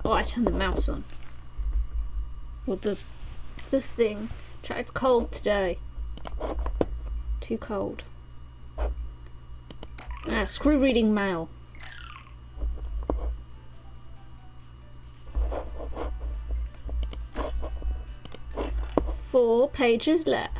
Oh, I turned the mouse on. Or the thing. It's cold today. Too cold. Ah, screw reading mail. Four pages left.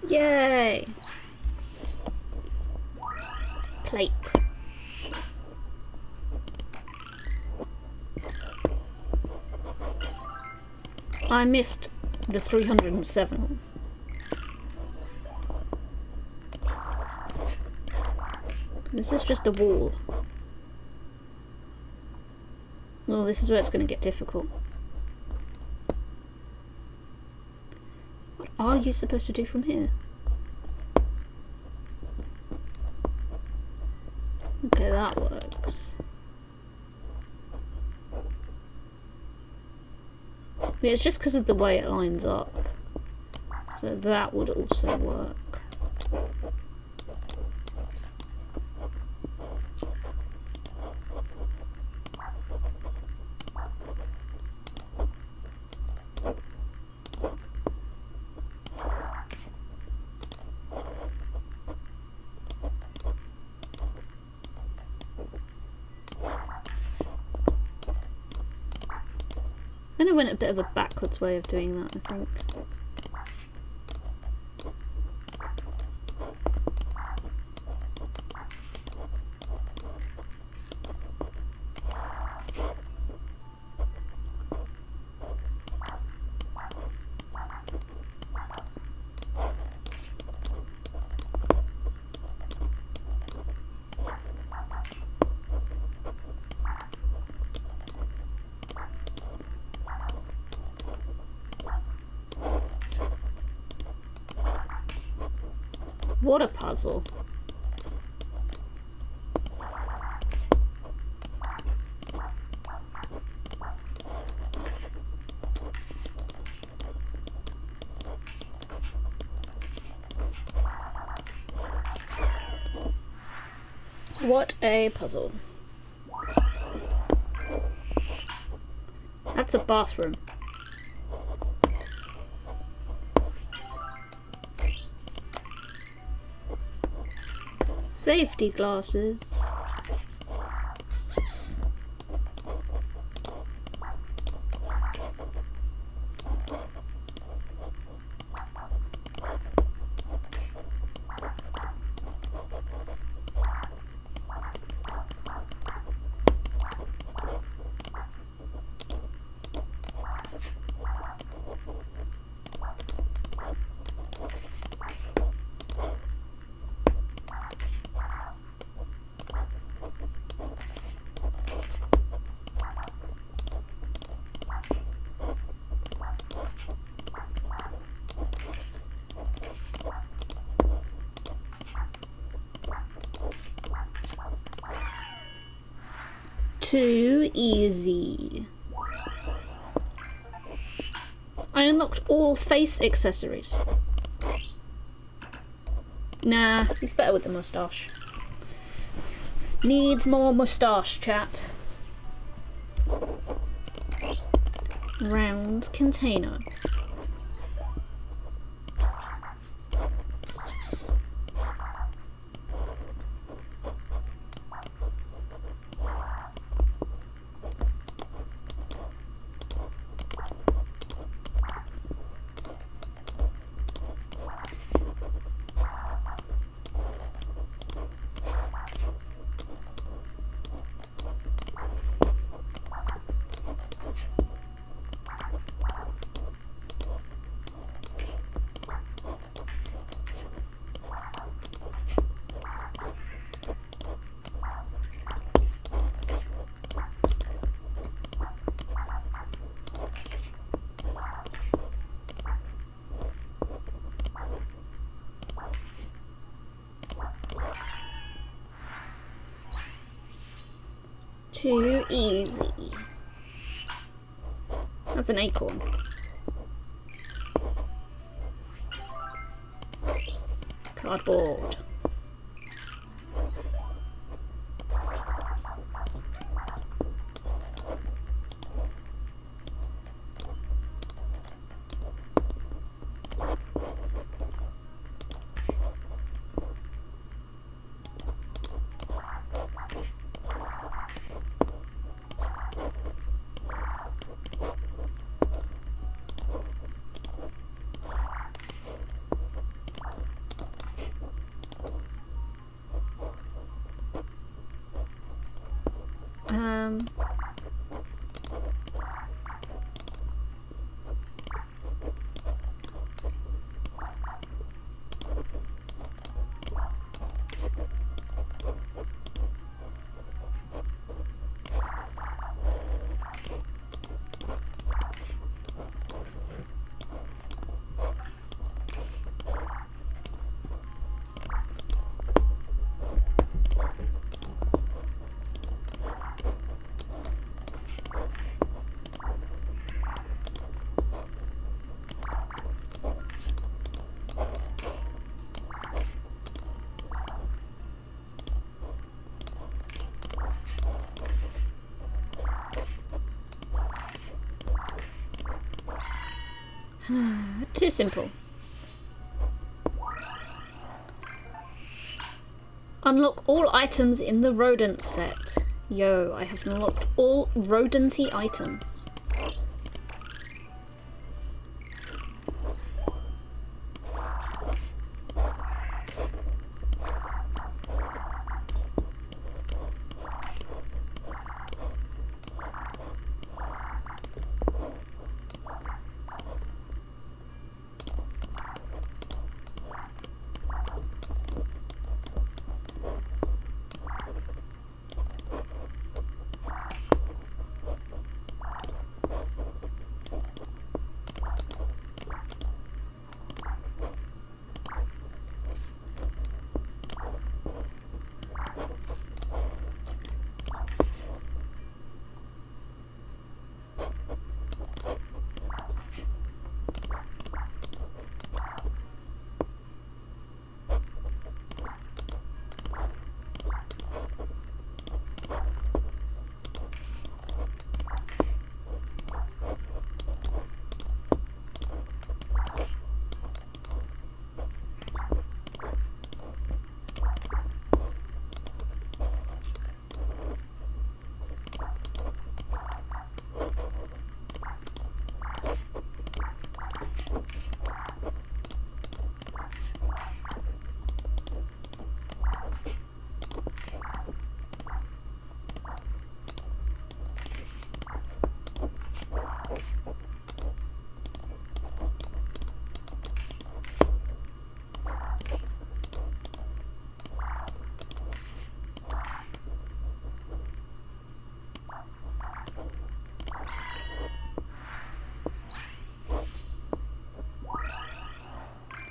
Yay! Plate. I missed the 307. This is just a wall. Well, this is where it's going to get difficult. What are you supposed to do from here? Okay, that works. I mean, it's just because of the way it lines up. So that would also work. I kind of went a bit of a backwards way of doing that, I think. What a puzzle. What a puzzle. That's a bathroom. Safety glasses. Too easy. I unlocked all face accessories. Nah, he's better with the moustache. Needs more moustache, chat. Round container. Too easy. That's an acorn. Cardboard. Too simple. Unlock all items in the rodent set. Yo, I have unlocked all rodenty items.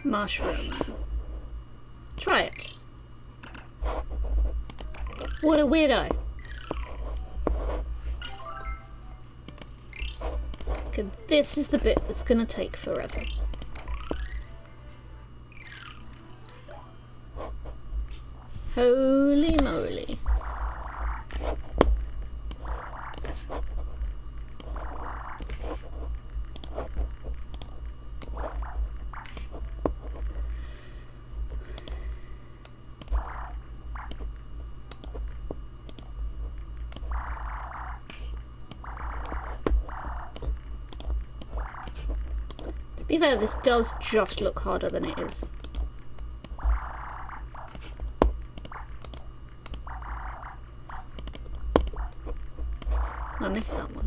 Mushroom. Try it. What a weirdo. Okay, this is the bit that's gonna take forever. Holy moly. To be fair, this does just look harder than it is. I missed that one.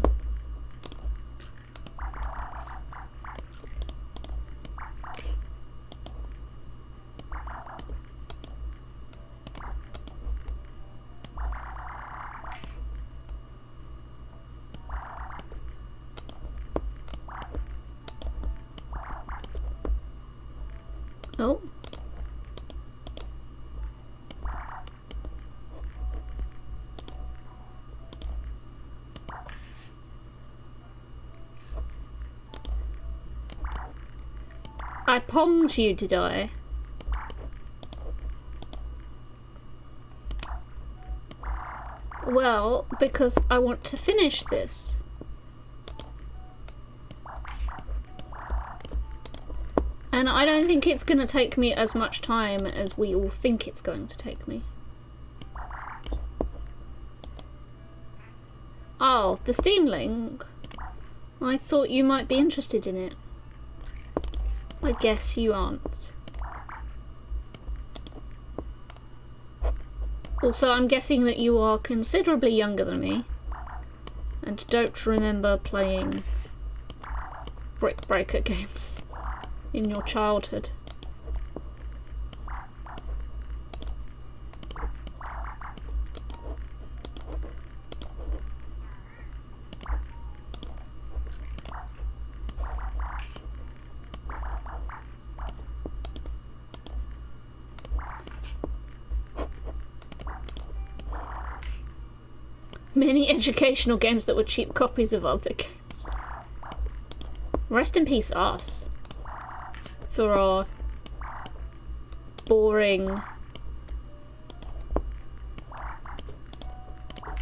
Oh. I ponged you, did I? Well, because I want to finish this. And I don't think it's going to take me as much time as we all think it's going to take me. Oh, the Steam link? I thought you might be interested in it. I guess you aren't. Also, I'm guessing that you are considerably younger than me and don't remember playing Brick Breaker games in your childhood. Many educational games that were cheap copies of other games. Rest in peace, us. For our boring,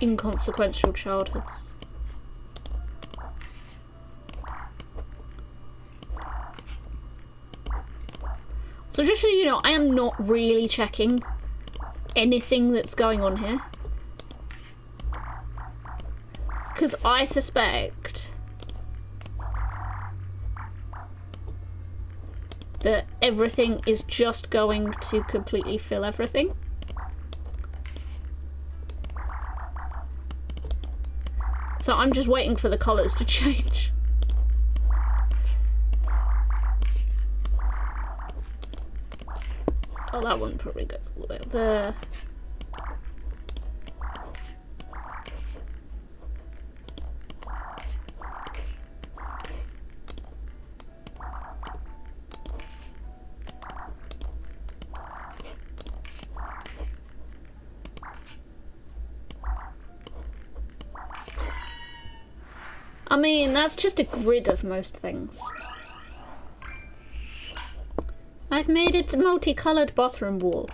inconsequential childhoods. So just so you know, I am not really checking anything that's going on here. Because I suspect that everything is just going to completely fill everything. So I'm just waiting for the colours to change. Oh, that one probably goes all the way up there. I mean, that's just a grid of most things. I've made it a multicoloured bathroom wall.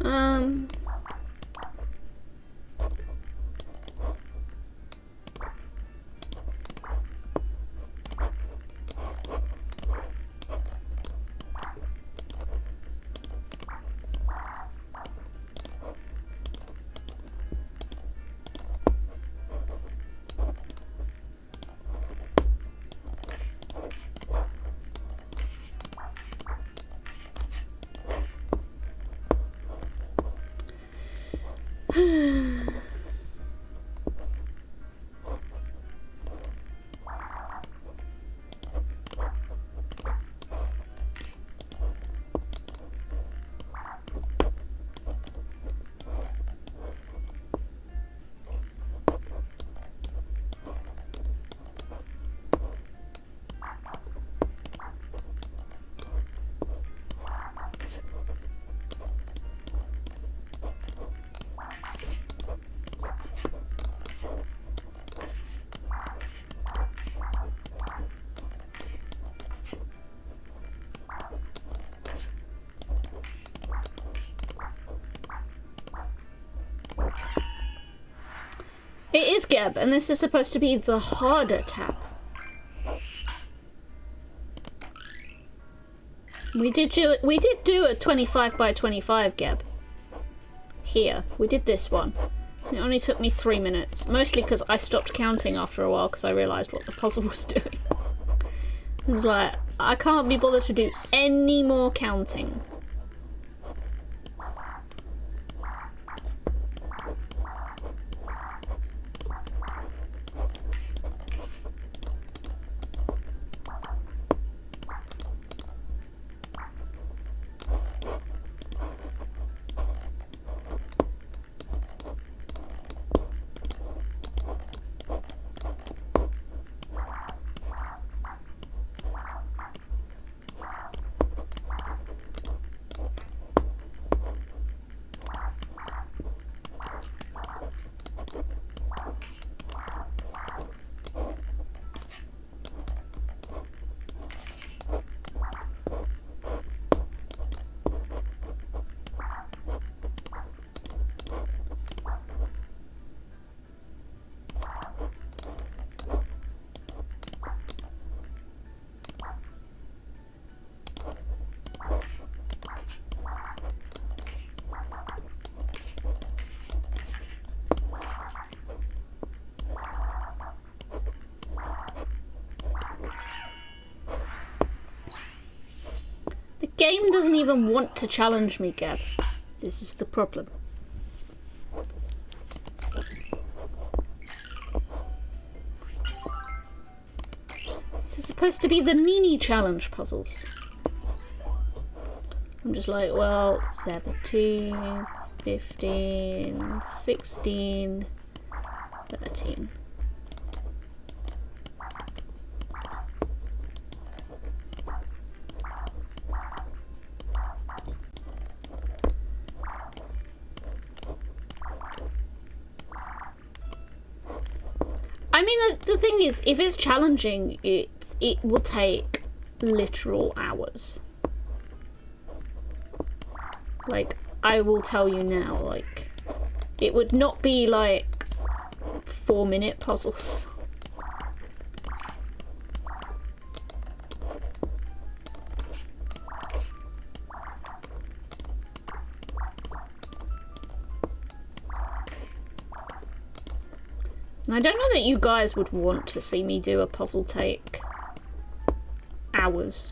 Um... It is Geb, and this is supposed to be the harder tab. We did do a 25 by 25 Geb. Here, we did this one. It only took me 3 minutes, mostly because I stopped counting after a while because I realised what the puzzle was doing. I was like, I can't be bothered to do any more counting. The game doesn't even want to challenge me, Gab. This is the problem. This is supposed to be the Nini challenge puzzles. I'm just like, well, 17, 15, 16, 13. I mean, the thing is, if it's challenging, it will take literal hours. Like, I will tell you now, like, it would not be like 4-minute puzzles. And I don't know that you guys would want to see me do a puzzle take hours.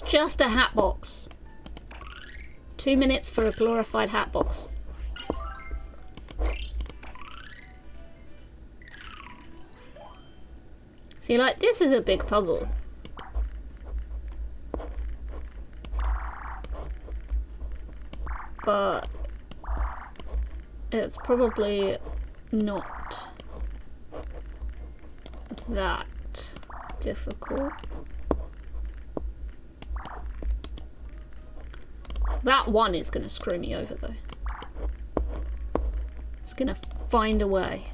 It's just a hat box. 2 minutes for a glorified hat box. See, like, this is a big puzzle. But it's probably not that difficult. That one is going to screw me over though. It's going to find a way.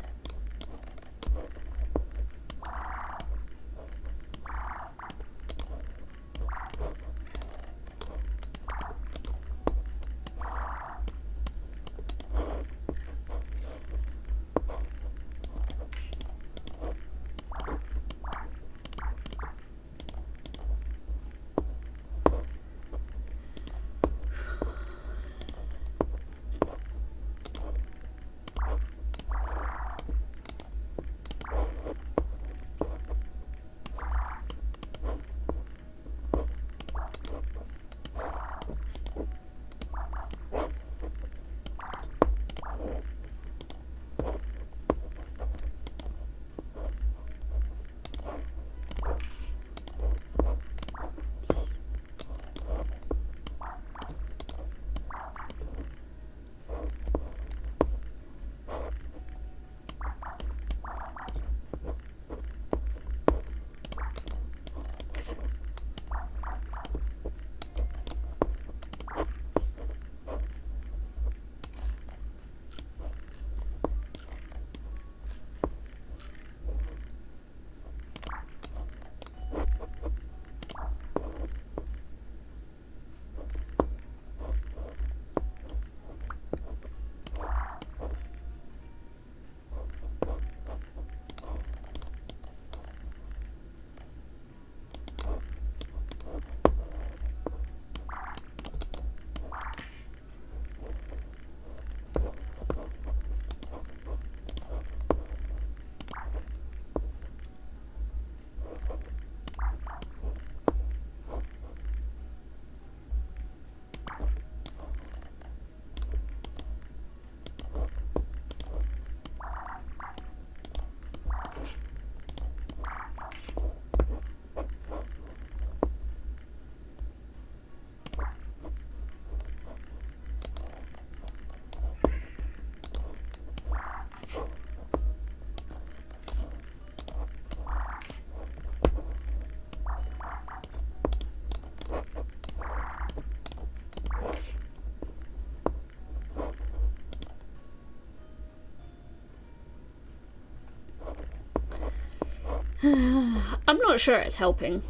I'm not sure it's helping.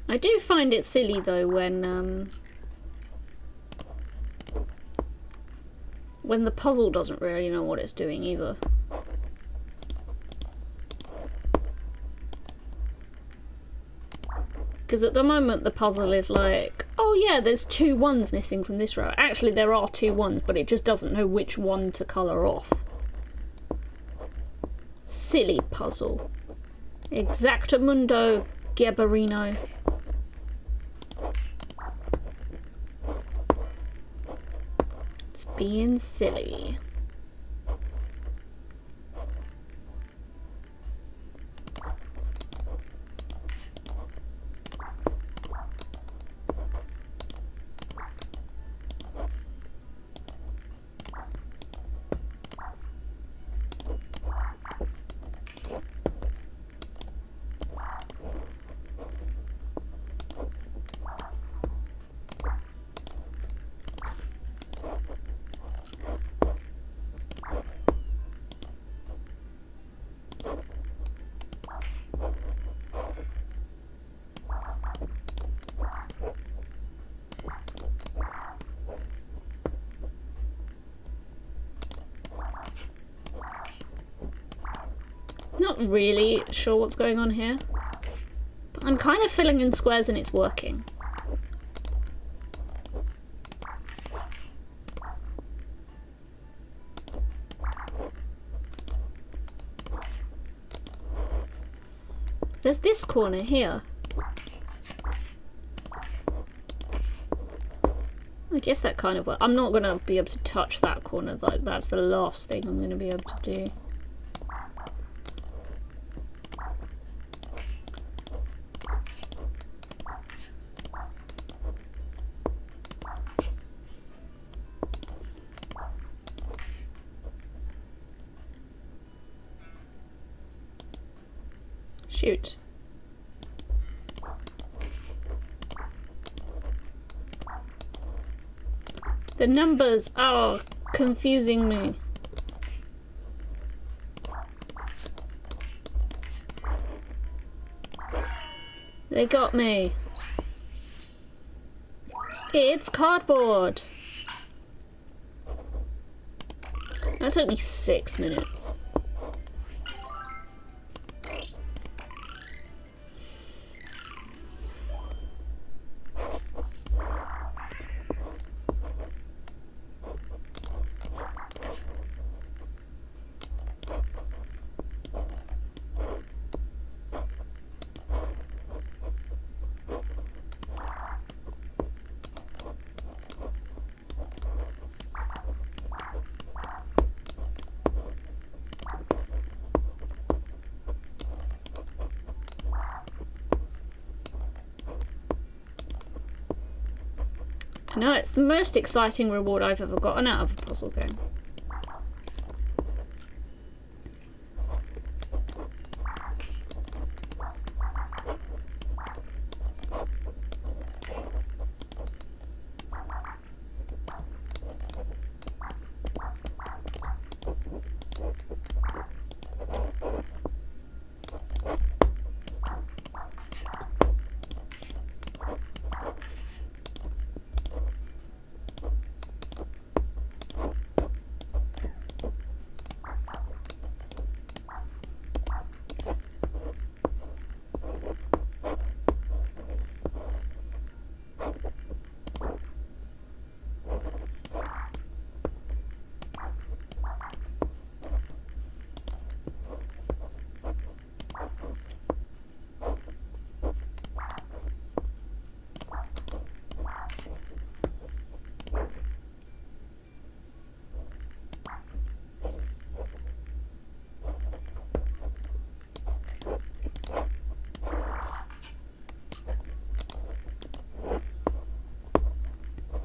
I do find it silly though when the puzzle doesn't really know what it's doing either. Because at the moment the puzzle is like, oh yeah, there's 2 ones missing from this row. Actually there are 2 ones, but it just doesn't know which one to colour off. Silly puzzle. Exactamundo Gabbarino. It's being silly. not really sure what's going on here. But I'm kind of filling in squares and it's working. There's this corner here. I guess that kind of works. I'm not going to be able to touch that corner. Like, that's the last thing I'm going to be able to do. Shoot. The numbers are confusing me. They got me. It's cardboard. That took me 6 minutes. No, it's the most exciting reward I've ever gotten out of a puzzle game.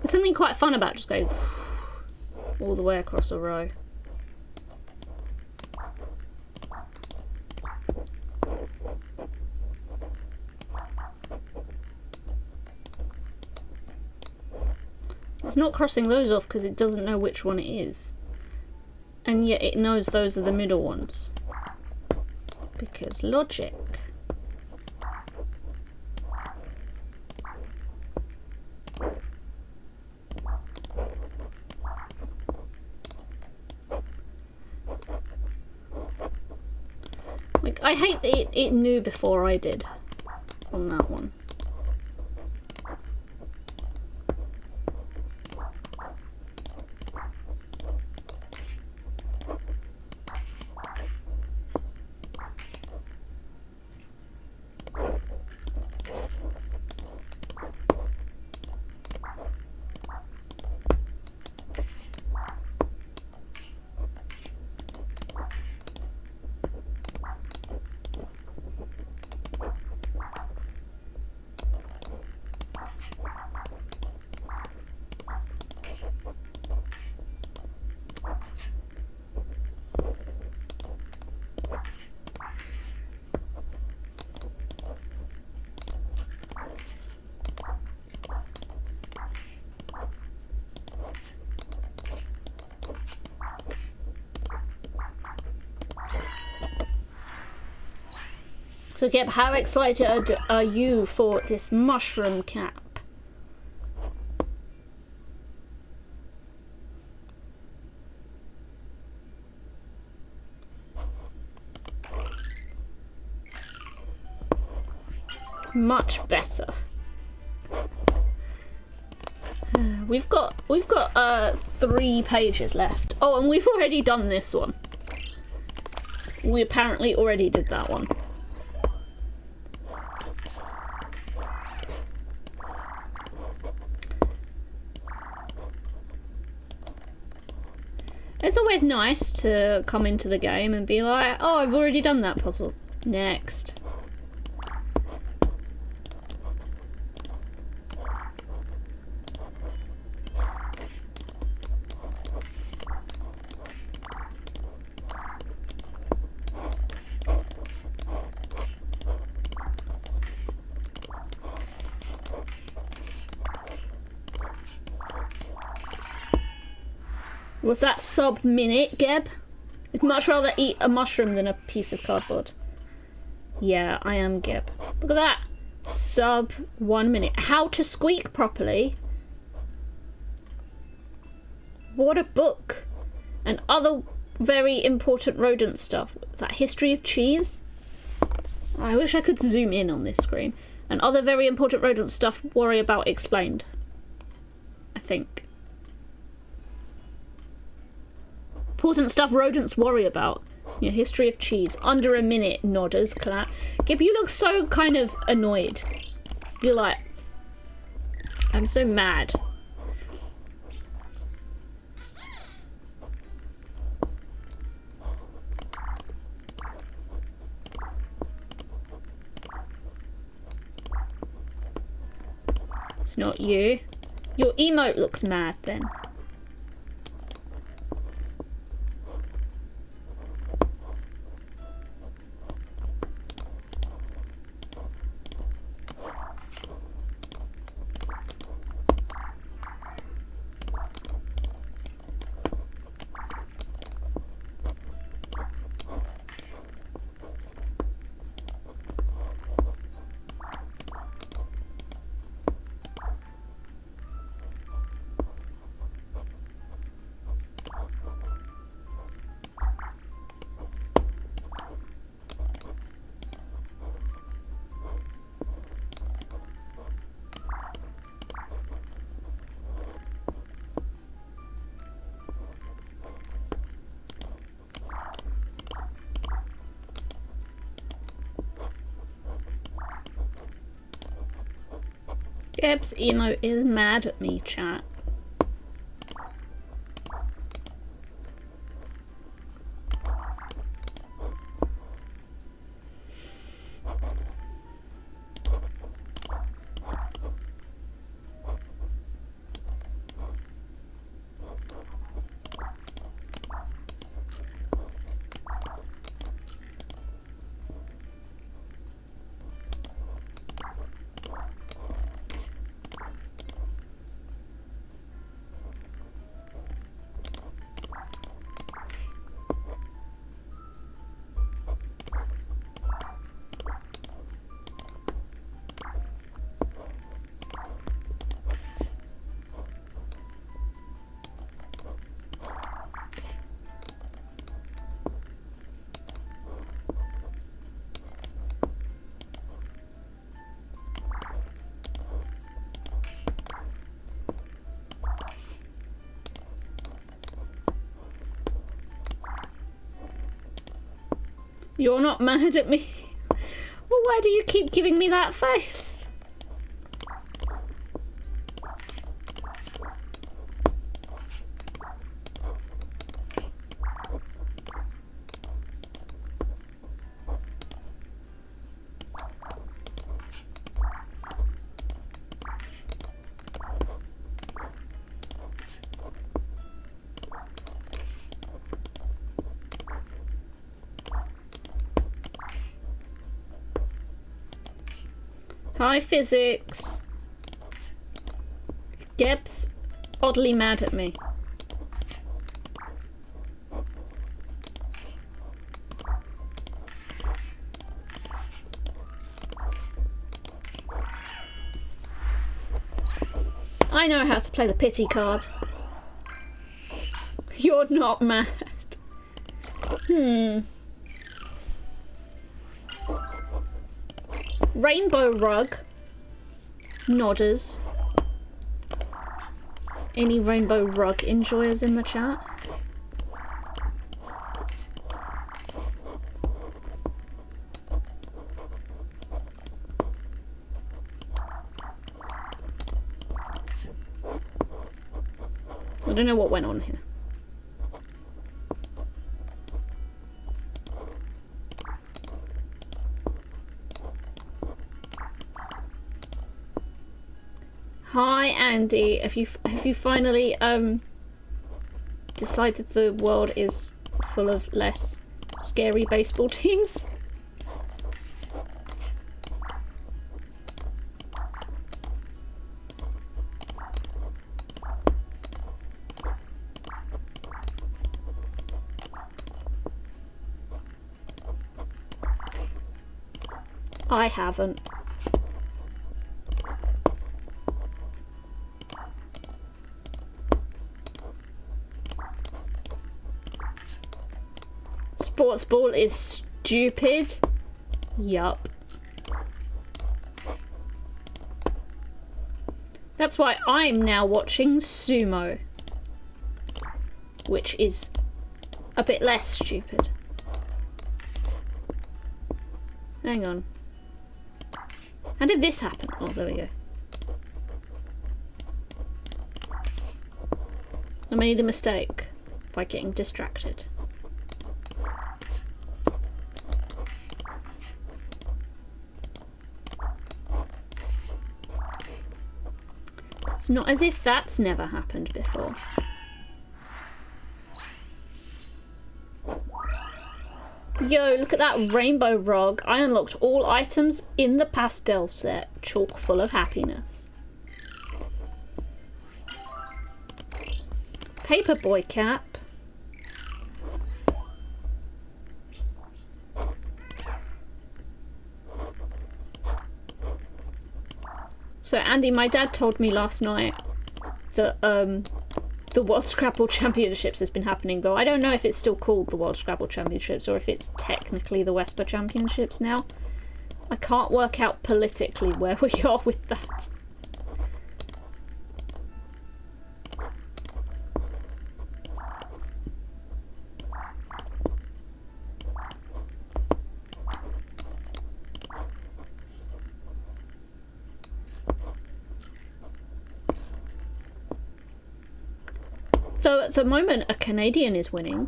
There's something quite fun about just going all the way across a row. It's not crossing those off because it doesn't know which one it is. And yet it knows those are the middle ones. Because logic. Like, I hate that it knew before I did on that one. So Geb, how excited are you for this mushroom cap? Much better. We've got 3 pages left. Oh, and we've already done this one. We apparently already did that one. It's always nice to come into the game and be like, oh, I've already done that puzzle. Next. Was that sub-minute, Geb? I'd much rather eat a mushroom than a piece of cardboard. Yeah, I am Geb. Look at that. Sub 1 minute. How to squeak properly. What a book. And other very important rodent stuff. Is that history of cheese? I wish I could zoom in on this screen. And other very important rodent stuff, worry about explained. I think. Important stuff rodents worry about. Yeah, history of cheese. Under a minute, nodders, clap. Gib, you look so kind of annoyed. You're like, I'm so mad. It's not you. Your emote looks mad then. Geb's emote is mad at me, chat. You're not mad at me? Well, why do you keep giving me that face? Hi, physics. Geb's oddly mad at me. I know how to play the pity card. You're not mad. Rainbow Rug. Nodders. Any Rainbow Rug enjoyers in the chat? I don't know what went on here. Hi Andy, have you finally decided the world is full of less scary baseball teams? I haven't. Sports ball is stupid. Yup. That's why I'm now watching sumo, which is a bit less stupid. Hang on. How did this happen? Oh, there we go. I made a mistake by getting distracted. It's not as if that's never happened before. Yo, look at that rainbow rug. I unlocked all items in the pastel set, chock full of happiness. Paperboy cap. So Andy, my dad told me last night that the World Scrabble Championships has been happening, though I don't know if it's still called the World Scrabble Championships or if it's technically the Wesper Championships now. I can't work out politically where we are with that. So at the moment, a Canadian is winning.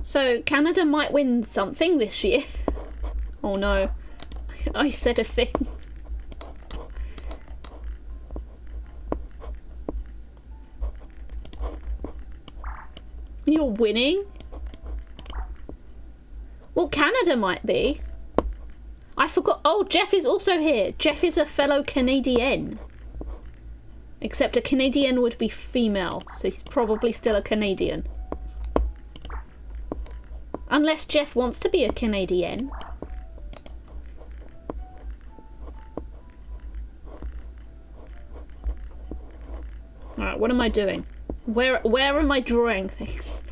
So Canada might win something this year. Oh no, I said a thing. You're winning? Well, Canada might be. I forgot. Oh, Jeff is also here. Jeff is a fellow Canadian. Except a Canadian would be female, so he's probably still a Canadian. Unless Jeff wants to be a Canadian. Alright, what am I doing? Where am I drawing things?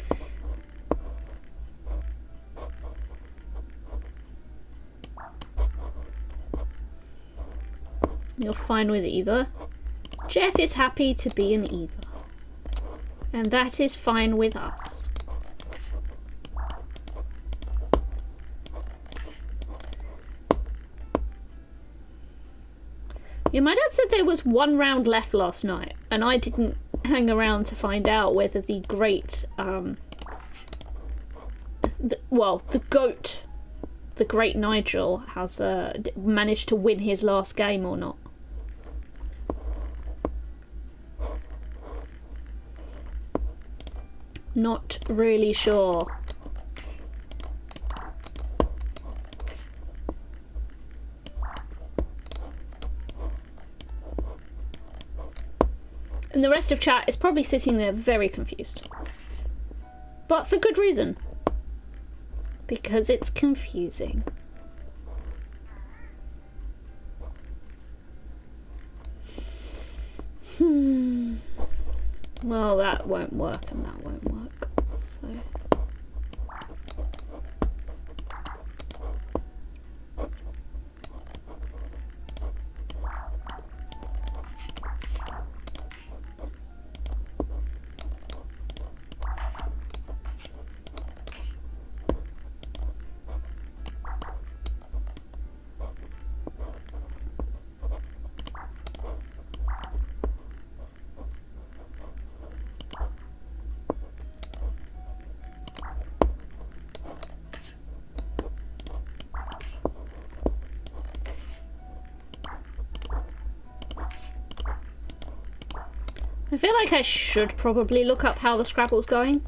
You're fine with either. Jeff is happy to be an either. And that is fine with us. Yeah, my dad said there was one round left last night, and I didn't hang around to find out whether the great, the GOAT, the great Nigel, has managed to win his last game or not. Not really sure. And the rest of chat is probably sitting there very confused. But for good reason. Because it's confusing. Well, that won't work and that won't work. So feel like I should probably look up how the Scrabble's going.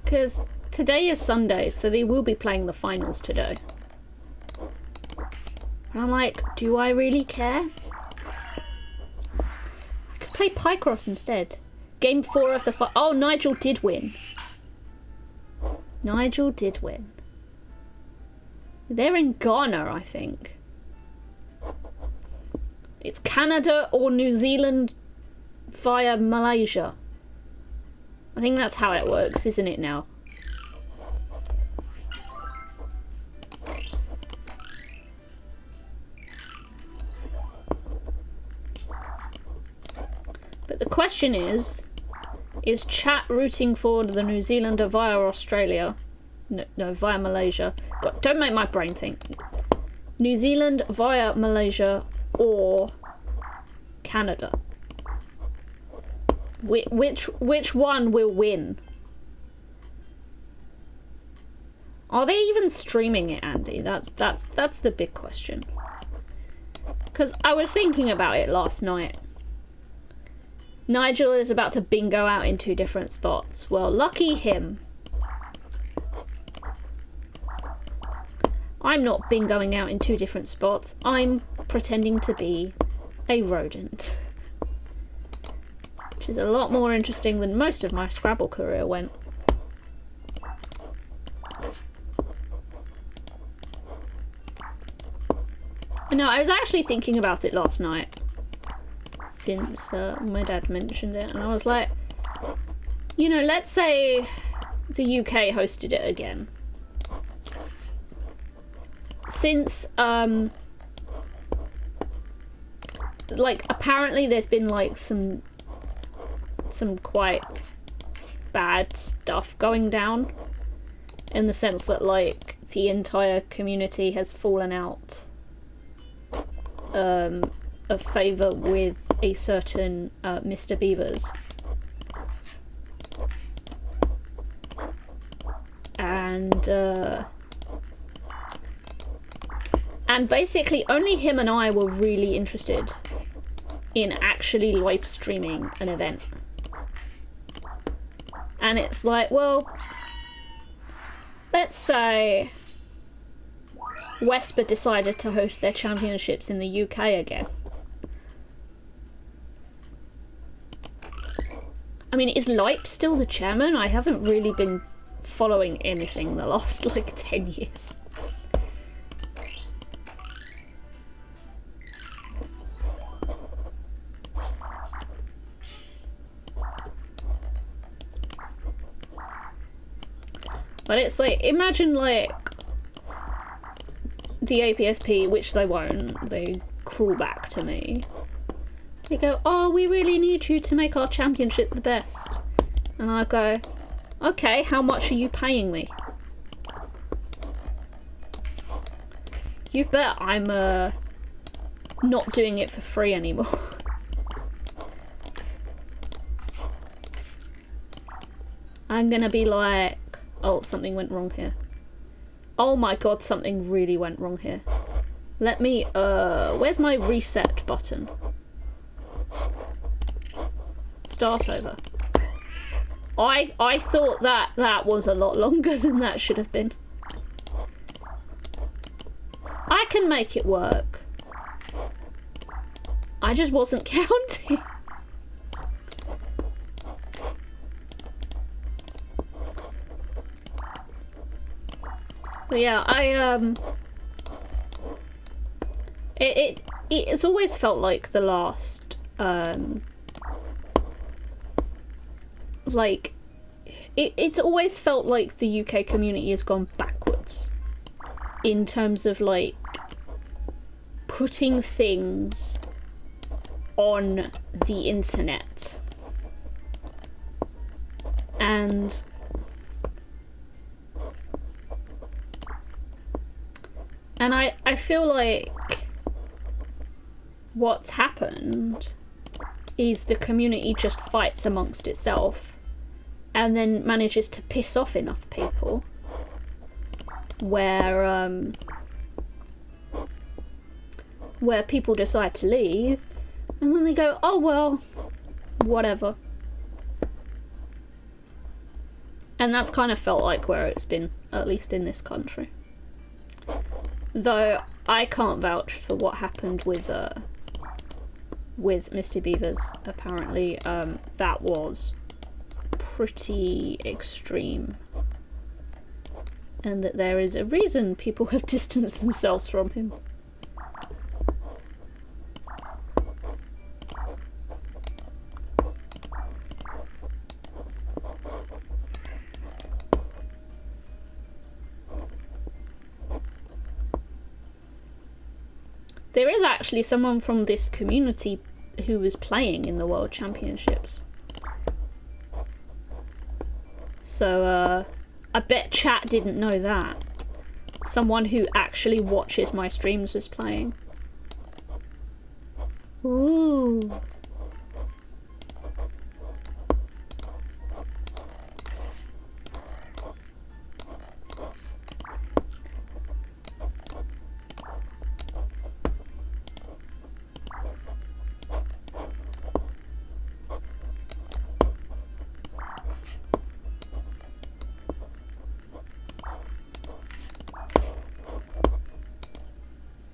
Because today is Sunday, so they will be playing the finals today. And I'm like, do I really care? I could play QwizicalQwak instead. Game 4 of the oh, Nigel did win. Nigel did win. They're in Ghana, I think. It's Canada or New Zealand via Malaysia. I think that's how it works, isn't it now? But the question is chat rooting for the New Zealander via Australia? No, via Malaysia. God, don't make my brain think. New Zealand via Malaysia or Canada? Which one will win? Are they even streaming it, Andy? That's the big question. Because I was thinking about it last night. Nigel is about to bingo out in 2 different spots. Well, lucky him. I'm not bingoing out in 2 different spots. I'm pretending to be a rodent. Which is a lot more interesting than most of my Scrabble career went. No, I was actually thinking about it last night. Since my dad mentioned it, and I was like, you know, let's say the UK hosted it again. Since like apparently there's been like some quite bad stuff going down, in the sense that like the entire community has fallen out of favour with a certain Mr. Beavers. And basically only him and I were really interested in actually live streaming an event. And it's like, well, let's say Wesper decided to host their championships in the UK again. I mean, is Leip still the chairman? I haven't really been following anything the last, like, 10 years. But it's like, imagine, like, the APSP, which they won't, they crawl back to me. They go, oh, we really need you to make our championship the best. And I go, okay, how much are you paying me? You bet I'm not doing it for free anymore. I'm gonna be like, oh, something went wrong here. Oh my god, something really went wrong here. Let me, where's my reset button? Start over. I thought that was a lot longer than that should have been. I can make it work. I just wasn't counting. But yeah, it's always felt like the last like it's always felt like the UK community has gone backwards in terms of like putting things on the internet. And I feel like what's happened is the community just fights amongst itself and then manages to piss off enough people where people decide to leave, and then they go, oh well, whatever. And that's kind of felt like where it's been, at least in this country. Though I can't vouch for what happened with Misty Beavers. Apparently, that was pretty extreme. And that there is a reason people have distanced themselves from him. There is actually someone from this community who was playing in the World Championships. So, I bet chat didn't know that. Someone who actually watches my streams was playing. Ooh.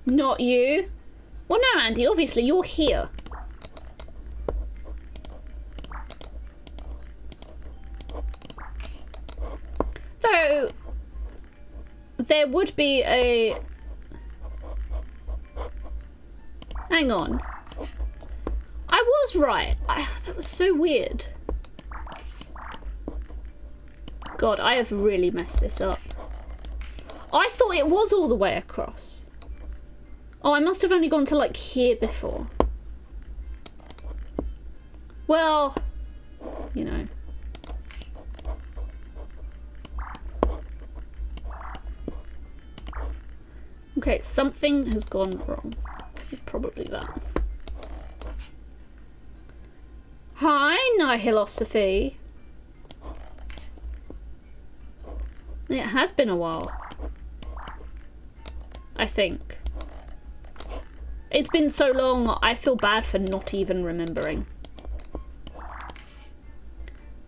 Not you. Well, no, Andy, obviously you're here. Though, there would be a... Hang on. I was right. That was so weird. God, I have really messed this up. I thought it was all the way across. Oh, I must have only gone to, like, here before. Well, you know. Okay, something has gone wrong. It's probably that. Hi, Nihilosophy. It has been a while. I think. It's been so long, I feel bad for not even remembering.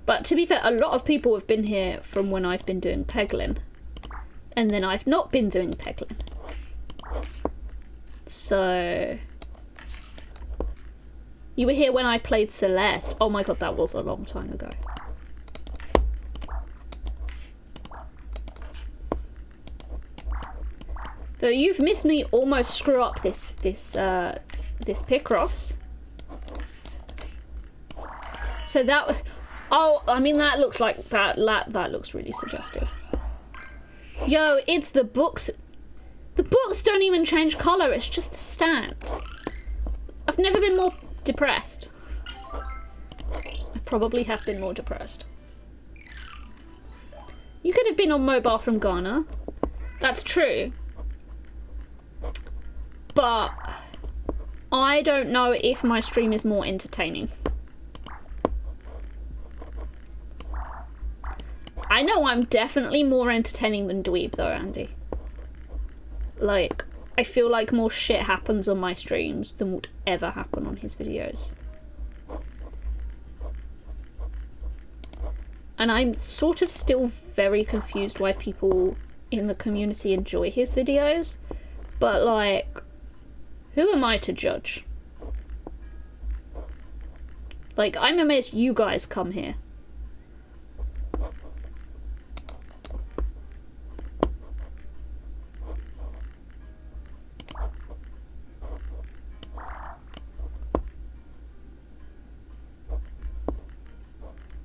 But to be fair, a lot of people have been here from when I've been doing Peglin. And then I've not been doing Peglin. So... You were here when I played Celeste. Oh my god, that was a long time ago. So you've missed me almost screw up this Picross. So that, oh, I mean that looks like that looks really suggestive. Yo, it's the books. The books don't even change colour. It's just the stand. I've never been more depressed. I probably have been more depressed. You could have been on mobile from Ghana. That's true. But I don't know if my stream is more entertaining. I know I'm definitely more entertaining than Dweeb though, Andy. Like, I feel like more shit happens on my streams than would ever happen on his videos. And I'm sort of still very confused why people in the community enjoy his videos. But like... Who am I to judge? Like, I'm amazed you guys come here.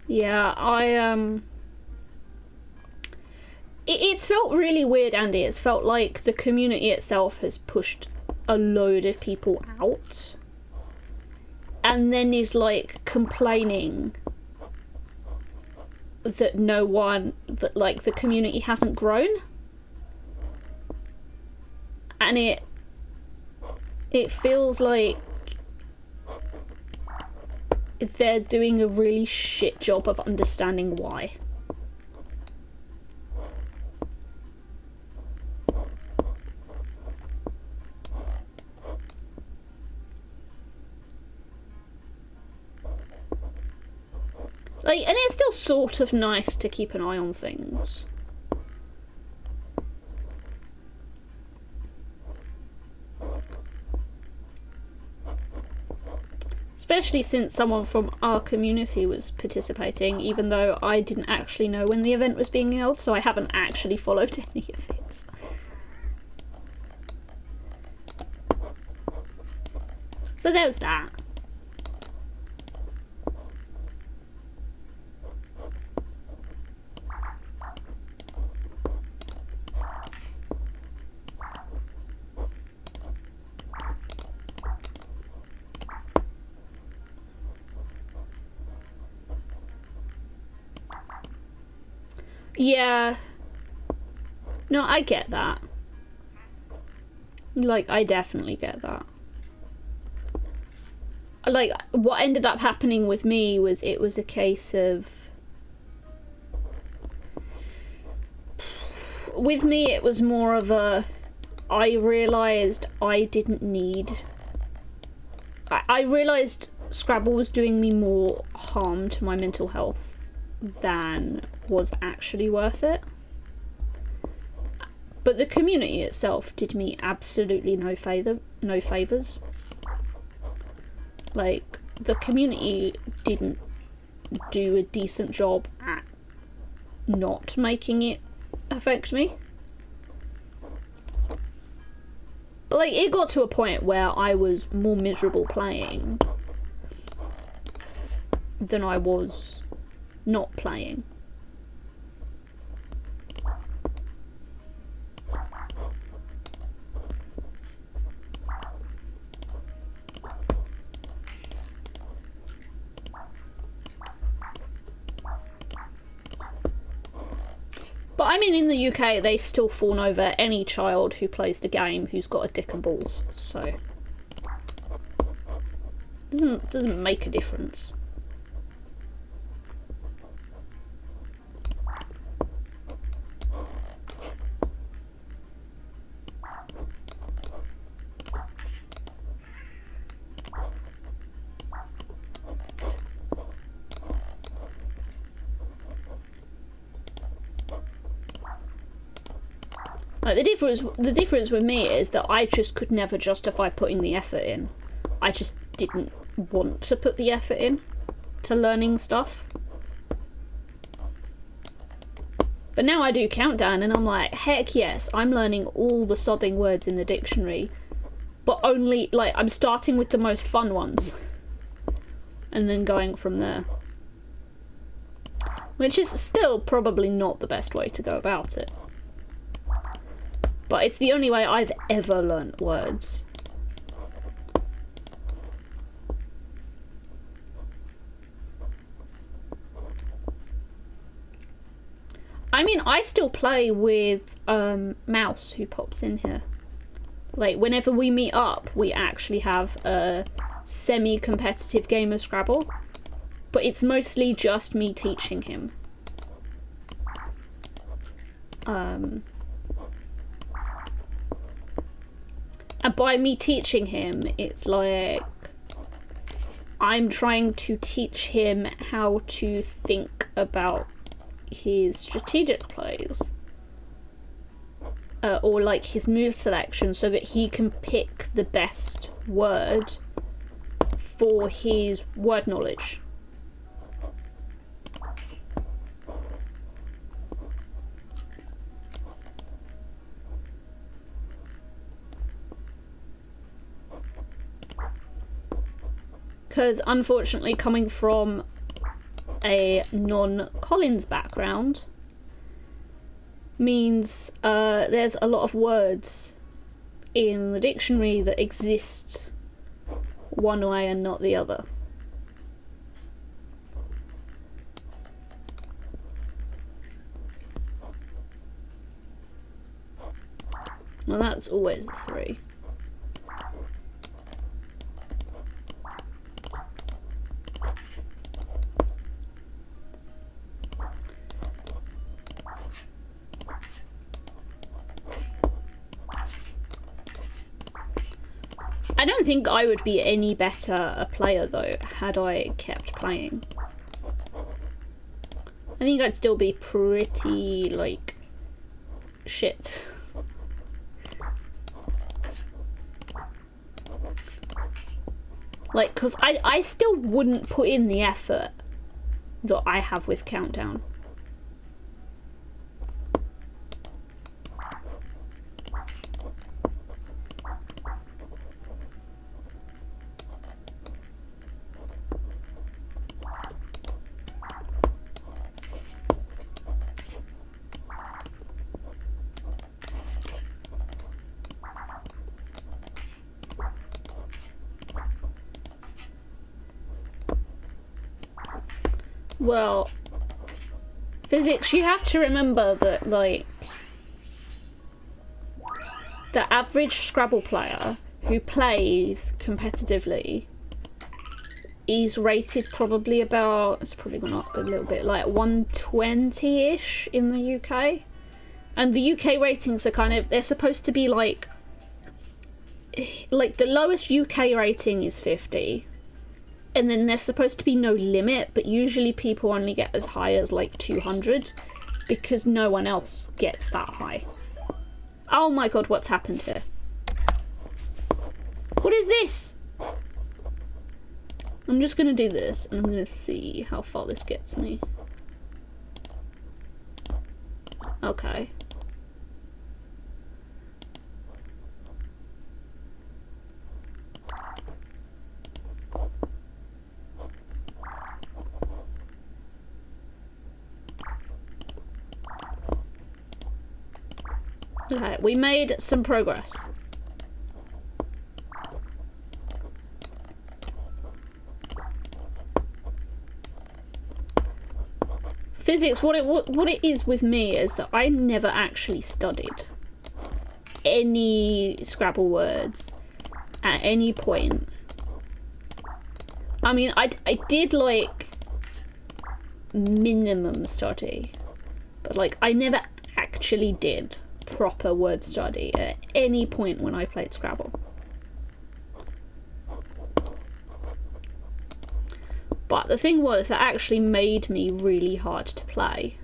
Yeah, it's felt really weird, Andy. It's felt like the community itself has pushed a load of people out and then is like complaining that that like the community hasn't grown, and it feels like they're doing a really shit job of understanding why. sort of nice to keep an eye on things. Especially since someone from our community was participating, even though I didn't actually know when the event was being held, so I haven't actually followed any of it. So there's that. Yeah. No, I get that. Like, I definitely get that. Like, what ended up happening with me was it was a case of... With me, it was more of a... I realised I didn't need... I realised Scrabble was doing me more harm to my mental health than was actually worth it. But the community itself did me absolutely no favours. Like, the community didn't do a decent job at not making it affect me. But, like, it got to a point where I was more miserable playing than I was not playing. But I mean, in the UK, they still fawn over any child who plays the game who's got a dick and balls, so doesn't make a difference. Like, the difference with me is that I just could never justify putting the effort in. I just didn't want to put the effort in to learning stuff. But now I do Countdown and I'm like, heck yes, I'm learning all the sodding words in the dictionary, but only, like, I'm starting with the most fun ones and then going from there. Which is still probably not the best way to go about it. But it's the only way I've ever learnt words. I mean, I still play with Mouse, who pops in here. Like, whenever we meet up, we actually have a semi-competitive game of Scrabble. But it's mostly just me teaching him. And by me teaching him, it's like I'm trying to teach him how to think about his strategic plays. Or like his move selection, so that he can pick the best word for his word knowledge. Because unfortunately, coming from a non-Collins background means there's a lot of words in the dictionary that exist one way and not the other. Well, that's always a 3. I don't think I would be any better a player, though, had I kept playing. I think I'd still be pretty, like, shit. Like, because I still wouldn't put in the effort that I have with Countdown. Well, physics, you have to remember that, like, the average Scrabble player who plays competitively is rated probably about, it's probably gone up a little bit, like 120-ish in the UK. And the UK ratings are kind of, they're supposed to be like the lowest UK rating is 50. And then there's supposed to be no limit, but usually people only get as high as like 200 because no one else gets that high. Oh my god, what's happened here? What is this? I'm just gonna do this and I'm gonna see how far this gets me. Okay. Okay, we made some progress. Physics, what it is with me is that I never actually studied any Scrabble words at any point. I mean, I did like minimum study, but like I never actually did proper word study at any point when I played Scrabble. But the thing was, that actually made me really hard to play.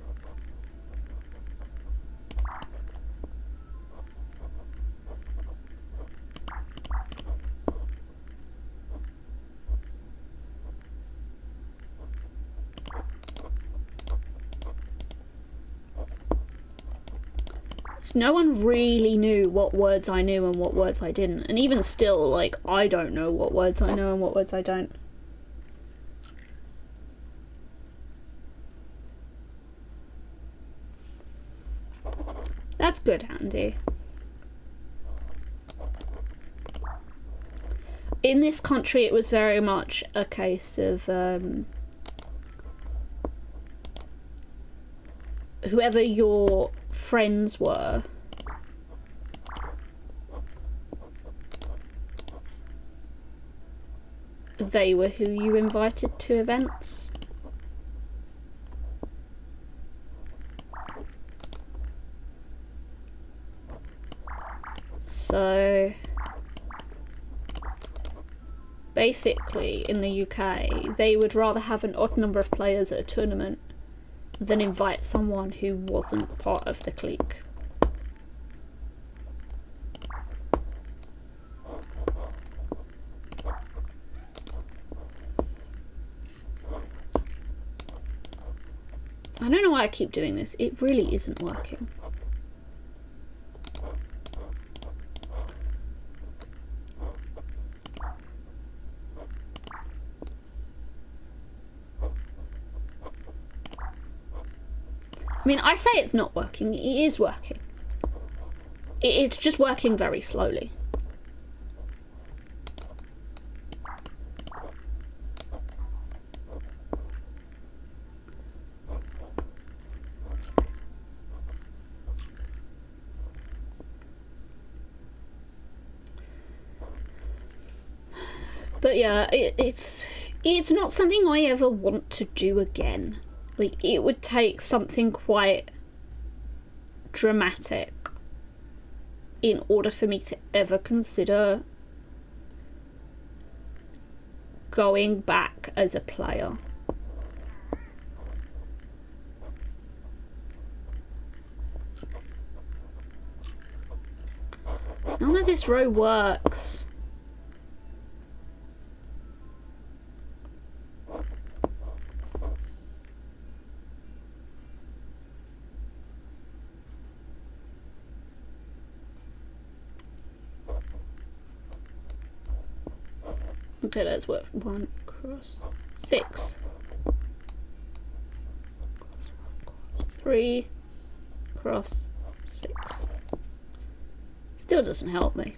No one really knew what words I knew and what words I didn't. And even still, like, I don't know what words I know and what words I don't. That's good, Andy. In this country, it was very much a case of whoever your friends were, they were who you invited to events. So basically in the UK they would rather have an odd number of players at a tournament than invite someone who wasn't part of the clique. I don't know why I keep doing this. It really isn't working. I mean, I say it's not working. It is working. It's just working very slowly. But yeah, it's not something I ever want to do again. Like, it would take something quite dramatic in order for me to ever consider going back as a player. None of this row works. Okay, let's work 1 cross 6. 3 cross 6. Still doesn't help me.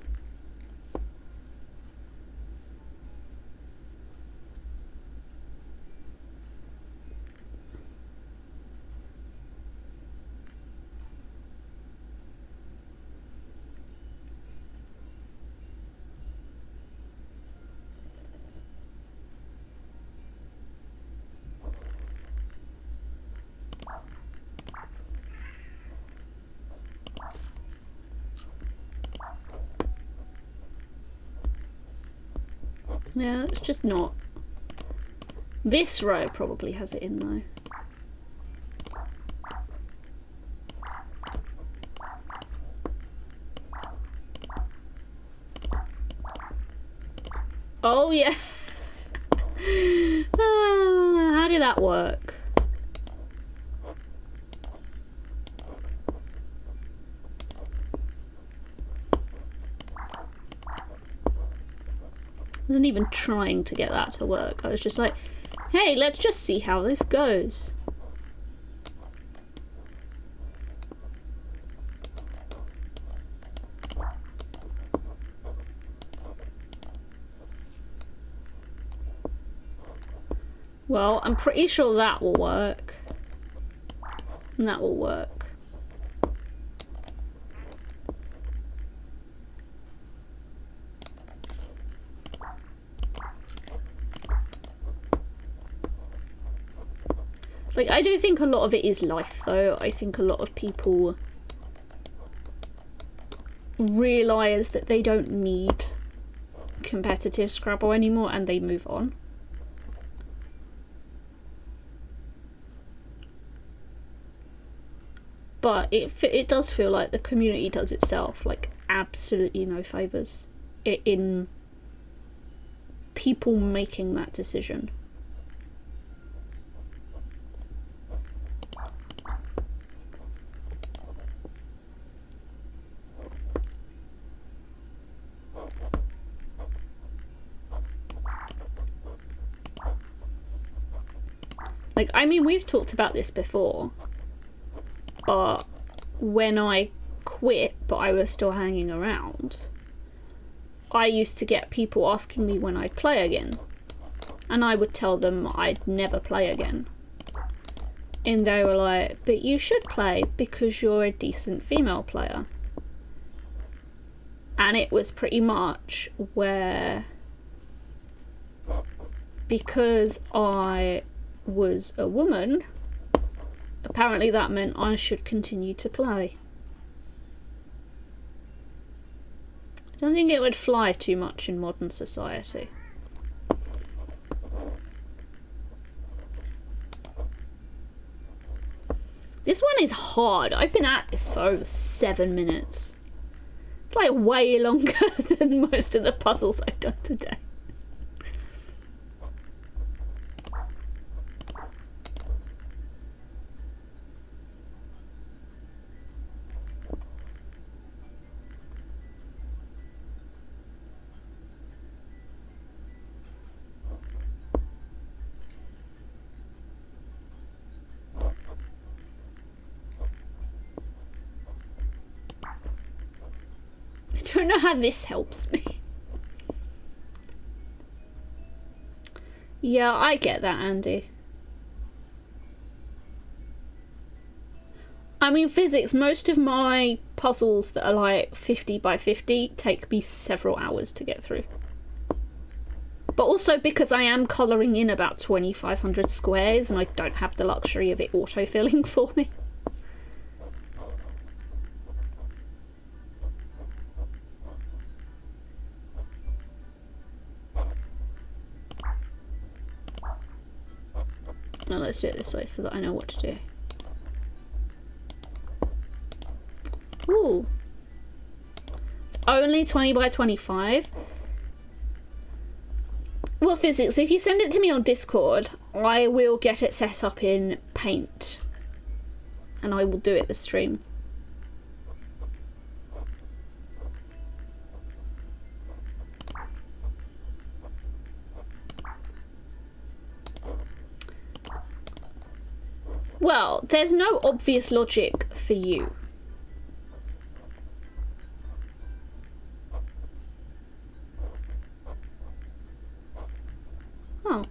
Yeah, it's just not. This row probably has it in though. Oh yeah. How did that work? I wasn't even trying to get that to work. I was just like, hey, let's just see how this goes. Well, I'm pretty sure that will work. And that will work. Like, I do think a lot of it is life, though. I think a lot of people realise that they don't need competitive Scrabble anymore and they move on. But it does feel like the community does itself, like, absolutely no favours in people making that decision. Like, I mean, we've talked about this before, but when I quit, but I was still hanging around, I used to get people asking me when I'd play again. And I would tell them I'd never play again. And they were like, but you should play because you're a decent female player. And it was pretty much where, because I was a woman, apparently that meant I should continue to play. I don't think it would fly too much in modern society. This one is hard. I've been at this for over 7 minutes. It's like way longer than most of the puzzles I've done today. I don't know how this helps me. Yeah, I get that, Andy. I mean, physics, most of my puzzles that are like 50 by 50 take me several hours to get through. But also because I am colouring in about 2,500 squares and I don't have the luxury of it auto-filling for me. Now let's do it this way so that I know what to do. Ooh. It's only 20 by 25. Well, Physics, if you send it to me on Discord, I will get it set up in Paint. And I will do it this stream. Well, there's no obvious logic for you. Oh.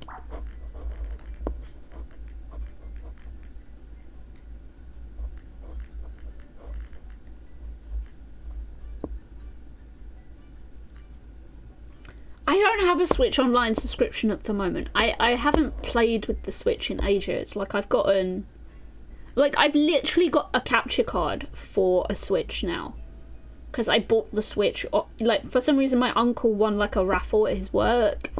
I don't have a Switch Online subscription at the moment. I haven't played with the Switch in ages. Like, I've gotten... Like, I've literally got a capture card for a Switch now. Because I bought the Switch... Like, for some reason, my uncle won, like, a raffle at his work.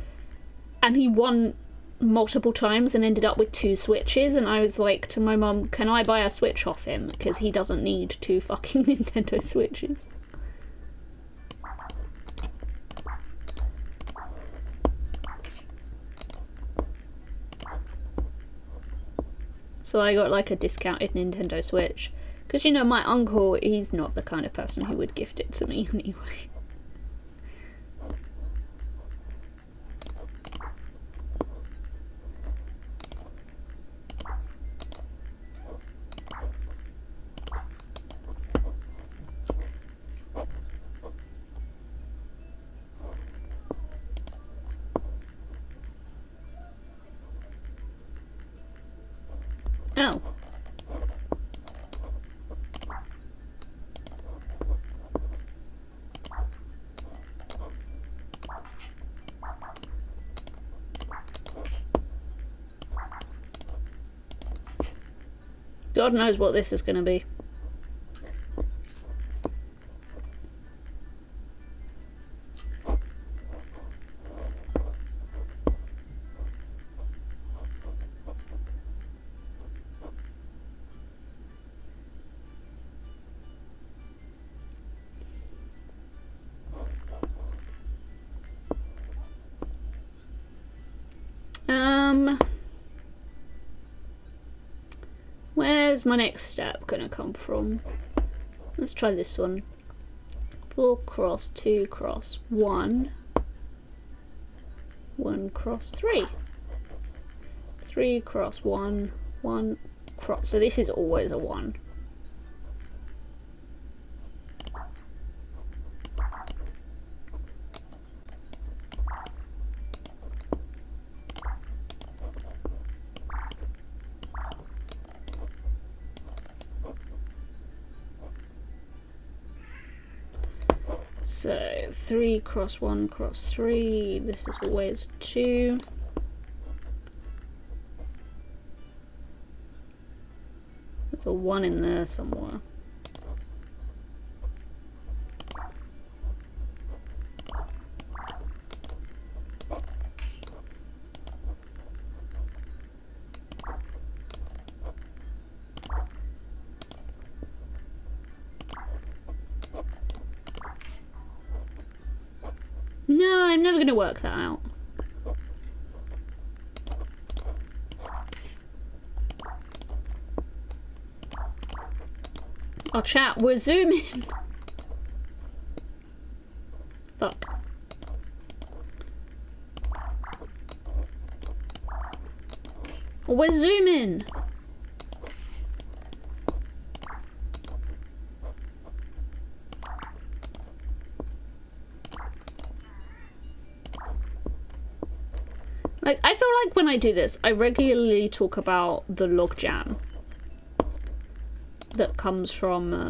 And he won multiple times and ended up with 2 Switches. And I was like to my mum, can I buy a Switch off him? Because he doesn't need 2 fucking Nintendo Switches. So I got like a discounted Nintendo Switch. Because, you know, my uncle, he's not the kind of person who would gift it to me anyway. Oh. God knows what this is going to be. Where's my next step gonna come from? Let's try this one. 4 cross 2 cross 1. 1 cross 3. 3 cross 1. 1 cross. So this is always a 1. So 3 cross 1 cross 3, this is always 2. There's a 1 in there somewhere. No, I'm never going to work that out. Oh, chat, we're zooming. Fuck. We're zooming. Like, I feel like when I do this, I regularly talk about the logjam that comes from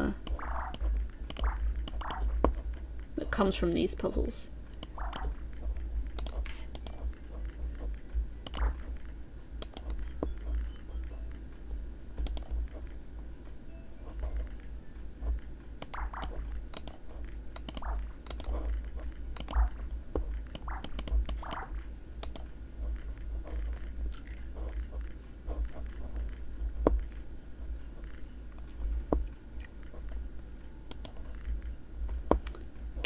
these puzzles.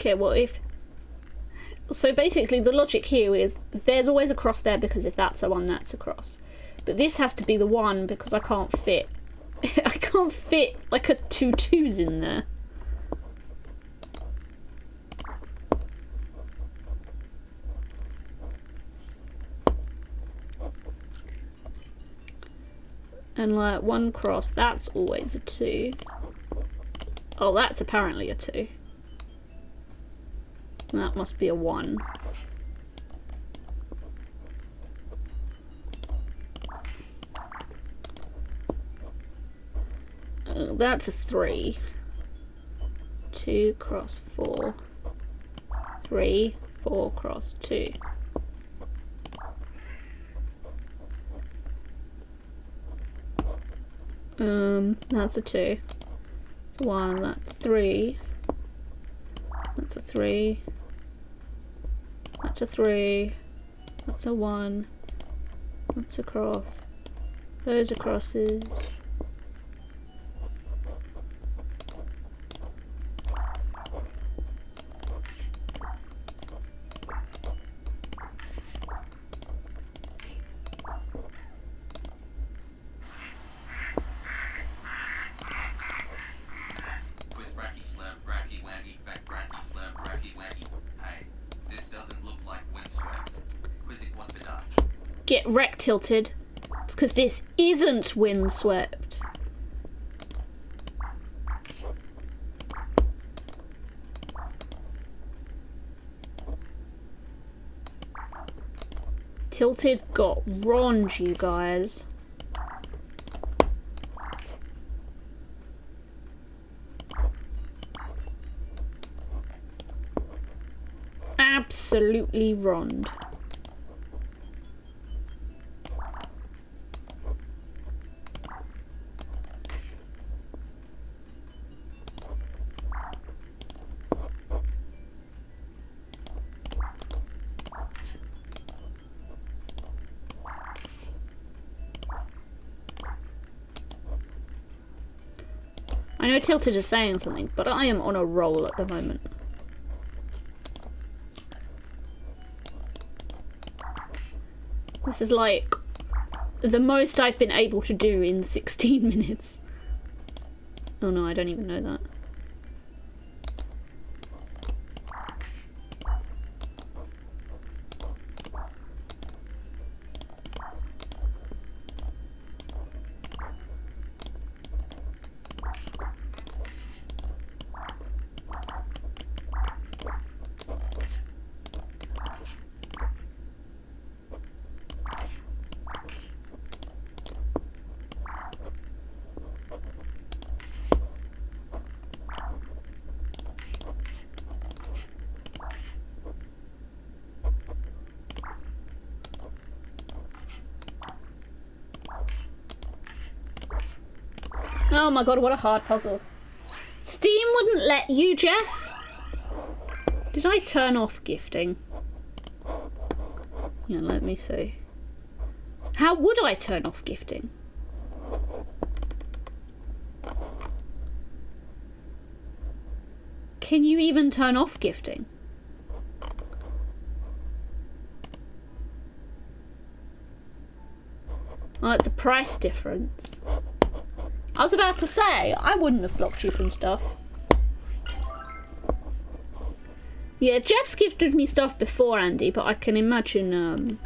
Okay, well if... So basically the logic here is there's always a cross there because if that's a 1, that's a cross. But this has to be the 1 because I can't fit... I can't fit like a 2 2s in there. And like 1 cross, that's always a 2. Oh, that's apparently a 2. That must be a 1. Oh, that's a 3. 2 cross 4. 3, 4 cross 2. That's a 2. That's 1, that's 3. That's a 3. That's a 3. That's a 1. That's a cross. Those are crosses. Get wreck tilted. It's because this isn't windswept. Tilted got wronged, you guys. Absolutely wronged. I know Tilted is saying something, but I am on a roll at the moment. This is like the most I've been able to do in 16 minutes. Oh no, I don't even know that. Oh my god, what a hard puzzle. Steam wouldn't let you, Jeff? Did I turn off gifting? Yeah, let me see. How would I turn off gifting? Can you even turn off gifting? Oh, it's a price difference. I was about to say, I wouldn't have blocked you from stuff. Yeah, Jeff's gifted me stuff before, Andy, but I can imagine,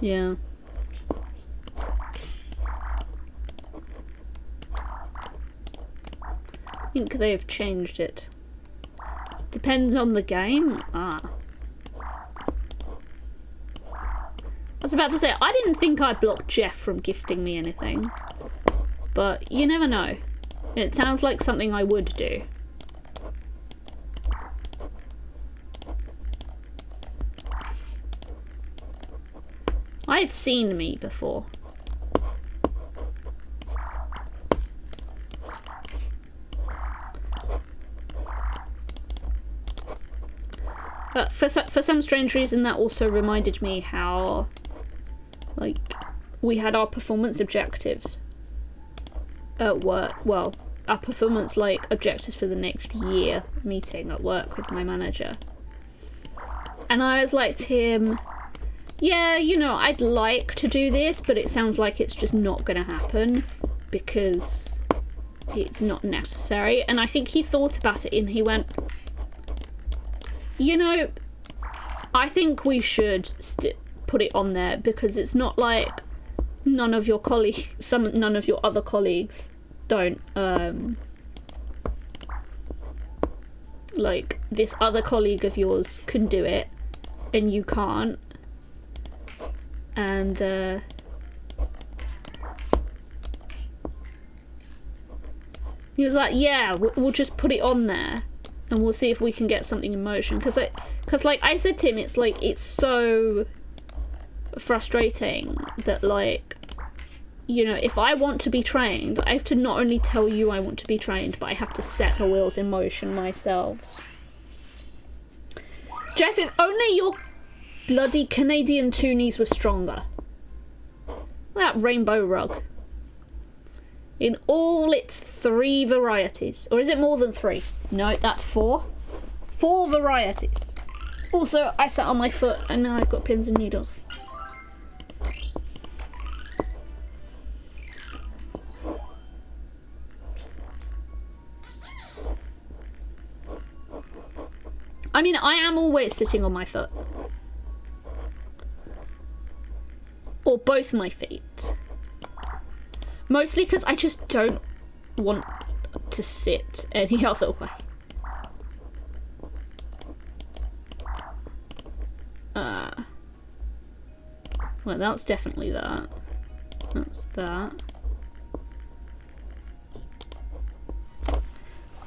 yeah. I think they have changed it. Depends on the game? Ah. I was about to say, I didn't think I blocked Jeff from gifting me anything. But you never know. It sounds like something I would do. I've seen me before. But for some strange reason, that also reminded me how, like, we had our performance objectives at work. Well, our performance like objectives for the next year meeting at work with my manager. And I was like to him, yeah, you know, I'd like to do this, but it sounds like it's just not gonna happen because it's not necessary. And I think he thought about it and he went, you know, I think we should put it on there because it's not like none of your other colleagues don't, like, this other colleague of yours can do it and you can't. And he was like, yeah, we'll just put it on there and we'll see if we can get something in motion. Because like I said to him, it's like, it's so frustrating that, like, you know, if I want to be trained, I have to not only tell you I want to be trained, but I have to set the wheels in motion myself. Jeff, if only your bloody Canadian toonies were stronger. That rainbow rug. In all its 3 varieties. Or is it more than 3? No, that's 4. 4 varieties. Also, I sat on my foot and now I've got pins and needles. I mean, I am always sitting on my foot. Or both my feet. Mostly because I just don't want to sit any other way. Well, that's definitely that. That's that.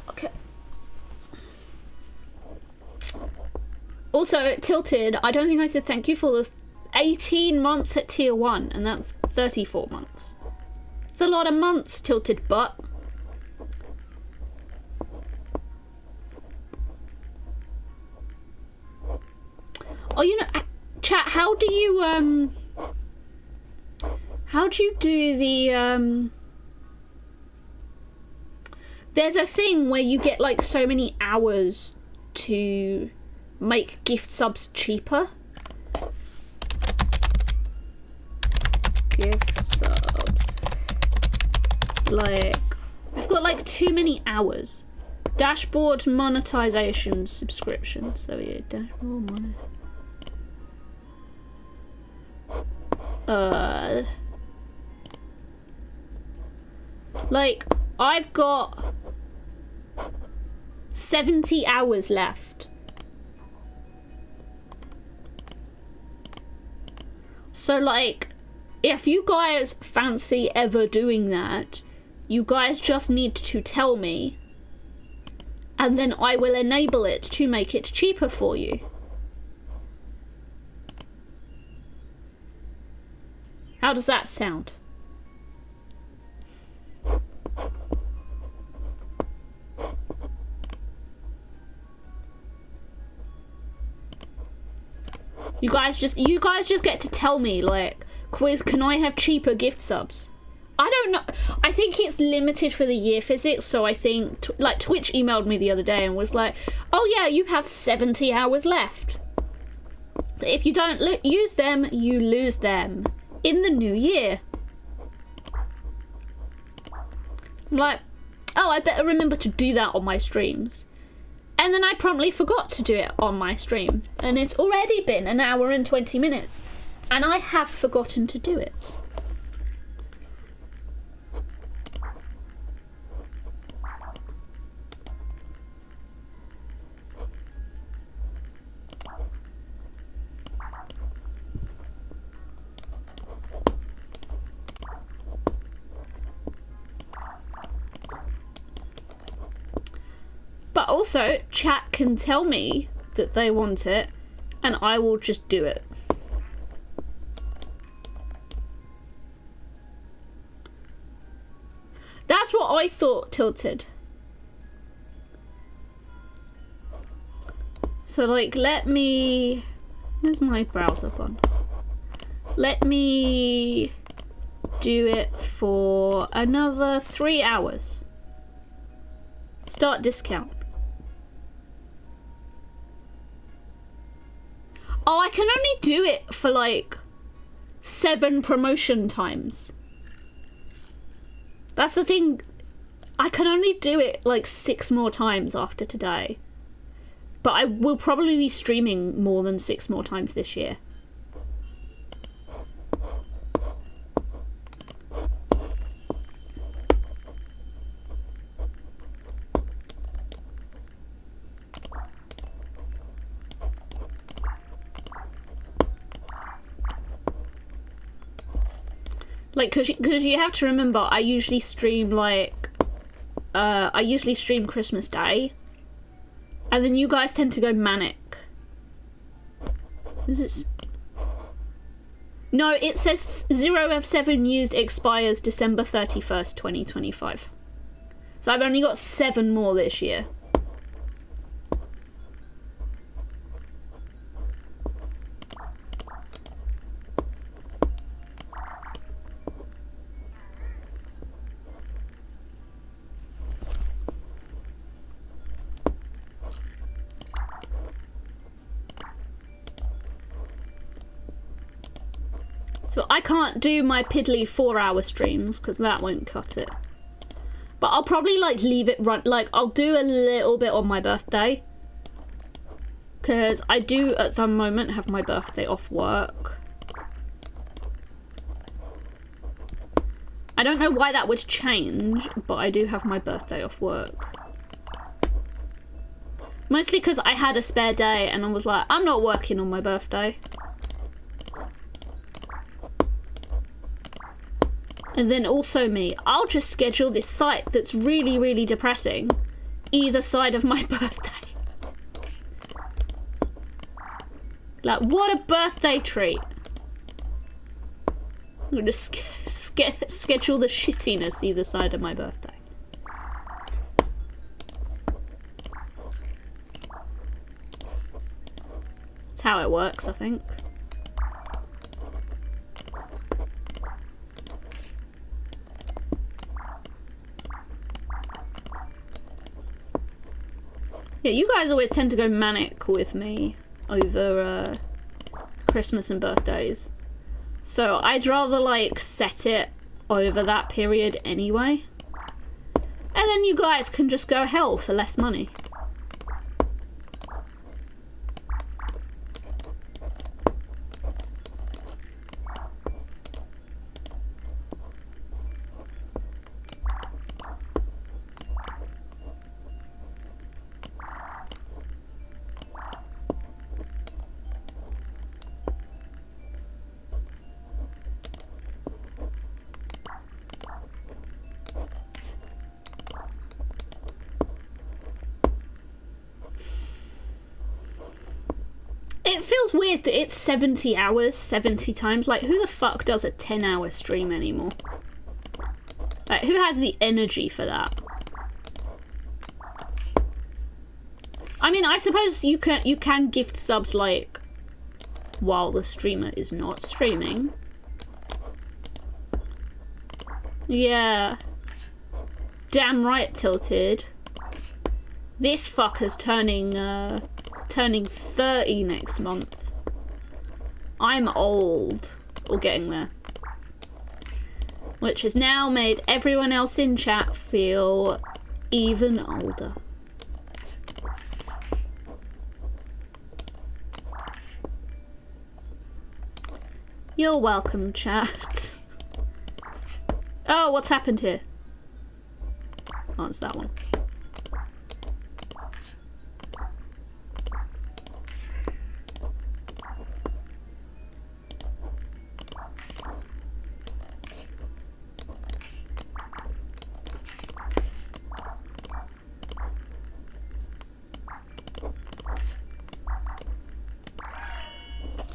Okay. Also, Tilted, I don't think I said thank you for the 18 months at tier 1, and that's 34 months. It's a lot of months, Tilted butt. Oh, you know, chat, how do you do the, there's a thing where you get, like, so many hours to make gift subs cheaper. Gift subs. Like, I've got, like, too many hours. Dashboard monetization subscriptions. There we go. Dashboard money. Like, I've got 70 hours left. So, like, if you guys fancy ever doing that, you guys just need to tell me, and then I will enable it to make it cheaper for you. How does that sound? You guys just get to tell me, like, Quiz, can I have cheaper gift subs? I don't know. I think it's limited for the year physics, so I think, like, Twitch emailed me the other day and was like, oh yeah, you have 70 hours left. If you don't use them, you lose them in the new year. I'm like, oh, I better remember to do that on my streams. And then I promptly forgot to do it on my stream. And it's already been an hour and 20 minutes. And I have forgotten to do it. But also, chat can tell me that they want it, and I will just do it. That's what I thought, Tilted. So, like, let me... Where's my browser gone? Let me do it for another 3 hours. Start discount. Oh, I can only do it for like 7 promotion times. That's the thing. I can only do it like 6 more times after today. But I will probably be streaming more than 6 more times this year. Like, cause you have to remember, I usually stream like, I usually stream Christmas Day, and then you guys tend to go manic. Is it? No, it says 0F7 used expires December 31st, 2025. So I've only got 7 more this year. So I can't do my piddly 4-hour streams because that won't cut it. But I'll probably like leave it run, like I'll do a little bit on my birthday. Because I do at the moment have my birthday off work. I don't know why that would change, but I do have my birthday off work. Mostly because I had a spare day and I was like, I'm not working on my birthday. And then also me, I'll just schedule this site that's really, really depressing either side of my birthday. Like, what a birthday treat. I'm gonna schedule the shittiness either side of my birthday. That's how it works, I think. Yeah, you guys always tend to go manic with me over Christmas and birthdays. So I'd rather like set it over that period anyway. And then you guys can just go hell for less money. It feels weird that it's 70 hours, 70 times. Like, who the fuck does a 10-hour stream anymore? Like, who has the energy for that? I mean, I suppose you can gift subs, like, while the streamer is not streaming. Yeah. Damn right, Tilted. This fucker's turning 30 next month. I'm old, or getting there. Which has now made everyone else in chat feel even older. You're welcome, chat. Oh, what's happened here? Oh, it's that one.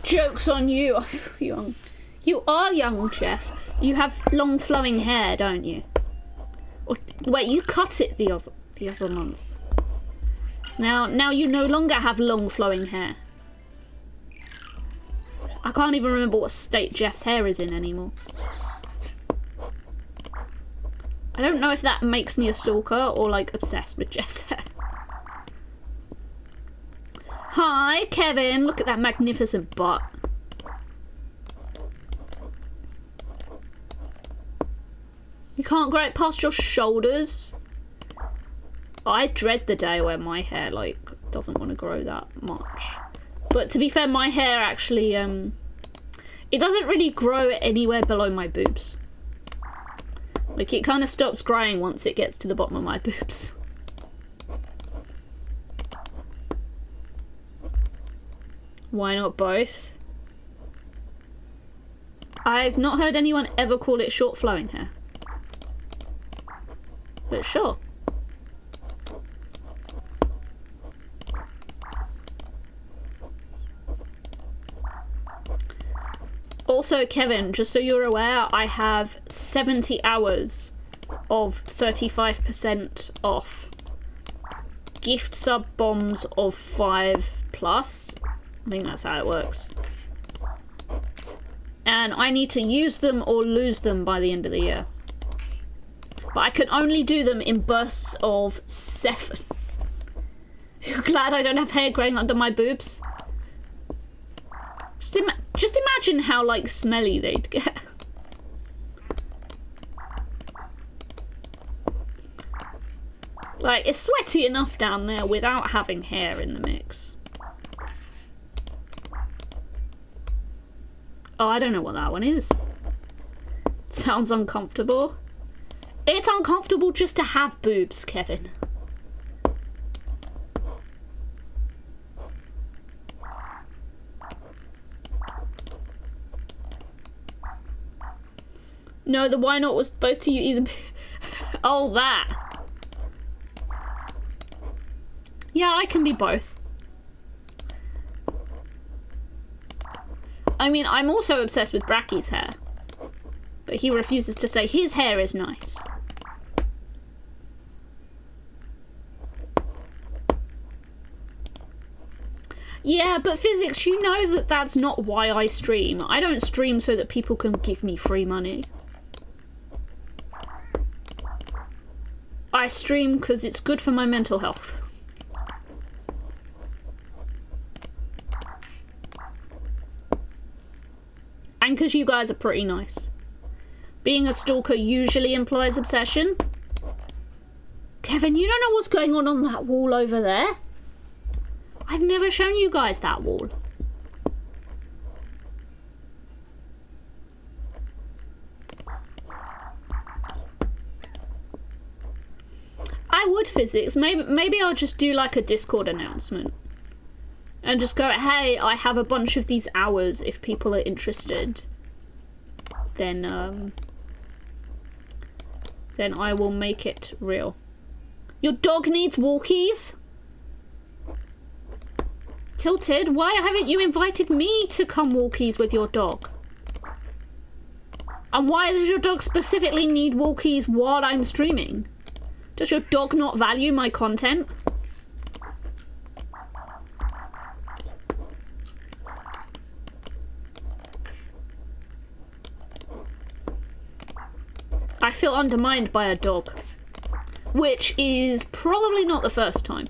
Joke's on you. Young. You are young, Jeff. You have long flowing hair, don't you? Or, wait, you cut it the other month. Now you no longer have long flowing hair. I can't even remember what state Jeff's hair is in anymore. I don't know if that makes me a stalker or like obsessed with Jess hair. Hi, Kevin. Look at that magnificent butt. You can't grow it past your shoulders. I dread the day where my hair like doesn't want to grow that much. But to be fair, my hair actually it doesn't really grow anywhere below my boobs. Like it kind of stops growing once it gets to the bottom of my boobs. Why not both? I've not heard anyone ever call it short flowing hair. But sure. Also, Kevin, just so you're aware, I have 70 hours of 35% off gift sub bombs of 5+. I think that's how it works. And I need to use them or lose them by the end of the year. But I can only do them in bursts of 7. You're glad I don't have hair growing under my boobs? Just imagine how, like, smelly they'd get. Like, it's sweaty enough down there without having hair in the mix. Oh, I don't know what that one is. Sounds uncomfortable. It's uncomfortable just to have boobs, Kevin. No, the why not was both to you either. Oh, that. Yeah, I can be both. I mean, I'm also obsessed with Bracky's hair. But he refuses to say his hair is nice. Yeah, but Physics, you know that that's not why I stream. I don't stream so that people can give me free money. I stream because it's good for my mental health. And because you guys are pretty nice. Being a stalker usually implies obsession. Kevin, you don't know what's going on that wall over there? I've never shown you guys that wall. I would, Physics. Maybe I'll just do like a Discord announcement. And just go, hey, I have a bunch of these hours if people are interested. Then I will make it real. Your dog needs walkies? Tilted, why haven't you invited me to come walkies with your dog? And why does your dog specifically need walkies while I'm streaming? Does your dog not value my content? I feel undermined by a dog, which is probably not the first time.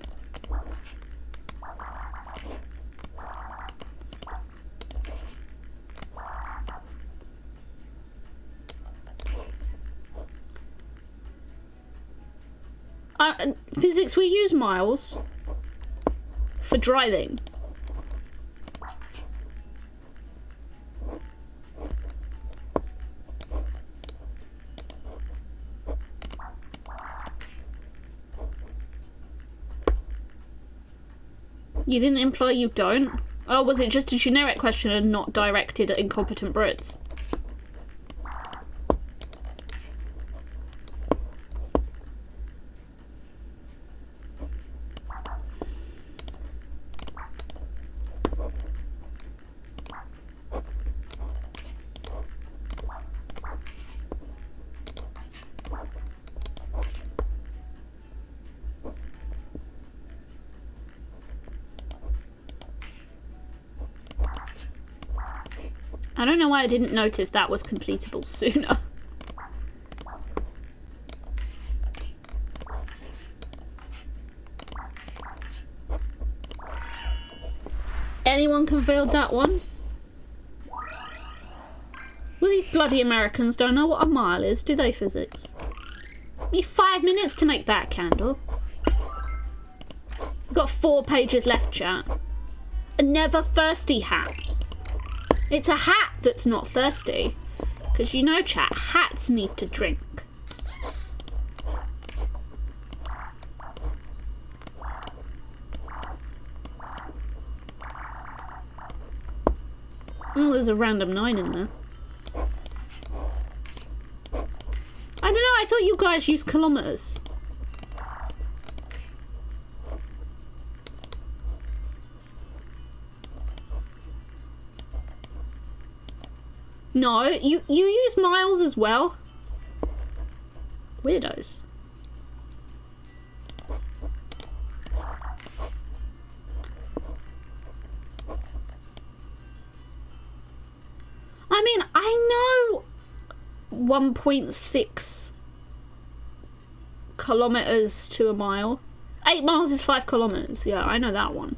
Physics, we use miles for driving. You didn't imply you don't? Oh, was it just a generic question and not directed at incompetent Brits? I don't know why I didn't notice that was completable sooner. Anyone can field that one? Well, these bloody Americans don't know what a mile is, do they, physics? Need 5 minutes to make that candle. We've got 4 pages left, chat. A never thirsty hat. It's a hat that's not thirsty. Because you know, chat, hats need to drink. Oh, there's a random 9 in there. I don't know, I thought you guys use kilometers. No, you use miles as well. Weirdos. I mean, I know 1.6 kilometers to a mile. 8 miles is 5 kilometers. Yeah, I know that one.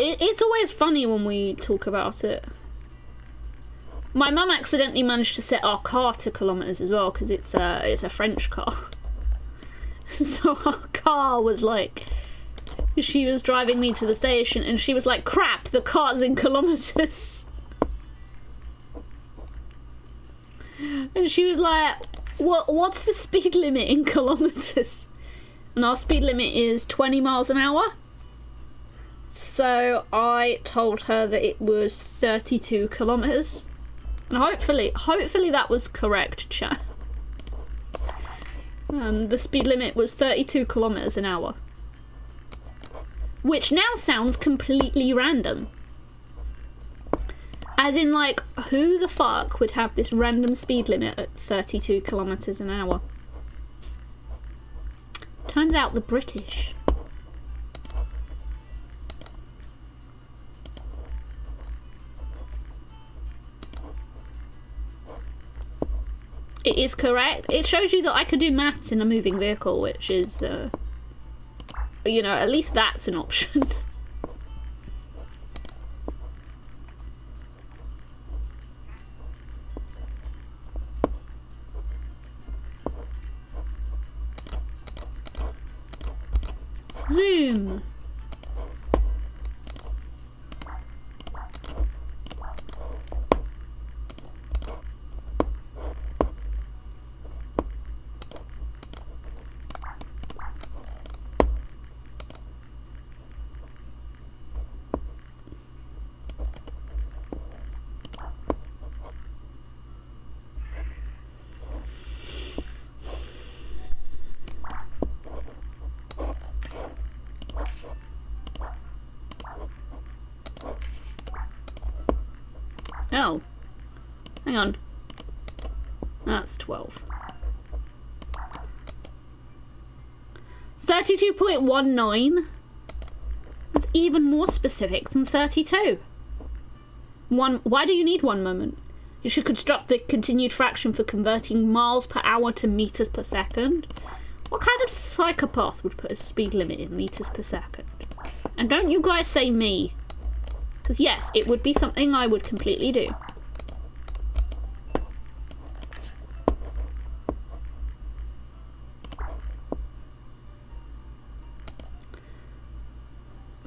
It's always funny when we talk about it. My mum accidentally managed to set our car to kilometers as well because it's a French car. So our car was like, she was driving me to the station and she was like, crap, the car's in kilometers. And she was like, what's the speed limit in kilometers? And our speed limit is 20 miles an hour. So I told her that it was 32 kilometers. And hopefully that was correct, chat. The speed limit was 32 kilometers an hour. Which now sounds completely random. As in, like, who the fuck would have this random speed limit at 32 kilometers an hour? Turns out the British. It is correct. It shows you that I could do maths in a moving vehicle, which is, you know, at least that's an option. Zoom. Oh, hang on. That's 12. 32.19. That's even more specific than 32. Why do you need 1 moment? You should construct the continued fraction for converting miles per hour to meters per second. What kind of psychopath would put a speed limit in meters per second? And don't you guys say me. Because yes, it would be something I would completely do.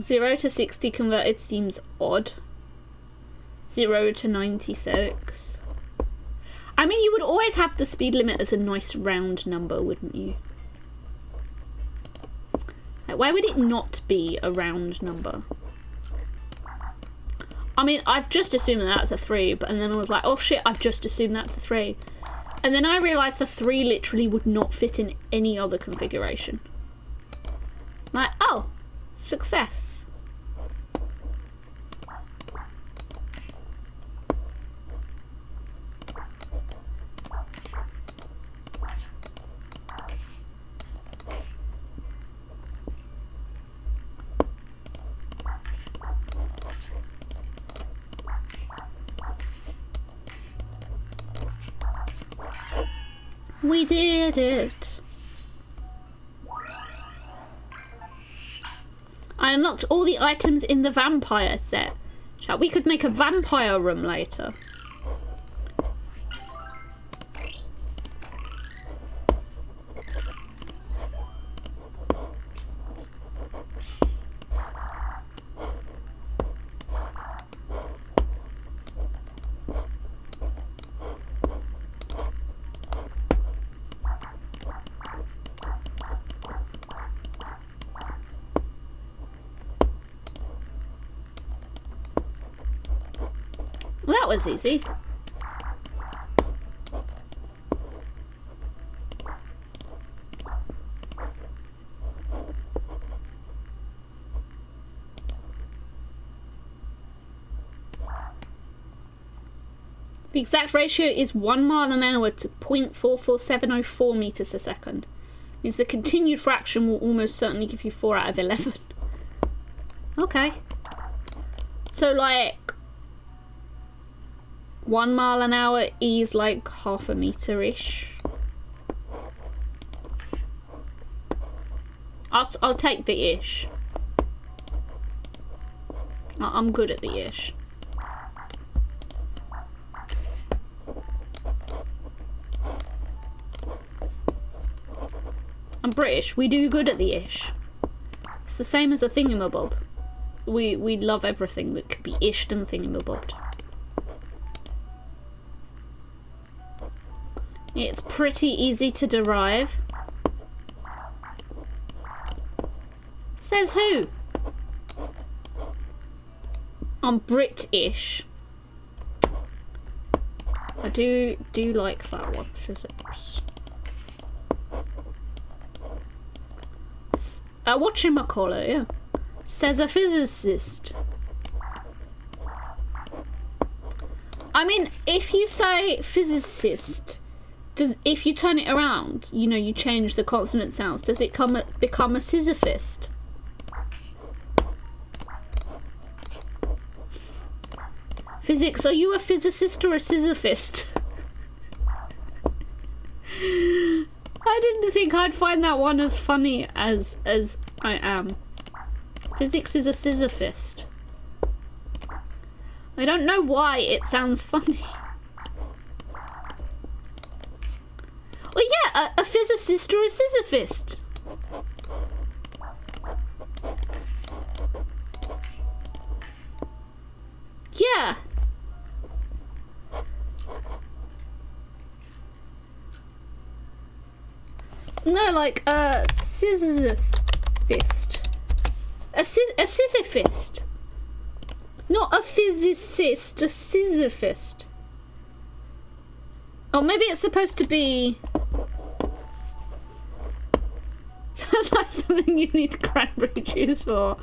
Zero to 60 converted seems odd. 0 to 96. I mean, you would always have the speed limit as a nice round number, wouldn't you? Like, why would it not be a round number? I mean, I've just assumed that that's a 3, and then I was like, oh shit, I've just assumed that's a 3. And then I realised the 3 literally would not fit in any other configuration. Like, oh, success. We did it. I unlocked all the items in the vampire set. Chat, we could make a vampire room later. Well, that was easy. The exact ratio is 1 mile an hour to 0.44704 meters a second. Means the continued fraction will almost certainly give you 4 out of 11. Okay. So like 1 mile an hour is like half a meter-ish. I'll take the ish. I'm good at the ish. I'm British. We do good at the ish. It's the same as a thingamabob. We love everything that could be ished and thingamabobbed. It's pretty easy to derive. Says who? I'm British. I do like that one, physics. Whatchamacallit, yeah. Says a physicist. I mean, if you say physicist, if you turn it around, you know, you change the consonant sounds, does it become a sisyphist? Physics, are you a physicist or a sisyphist? I didn't think I'd find that one as funny as I am. Physics is a sisyphist. I don't know why it sounds funny. Well, yeah, a physicist or a sisyphist. Yeah. No, like a sisyphist. A sisyphist. Not a physicist, a sisyphist. Oh, maybe it's supposed to be... Sounds like something you need cranberry juice for.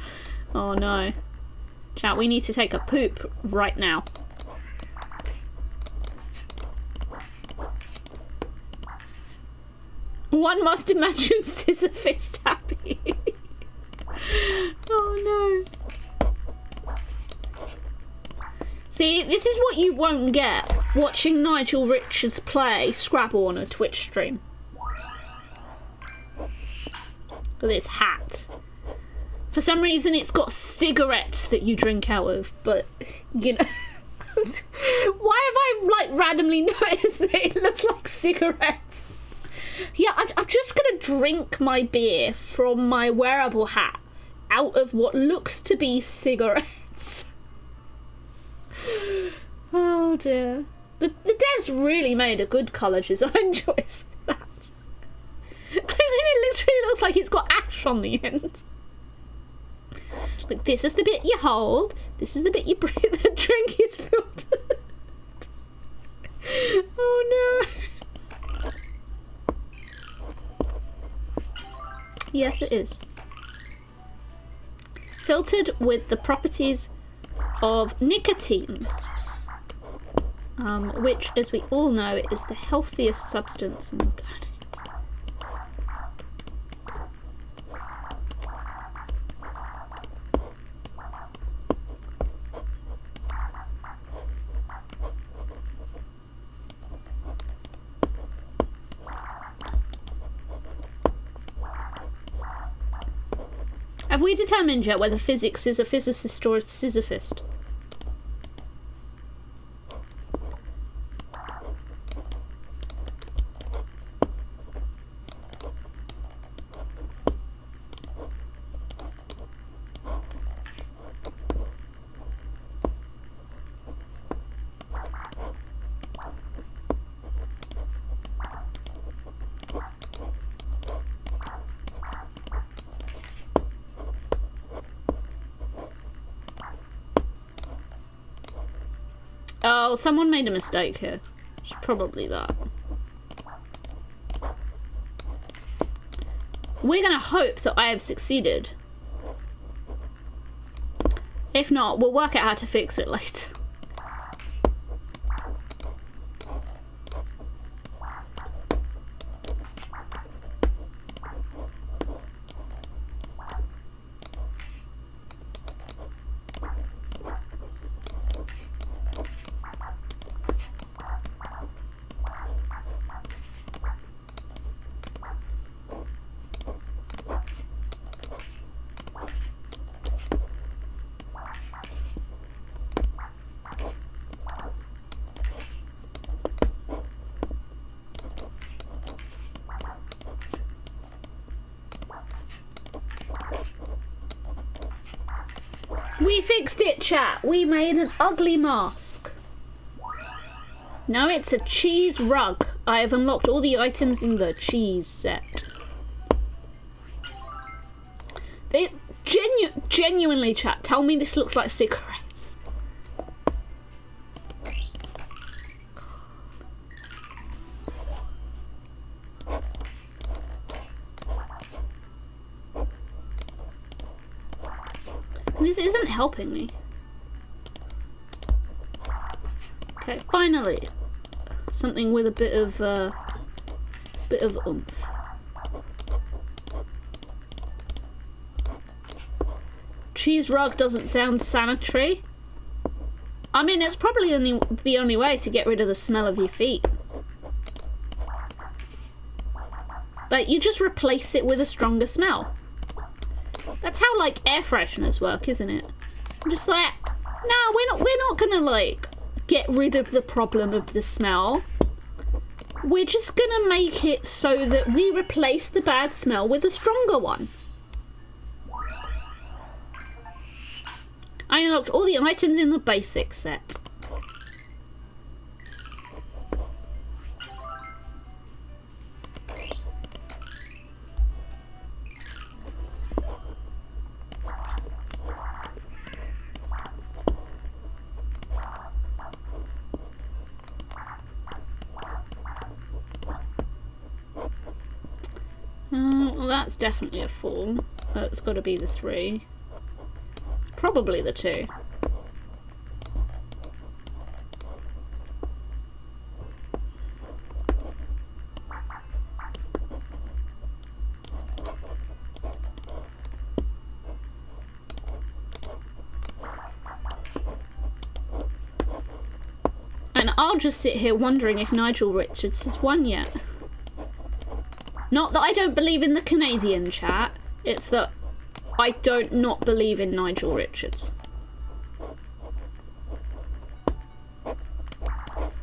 Oh no. Chat, we need to take a poop right now. One must imagine Sisyphist happy. Oh no. See, this is what you won't get watching Nigel Richards play Scrabble on a Twitch stream. Look at this hat. For some reason it's got cigarettes that you drink out of, but, you know... Why have I, like, randomly noticed that it looks like cigarettes? Yeah, I'm just gonna drink my beer from my wearable hat out of what looks to be cigarettes. Oh dear. The devs really made a good colour design choice with that. I mean, it literally looks like it's got ash on the end. Look, this is the bit you hold, this is the bit you breathe, the drink is filtered. Oh no. Yes, it is. Filtered with the properties of nicotine, which, as we all know, is the healthiest substance on the planet. Have we determined yet whether physics is a physicist or a sisyphist? Oh, someone made a mistake here. It's probably that. We're gonna hope that I have succeeded. If not, we'll work out how to fix it later. We fixed it, chat. We made an ugly mask. Now it's a cheese rug. I have unlocked all the items in the cheese set. They genuinely, chat, tell me this looks like cigarettes. This isn't helping me. Okay, finally, something with a bit of oomph. Cheese rug doesn't sound sanitary. I mean, it's probably the only way to get rid of the smell of your feet. Like, you just replace it with a stronger smell. That's how, like, air fresheners work, isn't it? Just like, no, we're not gonna, like, get rid of the problem of the smell. We're just gonna make it so that we replace the bad smell with a stronger one. I unlocked all the items in the basic set. Well, that's definitely a 4. It's got to be the 3. It's probably the 2. And I'll just sit here wondering if Nigel Richards has won yet. Not that I don't believe in the Canadian chat, it's that I don't not believe in Nigel Richards.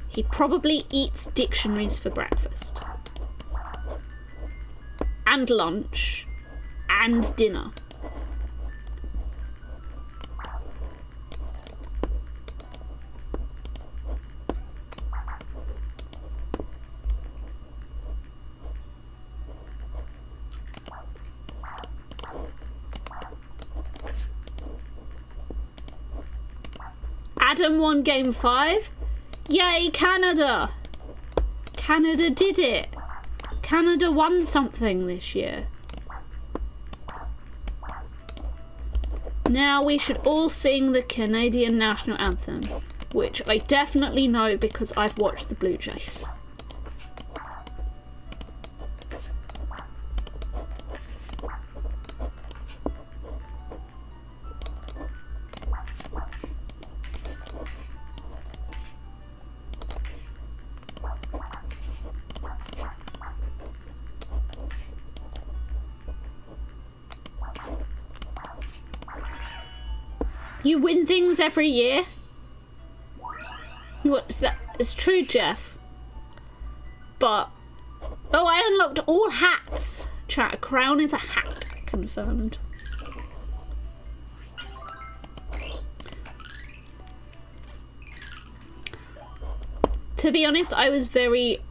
He probably eats dictionaries for breakfast. And lunch. And dinner. Adam won game 5. Yay, Canada! Canada did it. Canada won something this year. Now we should all sing the Canadian national anthem, which I definitely know because I've watched the Blue Jays. You win things every year? What? That is true, Jeff. But... Oh, I unlocked all hats. Chat, a crown is a hat. Confirmed. To be honest, I was very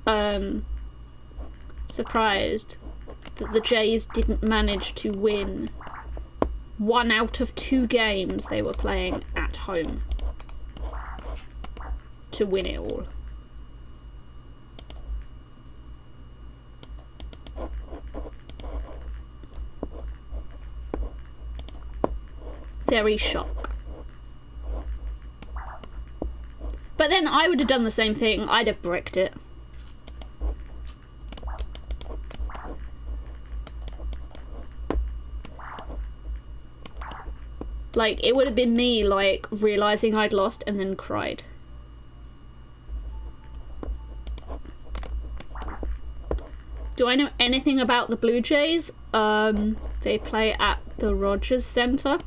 surprised that the Jays didn't manage to win 1 out of 2 games they were playing at home to win it all. Very shocked. But then I would have done the same thing. I'd have bricked it. Like, it would have been me, like, realising I'd lost and then cried. Do I know anything about the Blue Jays? They play at the Rogers Centre.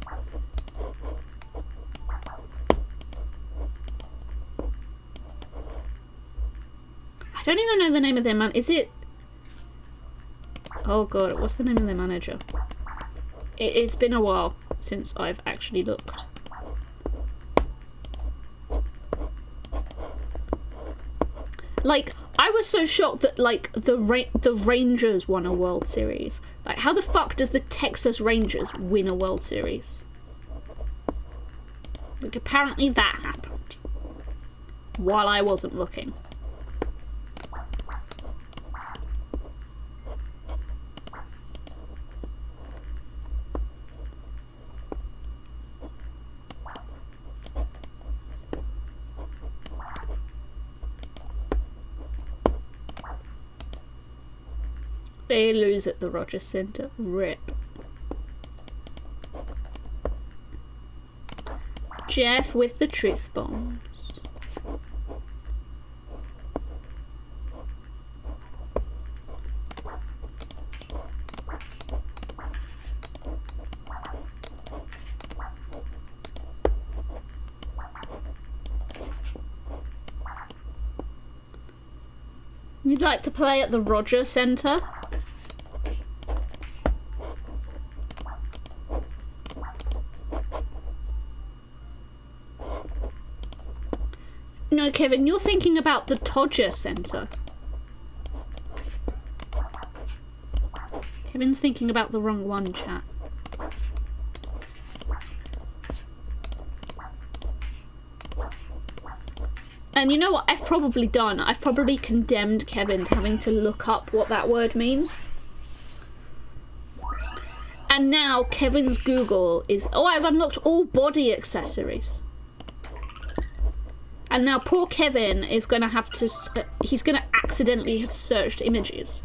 I don't even know the name of their man. Is it? Oh god, what's the name of their manager? It's been a while since I've actually looked. Like, I was so shocked that like the Rangers won a World Series. Like, how the fuck does the Texas Rangers win a World Series? Like, apparently that happened while I wasn't looking. They lose at the Rogers Centre. RIP. Jeff with the truth bombs. You'd like to play at the Rogers Centre? No, Kevin, you're thinking about the Todger Centre. Kevin's thinking about the wrong one, chat. And you know what I've probably done? I've probably condemned Kevin to having to look up what that word means. And now Kevin's Google is... Oh, I've unlocked all body accessories. And now poor Kevin is going to have to... he's going to accidentally have searched images.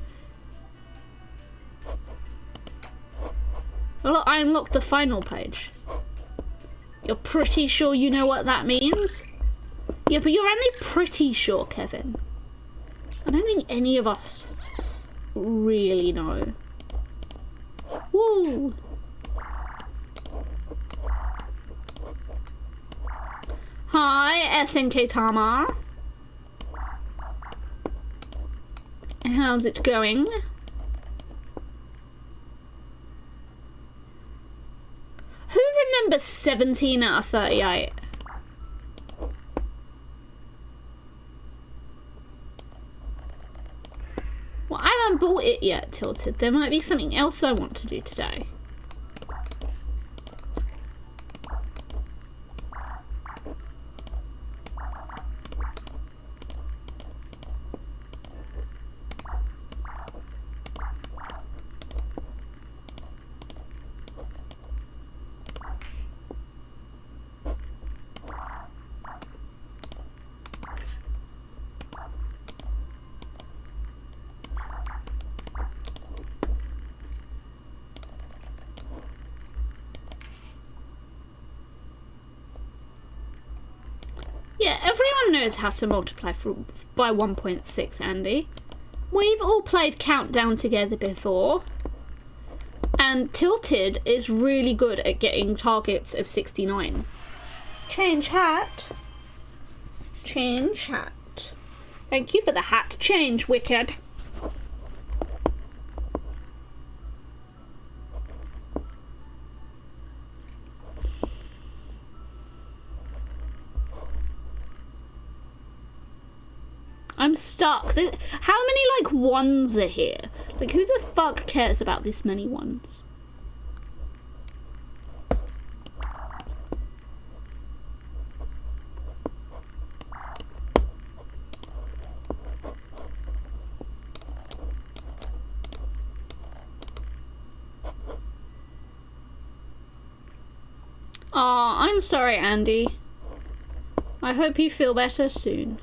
Well, I unlocked the final page. You're pretty sure you know what that means? Yeah, but you're only pretty sure, Kevin. I don't think any of us really know. Woo! Hi, SNK Tamar. How's it going? Who remembers 17 out of 38? Well, I haven't bought it yet, Tilted. There might be something else I want to do today. Yeah, everyone knows how to multiply by 1.6, Andy. We've all played Countdown together before. And Tilted is really good at getting targets of 69. Change hat. Change hat. Thank you for the hat change, Wicked. I'm stuck. How many, like, ones are here? Like, who the fuck cares about this many ones? Aw, I'm sorry, Andy. I hope you feel better soon.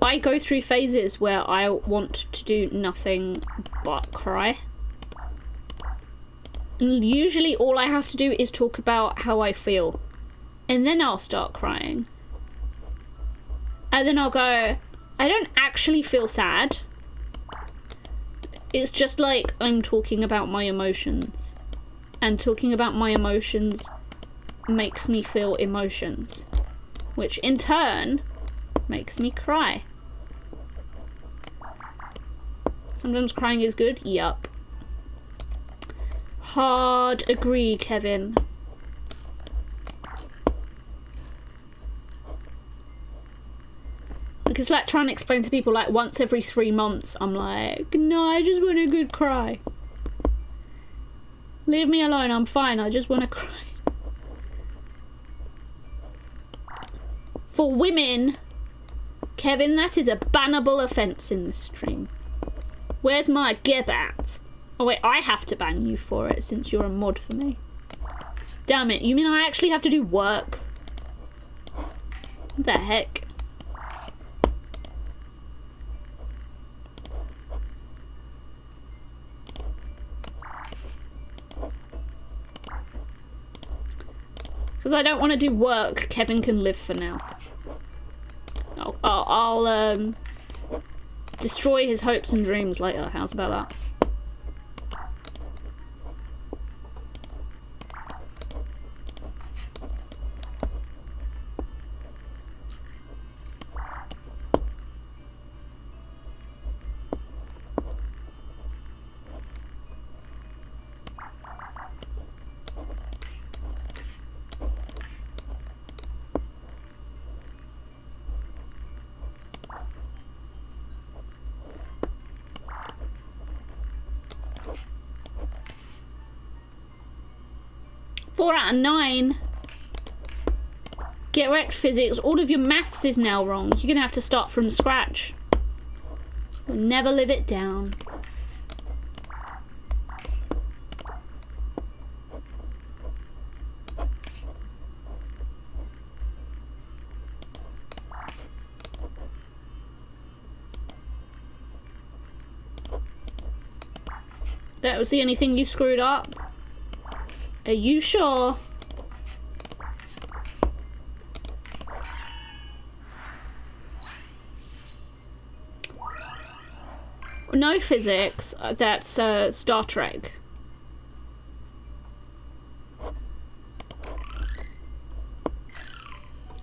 I go through phases where I want to do nothing but cry. And usually all I have to do is talk about how I feel. And then I'll start crying. And then I'll go, I don't actually feel sad. It's just like I'm talking about my emotions. And talking about my emotions makes me feel emotions. Which in turn makes me cry. Sometimes crying is good. Yup. Hard agree, Kevin. Like, it's like trying to explain to people, like, once every 3 months, I'm like, no, I just want a good cry. Leave me alone, I'm fine, I just want to cry. For women, Kevin, that is a bannable offence in this stream. Where's my gib at? Oh wait, I have to ban you for it since you're a mod for me. Damn it, you mean I actually have to do work? What the heck? Because I don't want to do work, Kevin can live for now. I'll destroy his hopes and dreams later. How's about that? Four out of 9. Get wrecked, physics. All of your maths is now wrong. You're gonna have to start from scratch. You'll never live it down. That was the only thing you screwed up? Are you sure? No physics, that's Star Trek.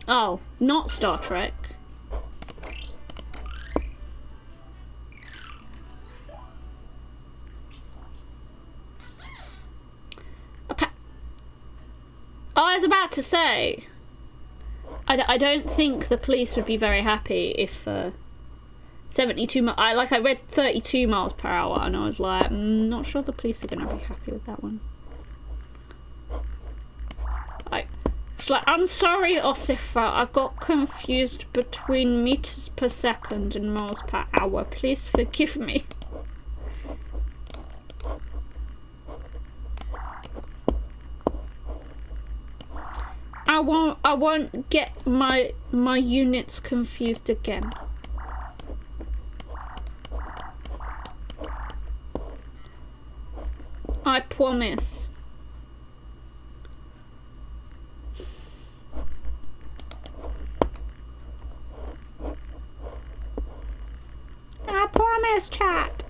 Oh, not Star Trek. I was about to say, I don't think the police would be very happy if 72 I read 32 miles per hour and I was like, not sure the police are going to be happy with that one. It's like, I'm sorry, Osifa, I got confused between meters per second and miles per hour. Please forgive me. I won't get my units confused again. promise. I promise, chat.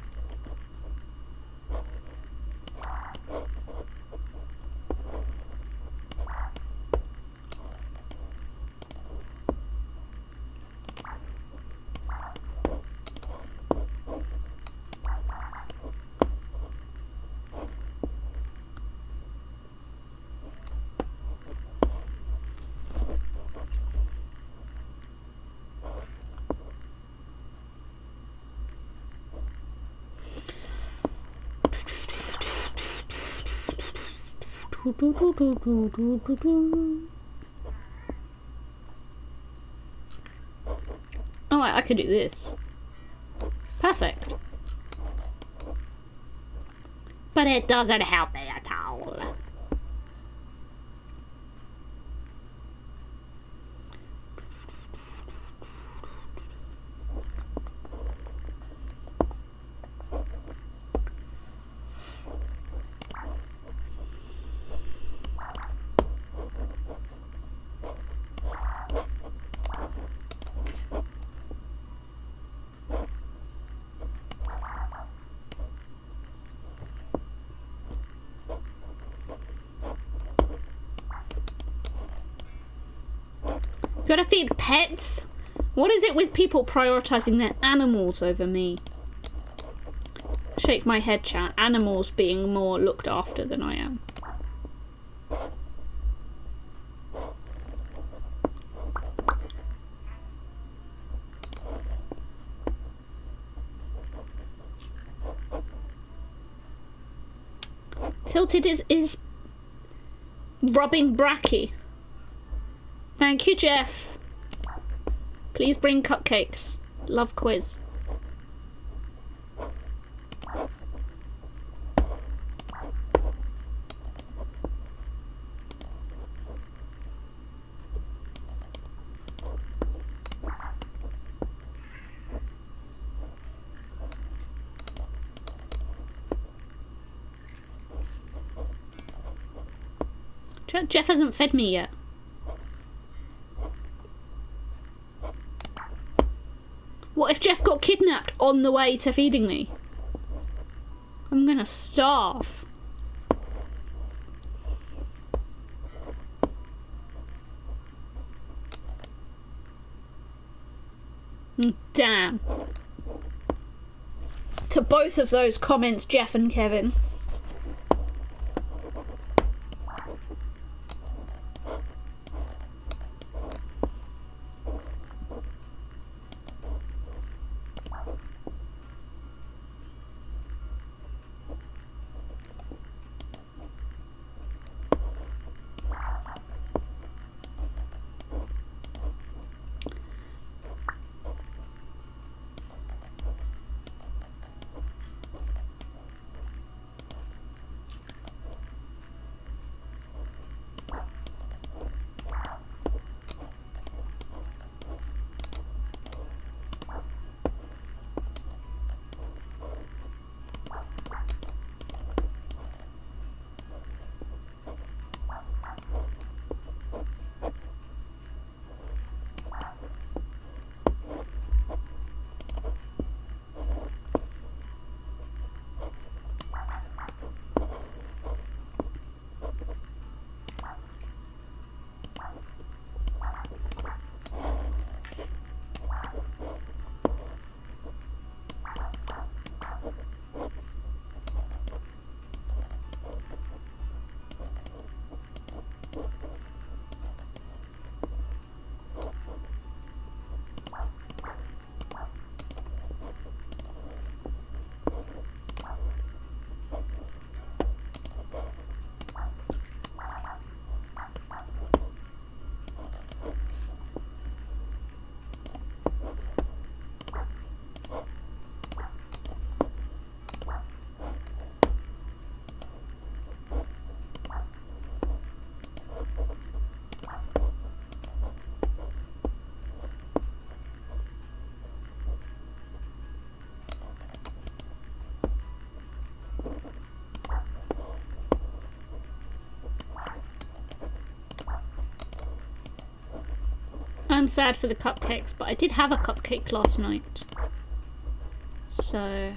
Oh, I could do this. Perfect. But it doesn't help me at all. Gotta feed pets? What is it with people prioritizing their animals over me? Shake my head, chat. Animals being more looked after than I am. Tilted is rubbing Bracky. Thank you, Jeff. Please bring cupcakes. Love quiz. Jeff hasn't fed me yet. What if Jeff got kidnapped on the way to feeding me? I'm gonna starve. Damn. To both of those comments, Jeff and Kevin. I'm sad for the cupcakes, but I did have a cupcake last night. So...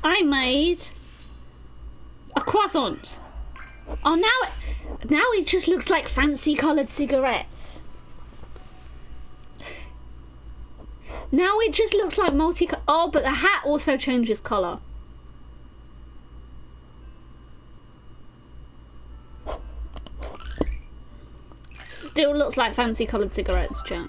I made a croissant. Oh, now it just looks like fancy coloured cigarettes. Now it just looks like oh, but the hat also changes colour. Still looks like fancy coloured cigarettes, chat.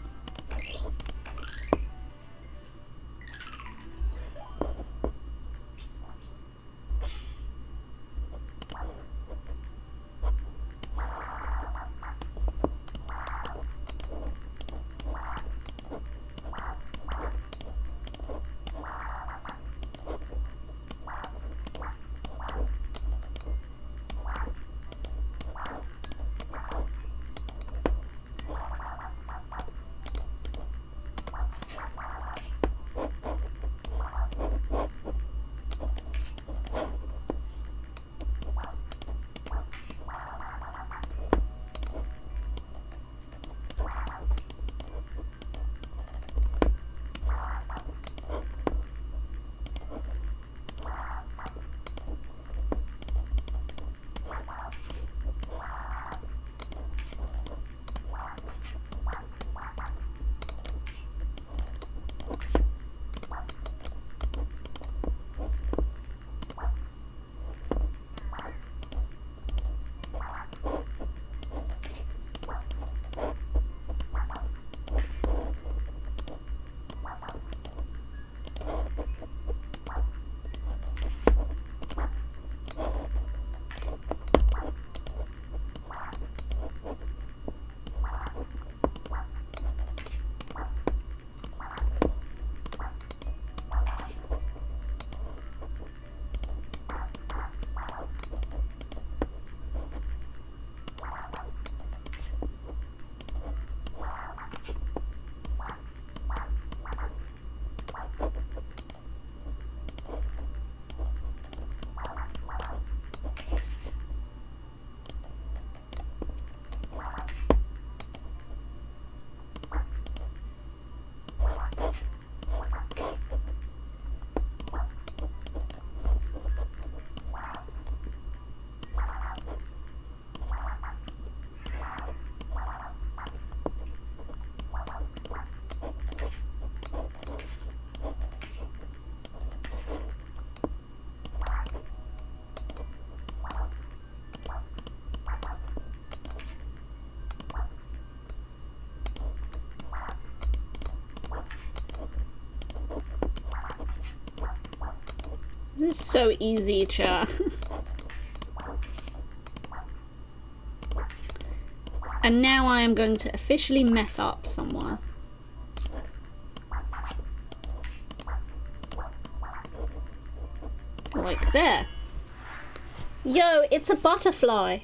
This is so easy, chat. And now I am going to officially mess up somewhere. Like there. Yo, it's a butterfly.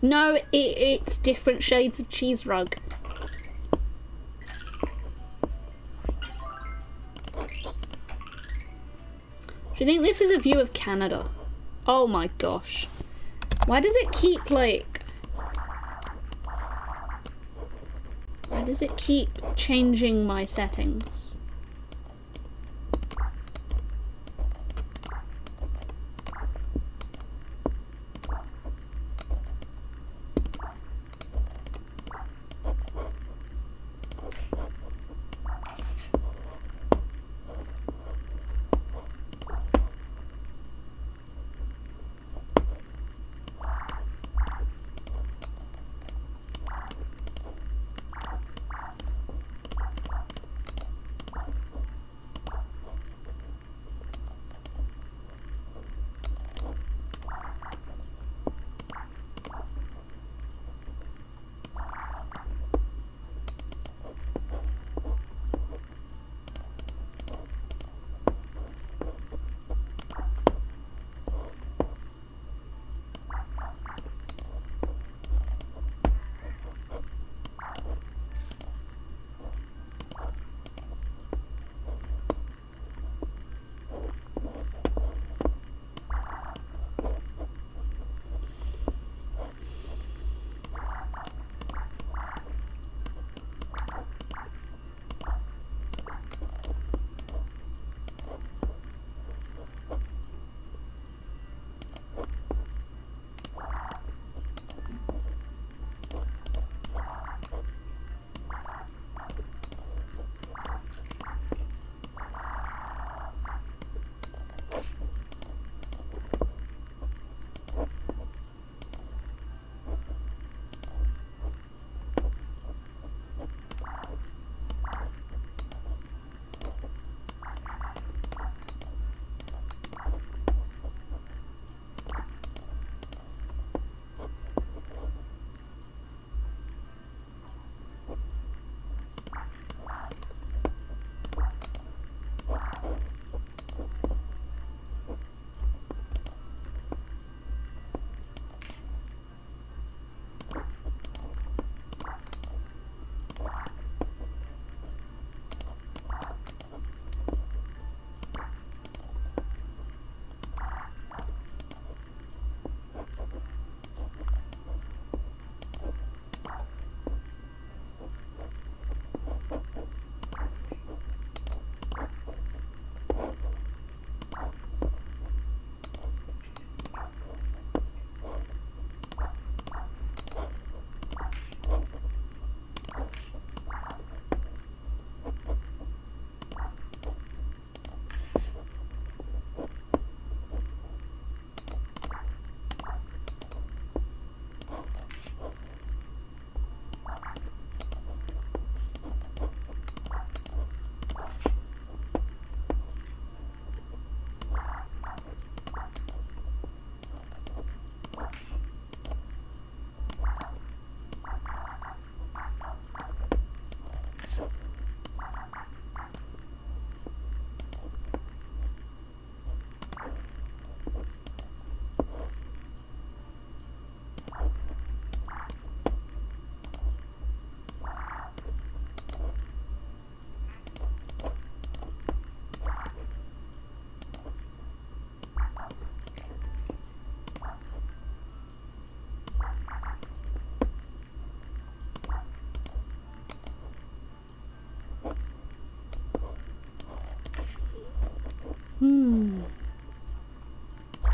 No, it's different shades of cheese rug. Do you think this is a view of Canada? Oh my gosh. Why does it keep like... Why does it keep changing my settings?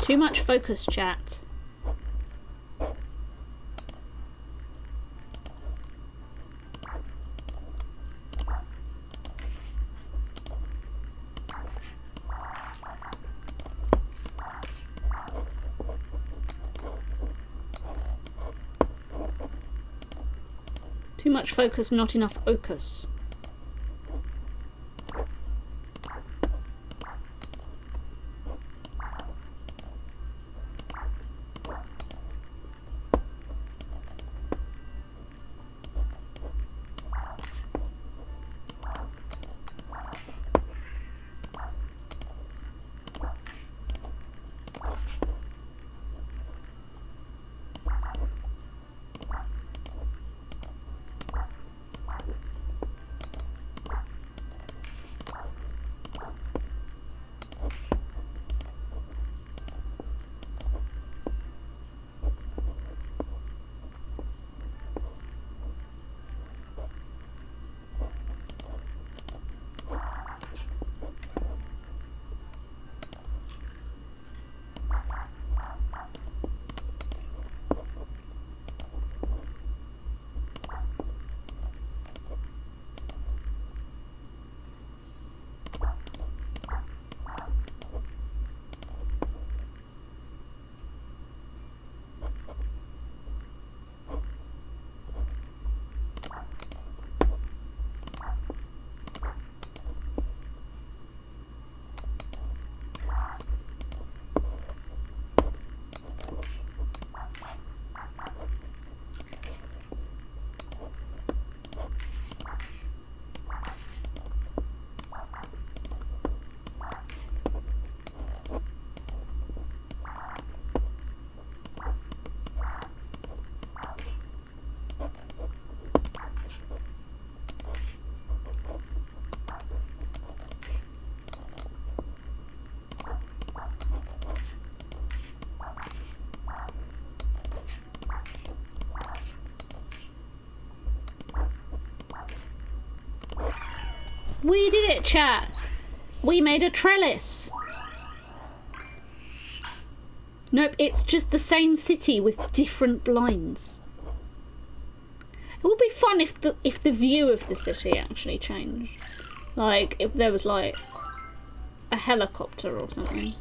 Too much focus, chat. Too much focus, not enough ocus. We did it, chat. We made a trellis. Nope, it's just the same city with different blinds. It would be fun if the view of the city actually changed. Like if there was like a helicopter or something.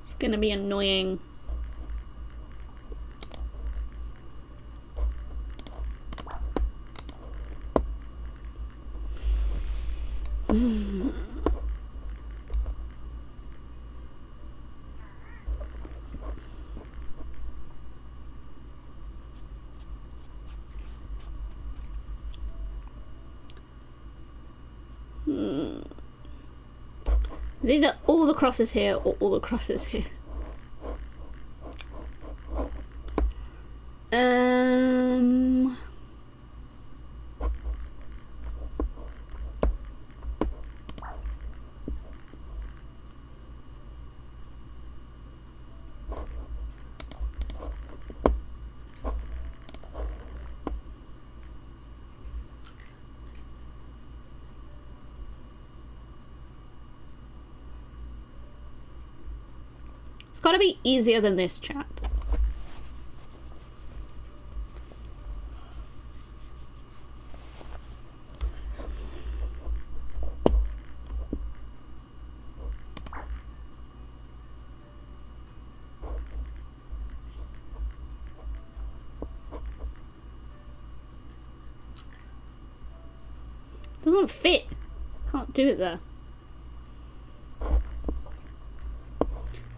It's gonna be annoying. It's either all the crosses here or all the crosses here. It's gotta be easier than this, chat. Doesn't fit. Can't do it there.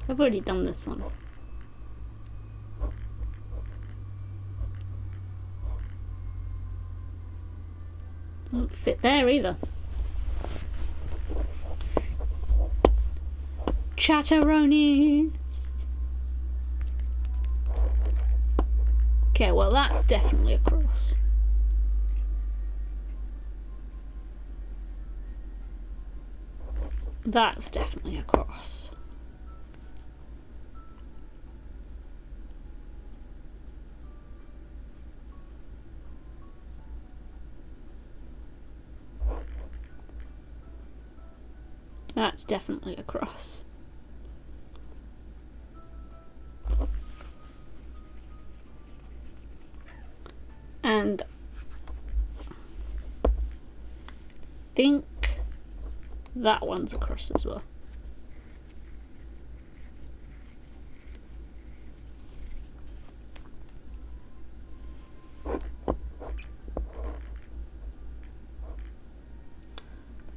I've already done this one. Doesn't fit there either. Chatteronis. Okay, well that's definitely a cross. That's definitely a cross. That's definitely a cross. And I think that one's a cross as well.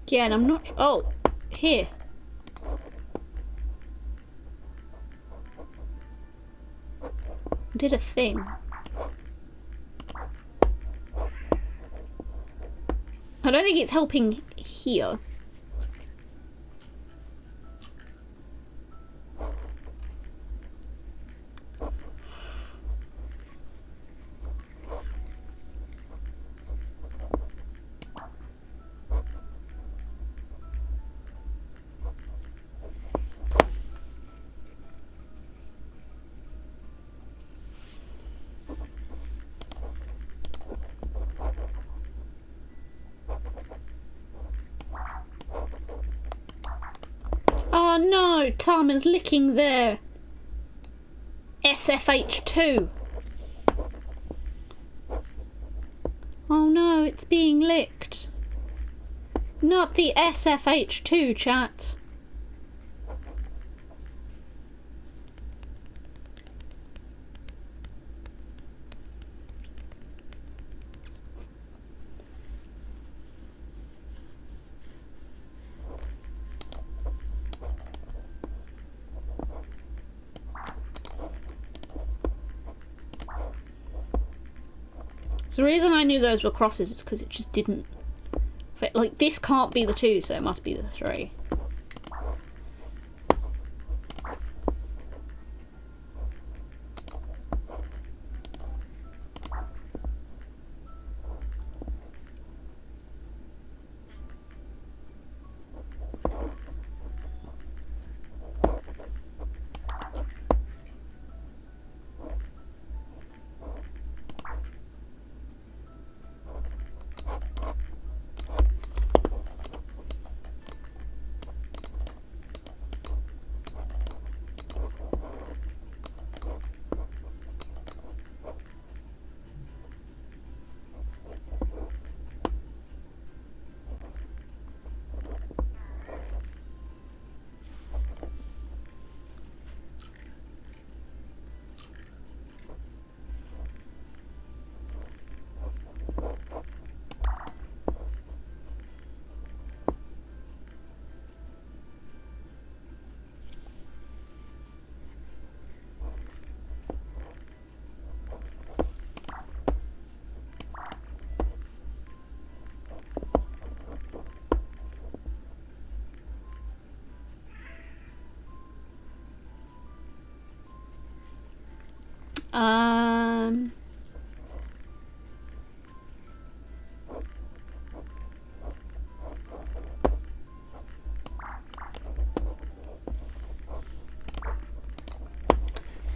Yeah, and I'm not. Oh, here. I did a thing. I don't think it's helping here. Oh no, Tom is licking their SFH2. Oh no, it's being licked. Not the SFH2, chat. The reason I knew those were crosses is because it just didn't fit. Like, this can't be the 2, so it must be the 3.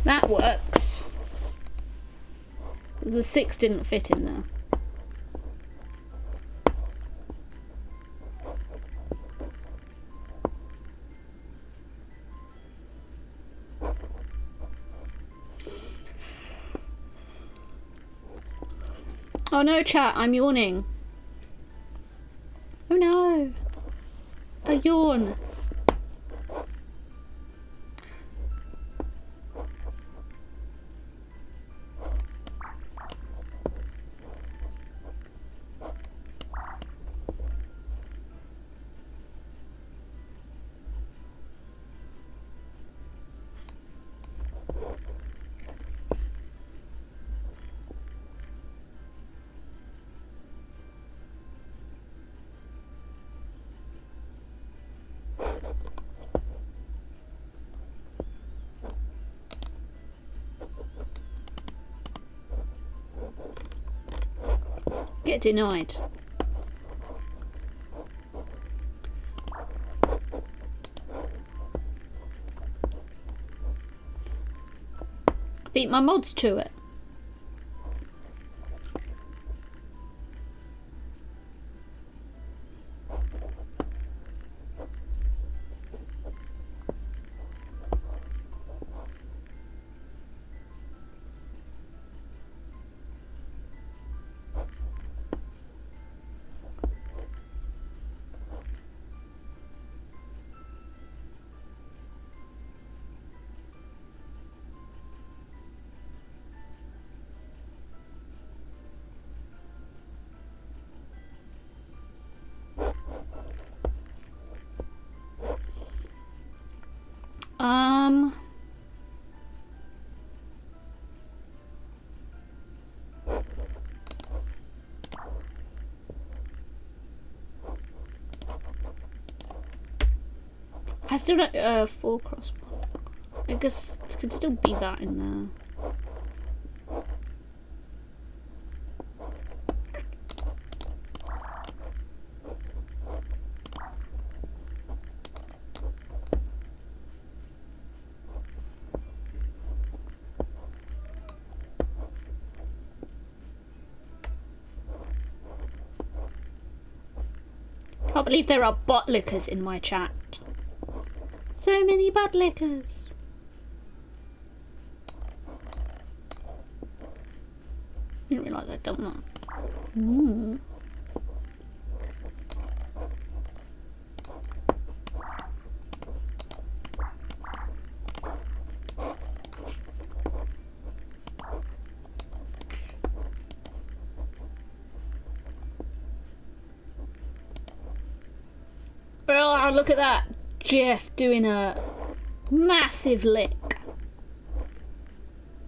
That works. The 6 didn't fit in there. Oh no, chat, I'm yawning. Oh no. A yawn. Get denied. Beat my mods to it. I still don't, 4 cross. I guess it could still be that in there. Can't believe there are bot lickers in my chat. So many butt lickers. I didn't realise I'd done that. Ooh. Oh, look at that. Jeff doing a massive lick.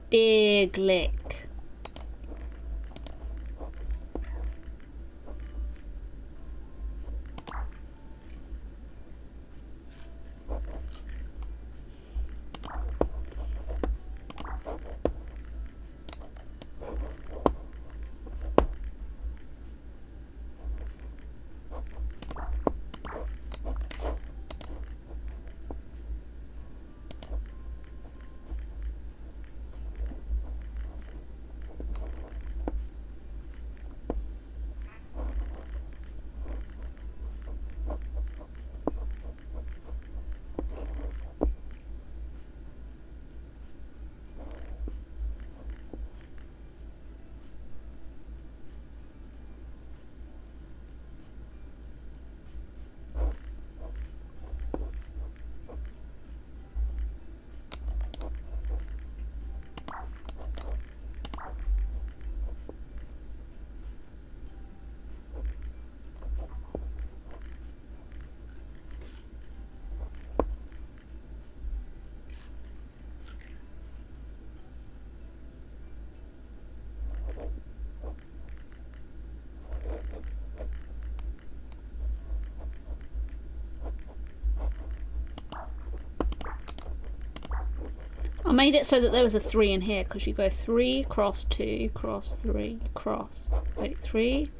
Big lick. I made it so that there was a 3 in here because you go 3, cross 2, cross 3, cross. Wait, 3,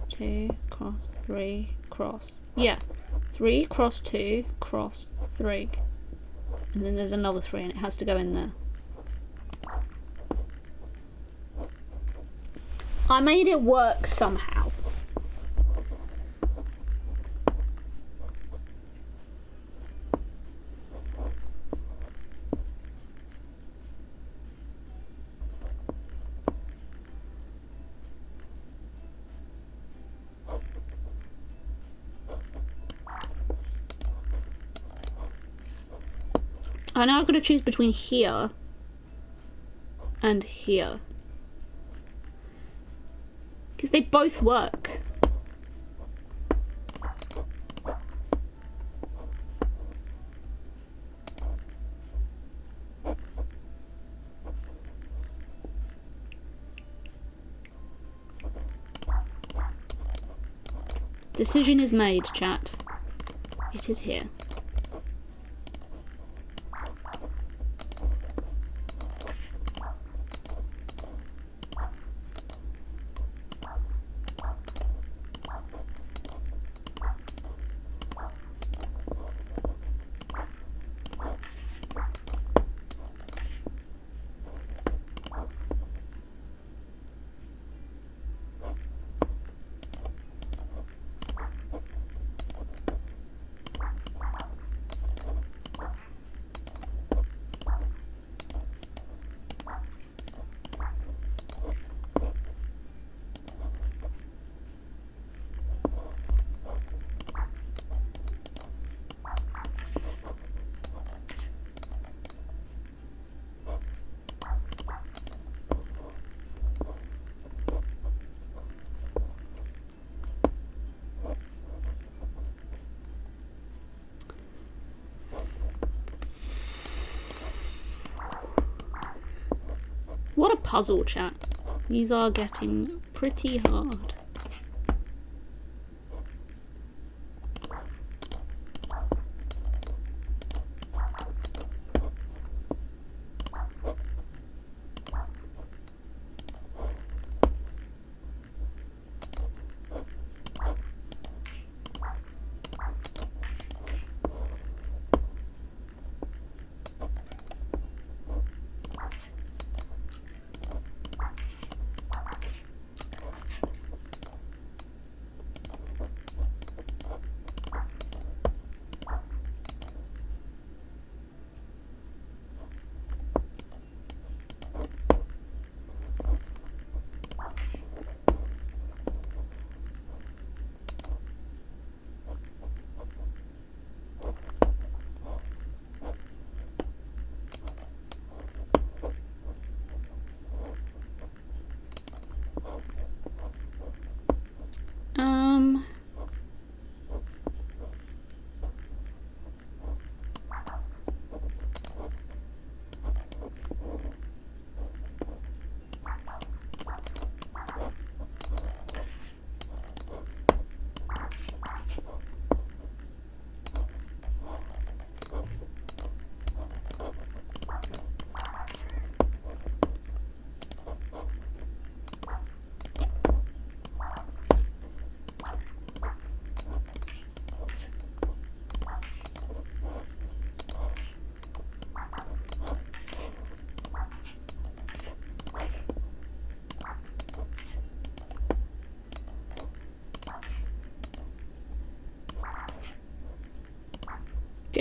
2, cross 3, cross. Yeah, 3, cross 2, cross 3. And then there's another 3 and it has to go in there. I made it work somehow. And now I've got to choose between here and here. Because they both work. Decision is made, chat. It is here. What a puzzle, chat. These are getting pretty hard.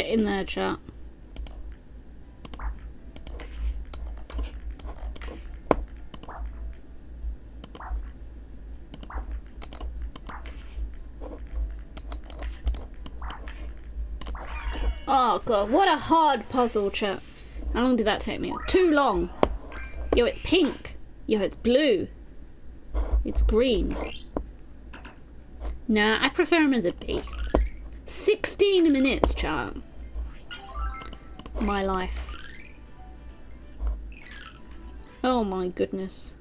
Get in there, chat. Oh god, what a hard puzzle, chat. How long did that take me? Too long. Yo, it's pink. Yo, it's blue. It's green. Nah, I prefer him as a B. 16 minutes, chat. My life. Oh my goodness.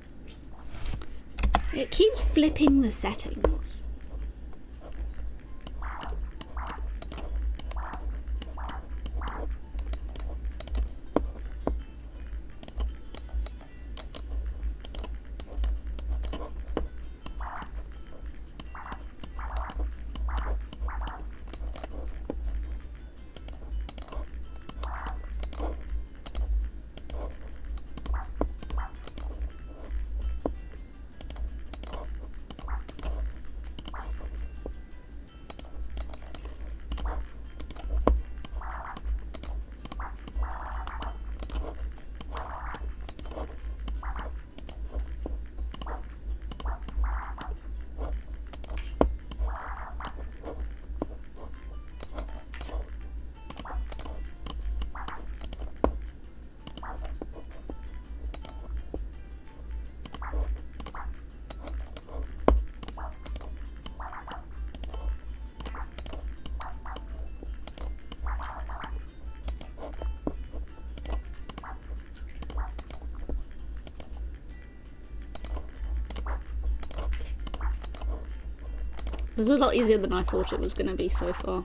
It keeps flipping the settings. It was a lot easier than I thought it was going to be so far.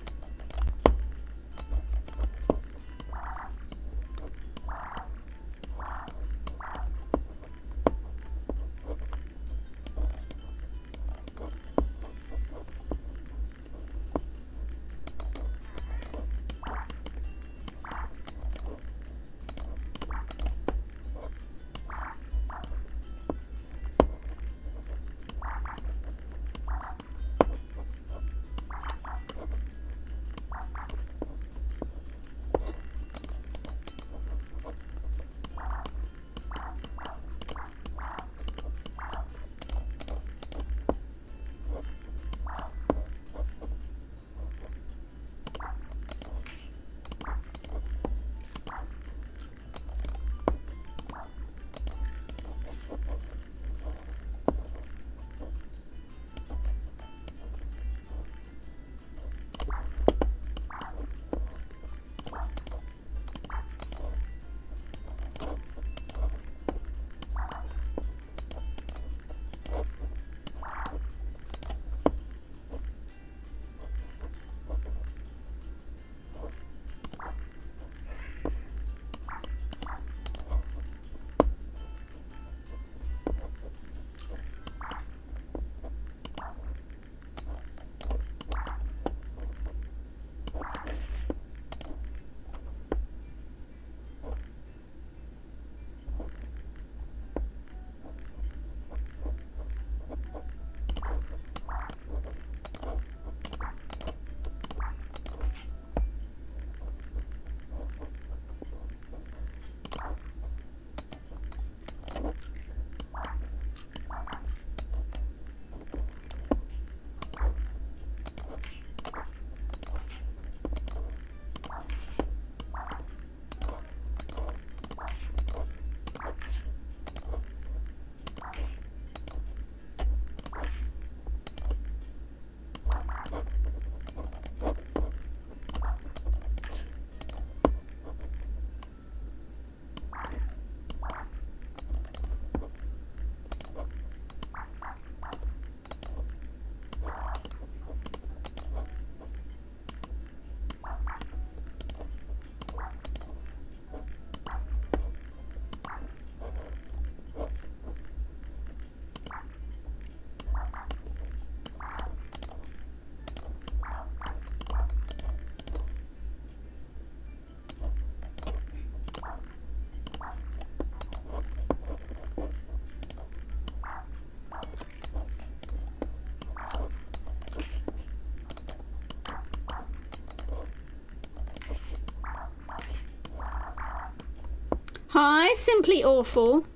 Hi, Simply Awful.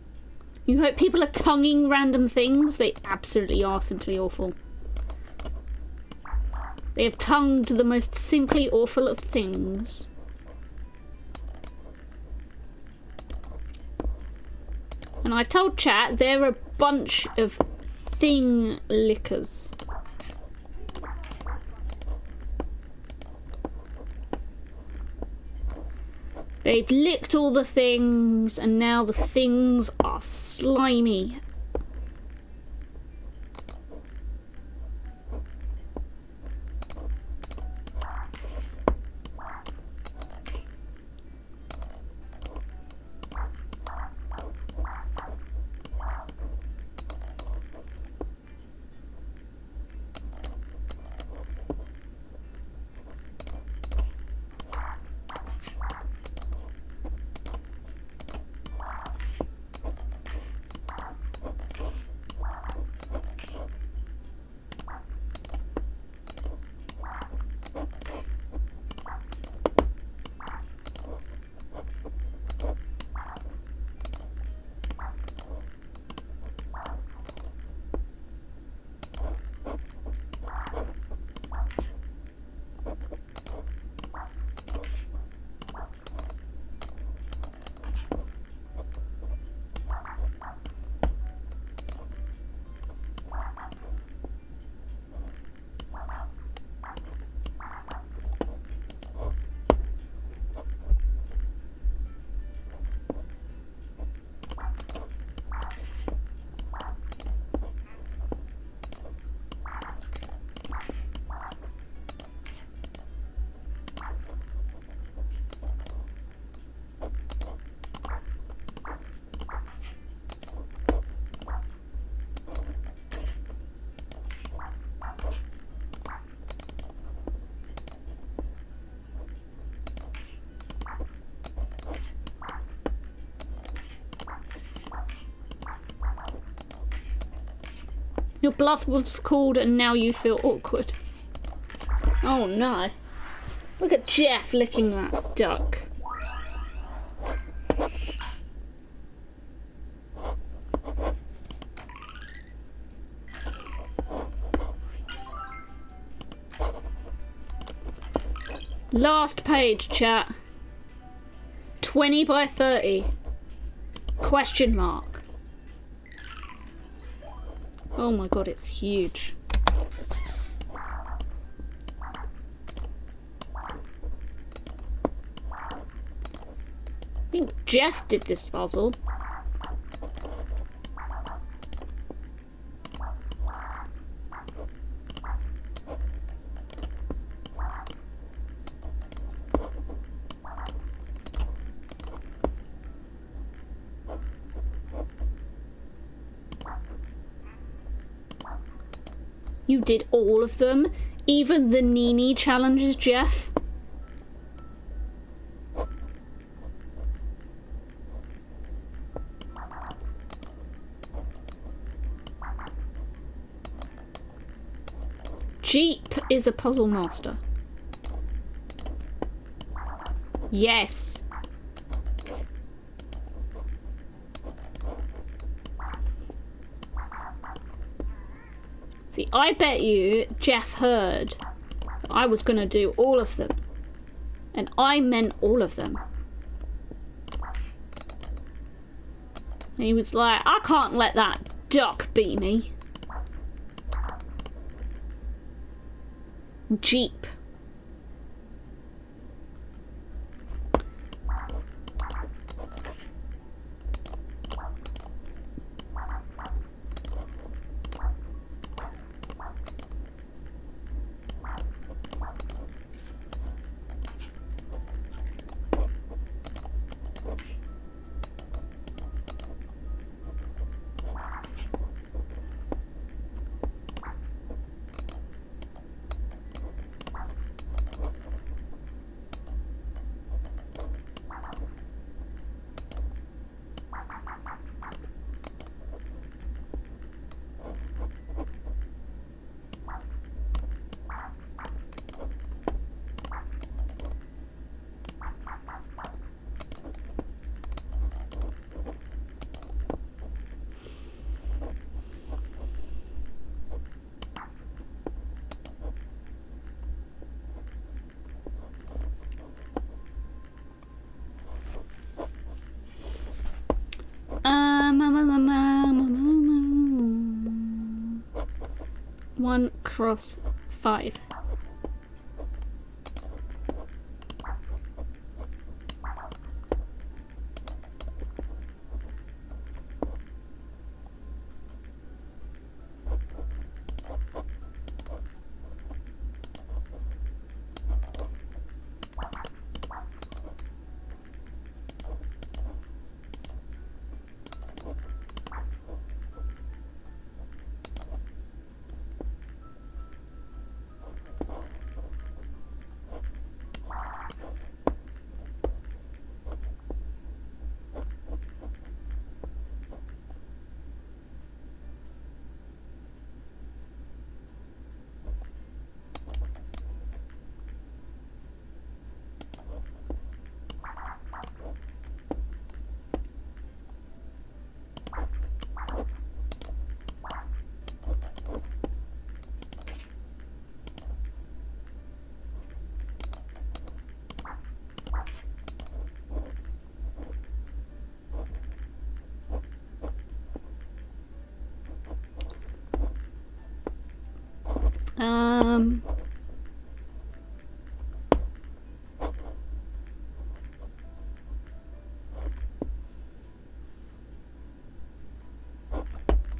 You hope people are tonguing random things? They absolutely are simply awful. They have tongued the most simply awful of things. And I've told chat they're a bunch of thing lickers. They've licked all the things, and now the things are slimy. Your bluff was called and now you feel awkward. Oh no. Look at Jeff licking that duck. Last page, chat. 20 by 30. Question mark. Oh my god, it's huge. I think Jeff did this puzzle. You did all of them? Even the Nini challenges, Jeff? Jeep is a puzzle master. Yes. See, I bet you Jeff heard that I was going to do all of them. And I meant all of them. And he was like, I can't let that duck beat me. Jeep. 1 cross 5.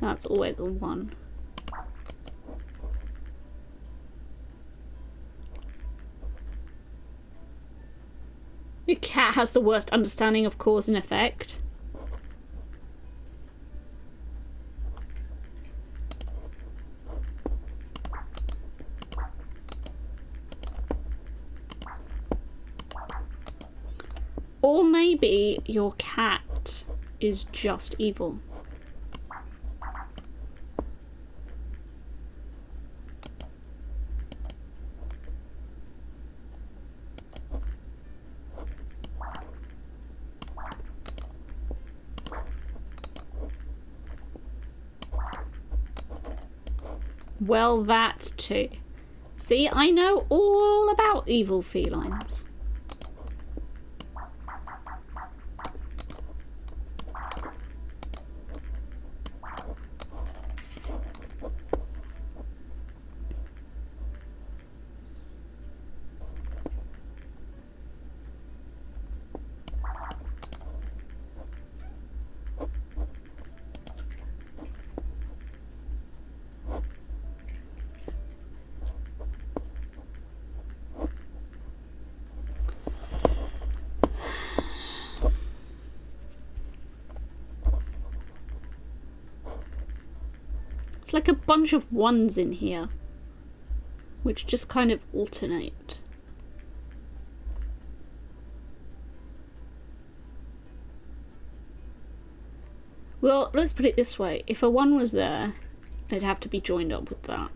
That's always a 1. Your cat has the worst understanding of cause and effect. Or maybe your cat is just evil. Well, that too. See, I know all about evil felines. Like a bunch of 1s in here, which just kind of alternate. Well, let's put it this way. If a 1 was there, it'd have to be joined up with that.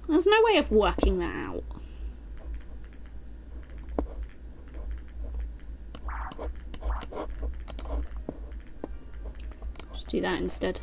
There's no way of working that out. Do that instead.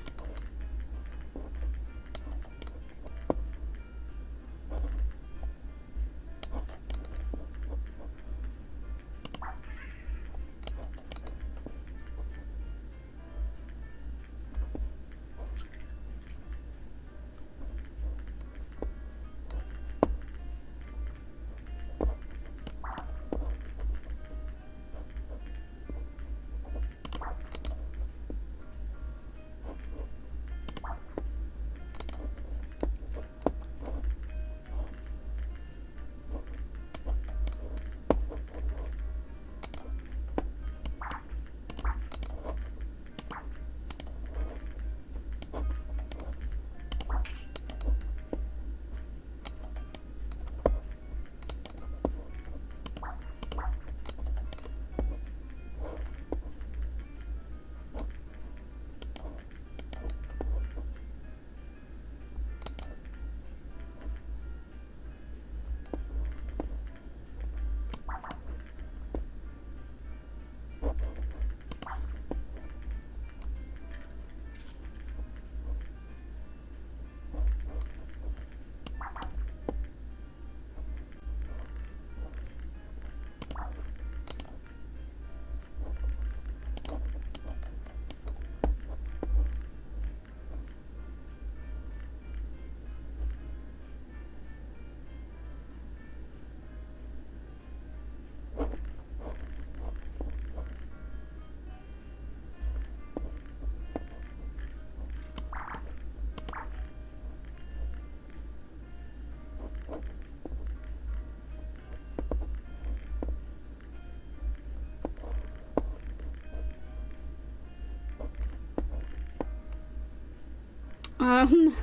Um,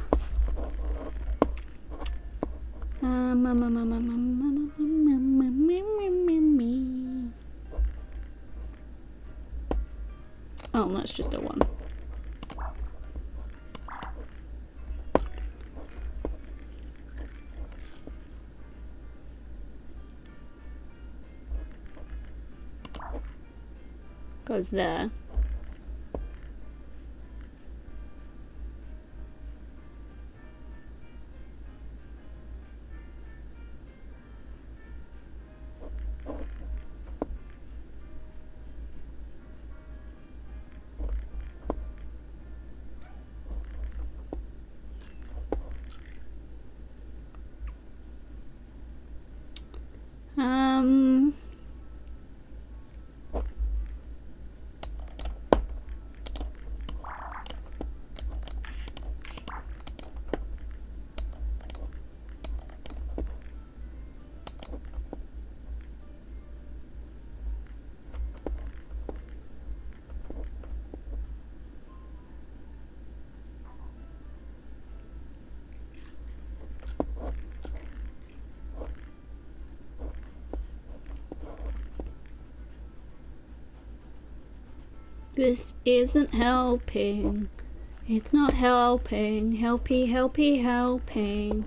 oh, let's just do one. Goes there. This isn't helping. It's not helping. Helpy, helpy, helping.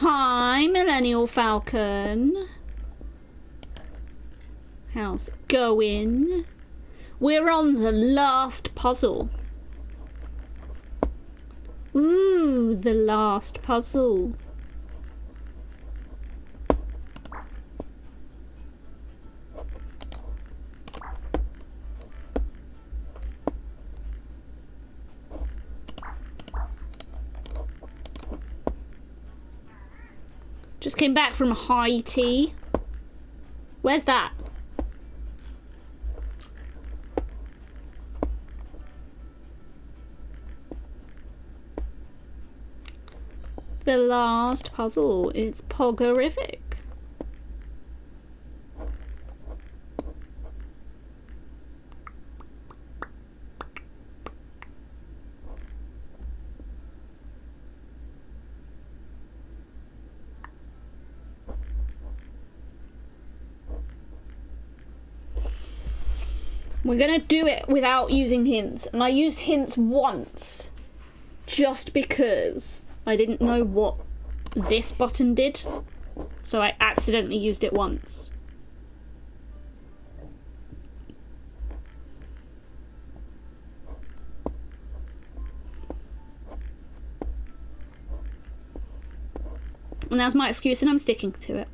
Hi, Millennial Falcon. How's it going? We're on the last puzzle. Ooh, the last puzzle. Just came back from high tea. Where's that? The last puzzle. It's Poggerific. We're gonna do it without using hints, and I used hints once just because I didn't know what this button did, so I accidentally used it once. And that's my excuse, and I'm sticking to it.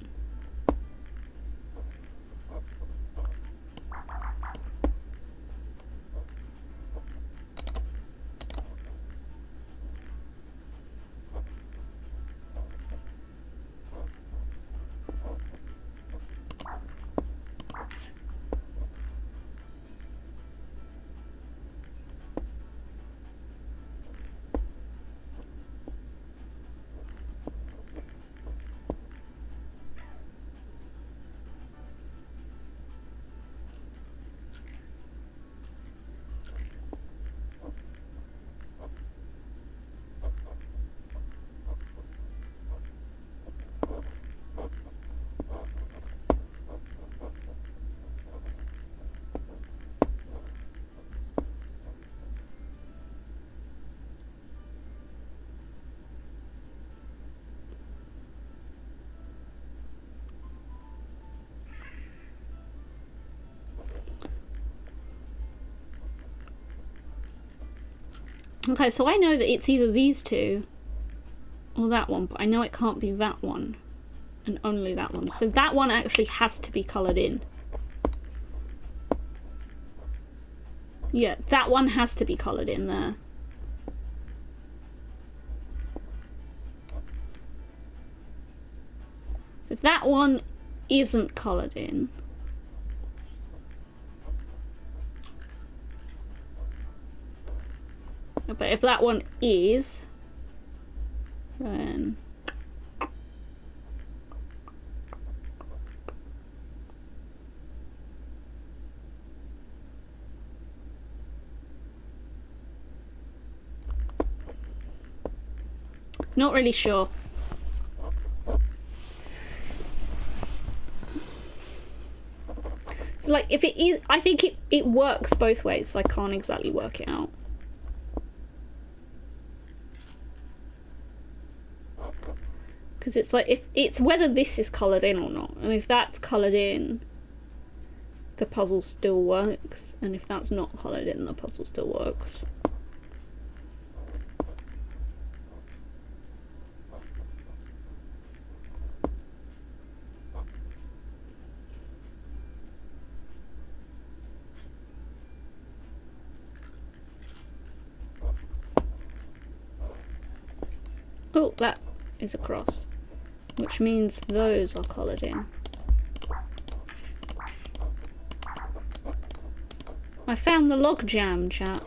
Okay, so I know that it's either these two or that one, but I know it can't be that one and only that one. So that one actually has to be coloured in. Yeah, that one has to be coloured in there. If that one isn't coloured in, but if that one is, then not really sure. So like if it is, I think it works both ways, so I can't exactly work it out. Because it's like, if it's whether this is coloured in or not, and if that's coloured in, the puzzle still works, and if that's not coloured in, the puzzle still works. Oh, that is a cross, which means those are coloured in. I found the log jam, chat.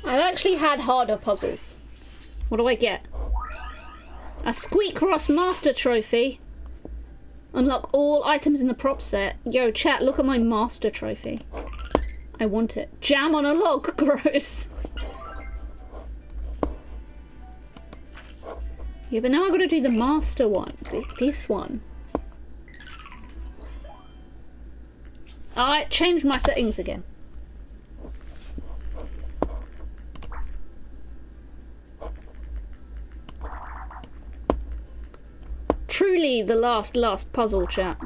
I've actually had harder puzzles. What do I get? A SqueakRoss Master Trophy. Unlock all items in the prop set. Yo, chat, look at my Master Trophy. I want it. Jam on a log. Gross. Yeah, but now I've got to do the Master one. This one. I changed my settings again. Truly the last puzzle, chat.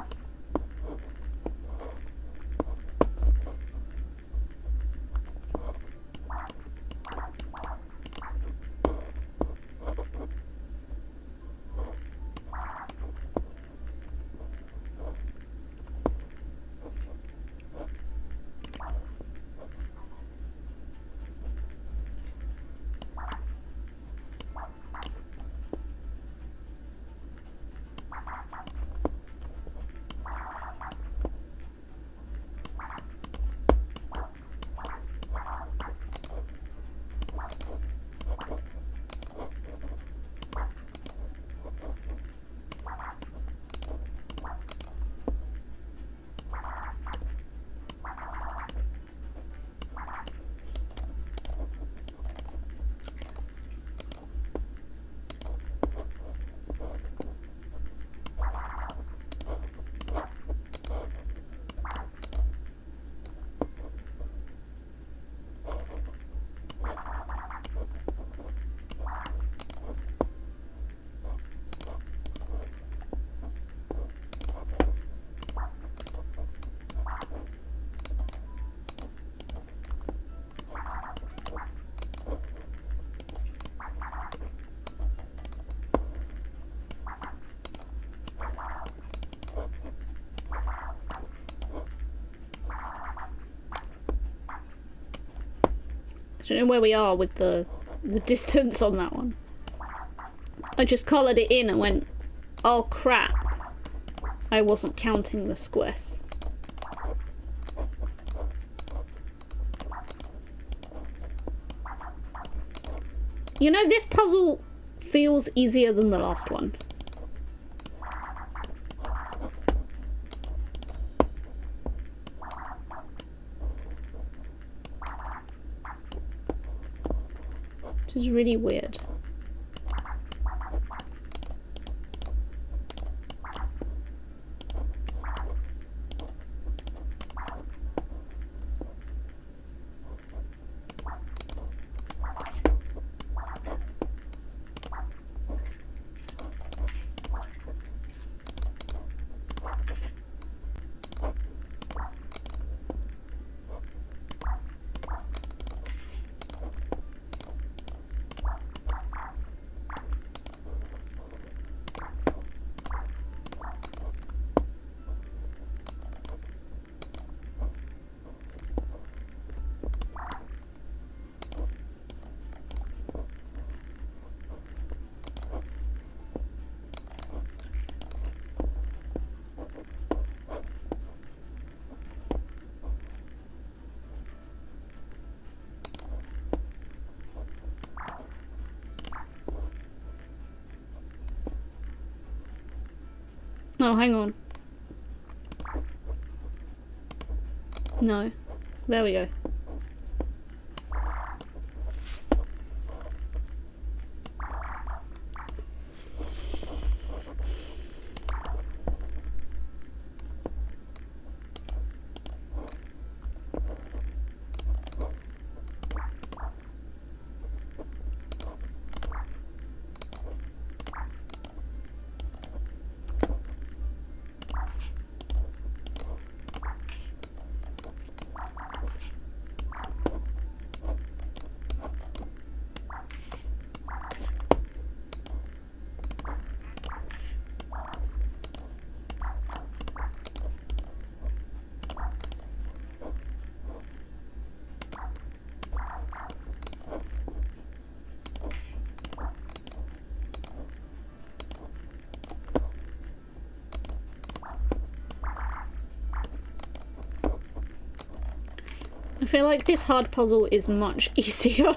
don't know where we are with the distance on that one. I just collared it in and went, oh crap, I wasn't counting the squares. You know, this puzzle feels easier than the last one. Which is really weird. Oh, hang on. No. There we go. I feel like this hard puzzle is much easier.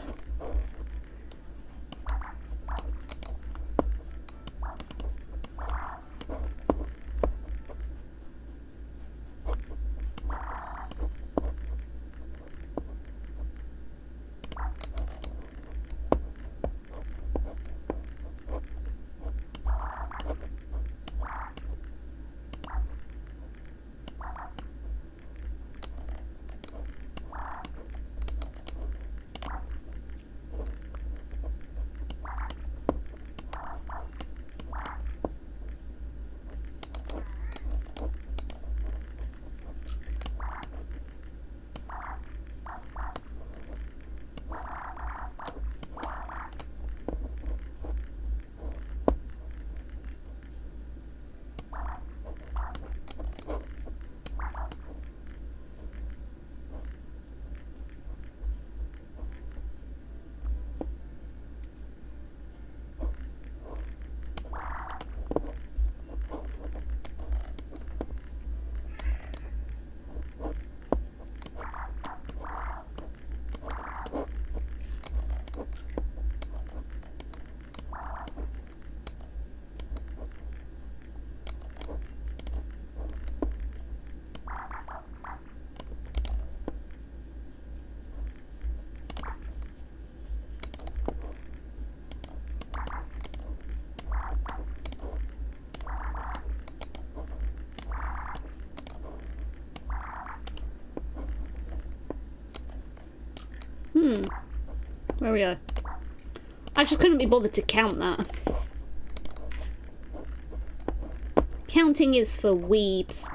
Where we go? I just couldn't be bothered to count that. Counting is for weebs.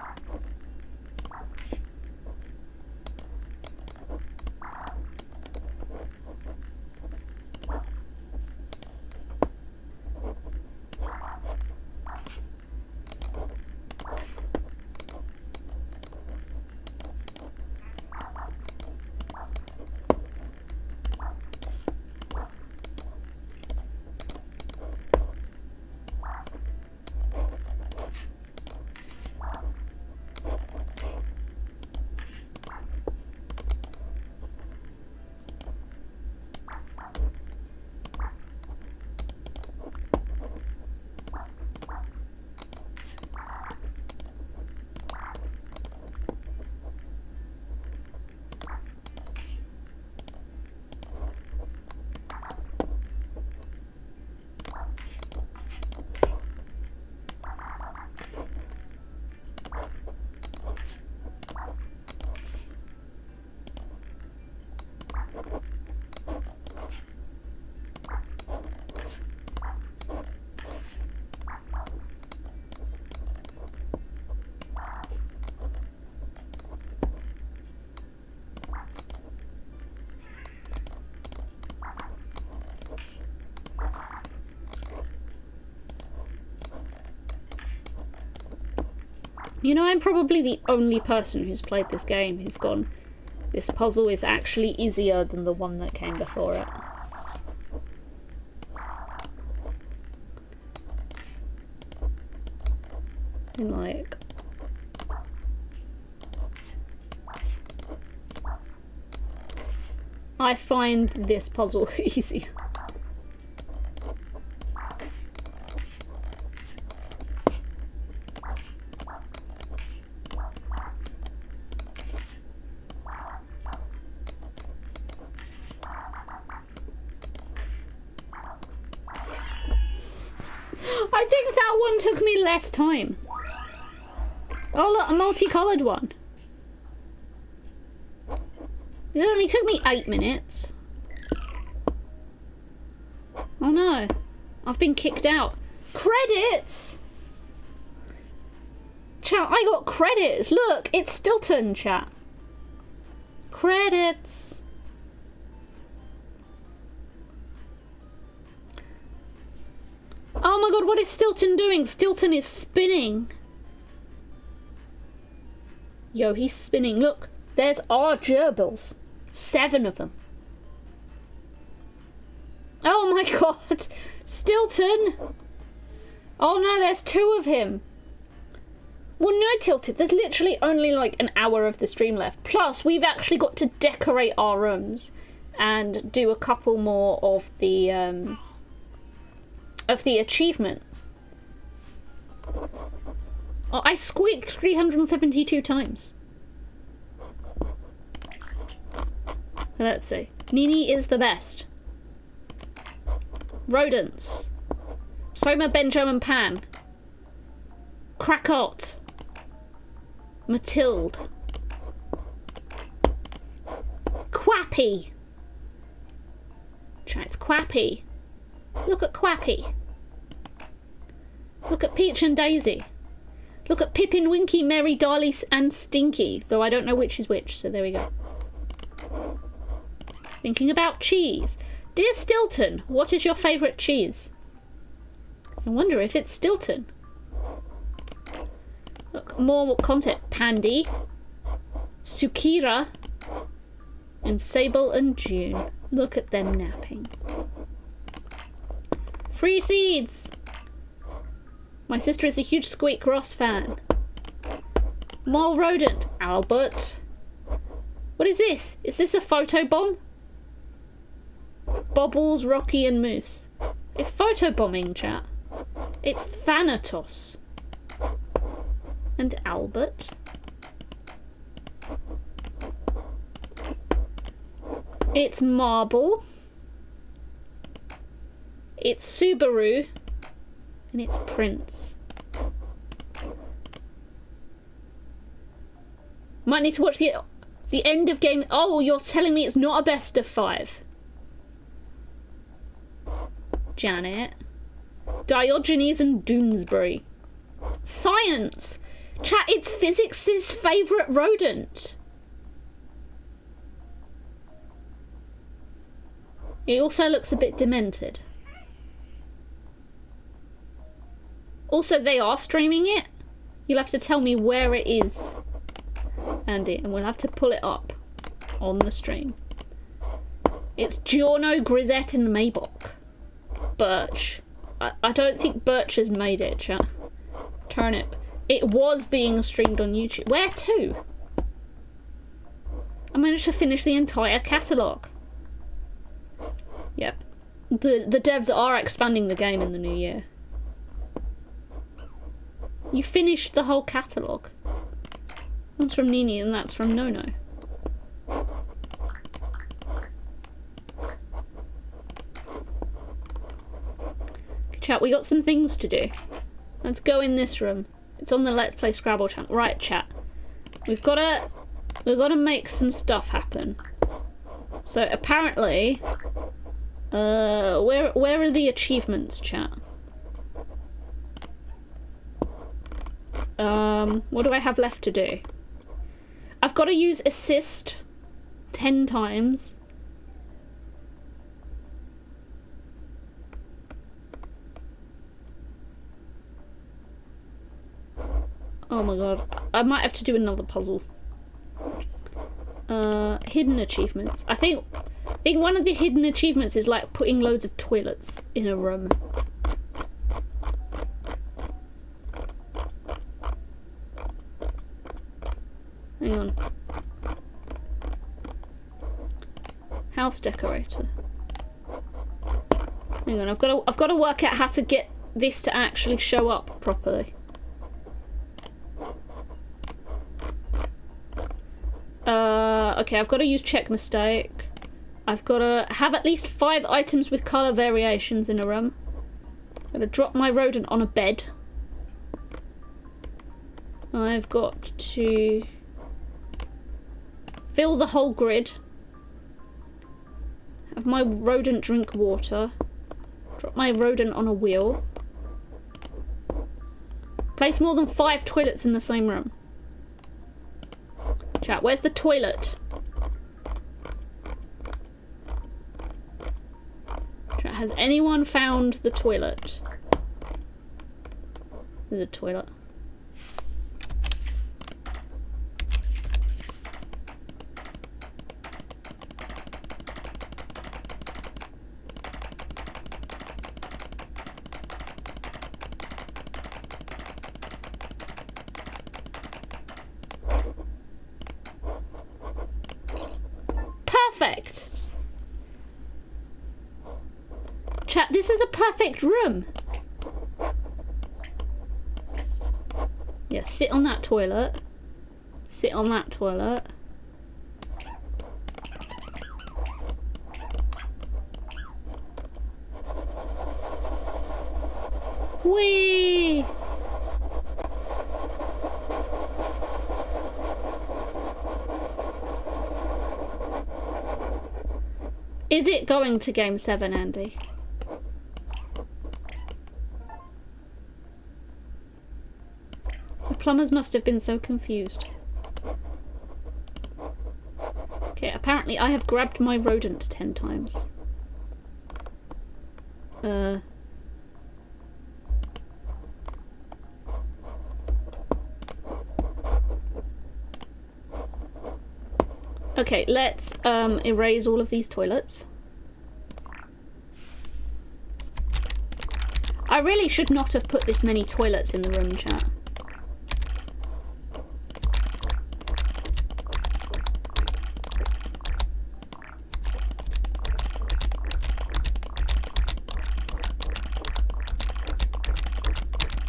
You know, I'm probably the only person who's played this game who's gone, this puzzle is actually easier than the one that came before it. And like... I find this puzzle easy. I think that one took me less time. Oh look, a multicolored one. It only took me 8 minutes. Oh no. I've been kicked out. Credits! Chat, I got credits. Look, it's Stilton, chat. Credits. Oh my god, what is Stilton doing? Stilton is spinning. Yo, he's spinning. Look, there's our gerbils. 7 of them. Oh my god. Stilton. Oh no, there's 2 of him. Well, no, Tilted. There's literally only like an hour of the stream left. Plus, we've actually got to decorate our rooms and do a couple more of the achievements. Oh, I squeaked 372 times. Let's see. Nini is the best. Rodents. Soma, Benjo and Pan. Krakot. Matilde. Quappy. Chat, it's Quappy. Look at Quappy. Look at Peach and Daisy. Look at Pippin, Winky, Mary, Darly and Stinky. Though I don't know which is which, so there we go. Thinking about cheese. Dear Stilton, what is your favourite cheese? I wonder if it's Stilton. Look, more content. Pandy, Sukira, and Sable and June. Look at them napping. Free seeds! My sister is a huge SqueakRoss fan. Mole rodent. Albert. What is this? Is this a photo bomb? Bobbles, Rocky and Moose. It's photobombing, chat. It's Thanatos. And Albert. It's Marble. It's Subaru. And it's Prince. Might need to watch the end of game. Oh, you're telling me it's not a best of 5. Janet. Diogenes and Doonesbury. Science! Chat, it's physics' favourite rodent. It also looks a bit demented. Also, they are streaming it. You'll have to tell me where it is, Andy, and we'll have to pull it up on the stream. It's Giorno, Grisette and Maybach. Birch. I don't think Birch has made it, chat. Turnip. It was being streamed on YouTube. Where to? I managed to finish the entire catalogue. Yep. The devs are expanding the game in the new year. You finished the whole catalogue. That's from Nini and that's from Nono. Okay, chat, we got some things to do. Let's go in this room. It's on the Let's Play Scrabble channel. Right, chat. We've gotta make some stuff happen. So apparently, where are the achievements, chat? What do I have left to do? I've got to use assist 10 times. Oh my god. I might have to do another puzzle. Hidden achievements. I think one of the hidden achievements is like putting loads of toilets in a room. Hang on. House decorator. Hang on, I've got to work out how to get this to actually show up properly. Okay, I've got to use check mistake. I've got to have at least 5 items with colour variations in a room. I'm going to drop my rodent on a bed. I've got to fill the whole grid. Have my rodent drink water. Drop my rodent on a wheel. Place more than 5 toilets in the same room. Chat, where's the toilet? Chat, has anyone found the toilet? There's a toilet. Perfect! Chat, this is the perfect room. Yeah, sit on that toilet. Sit on that toilet. Whee! Is it going to game 7, Andy? The plumbers must have been so confused. Okay, apparently I have grabbed my rodent 10 times. Okay, let's erase all of these toilets. I really should not have put this many toilets in the room, chat.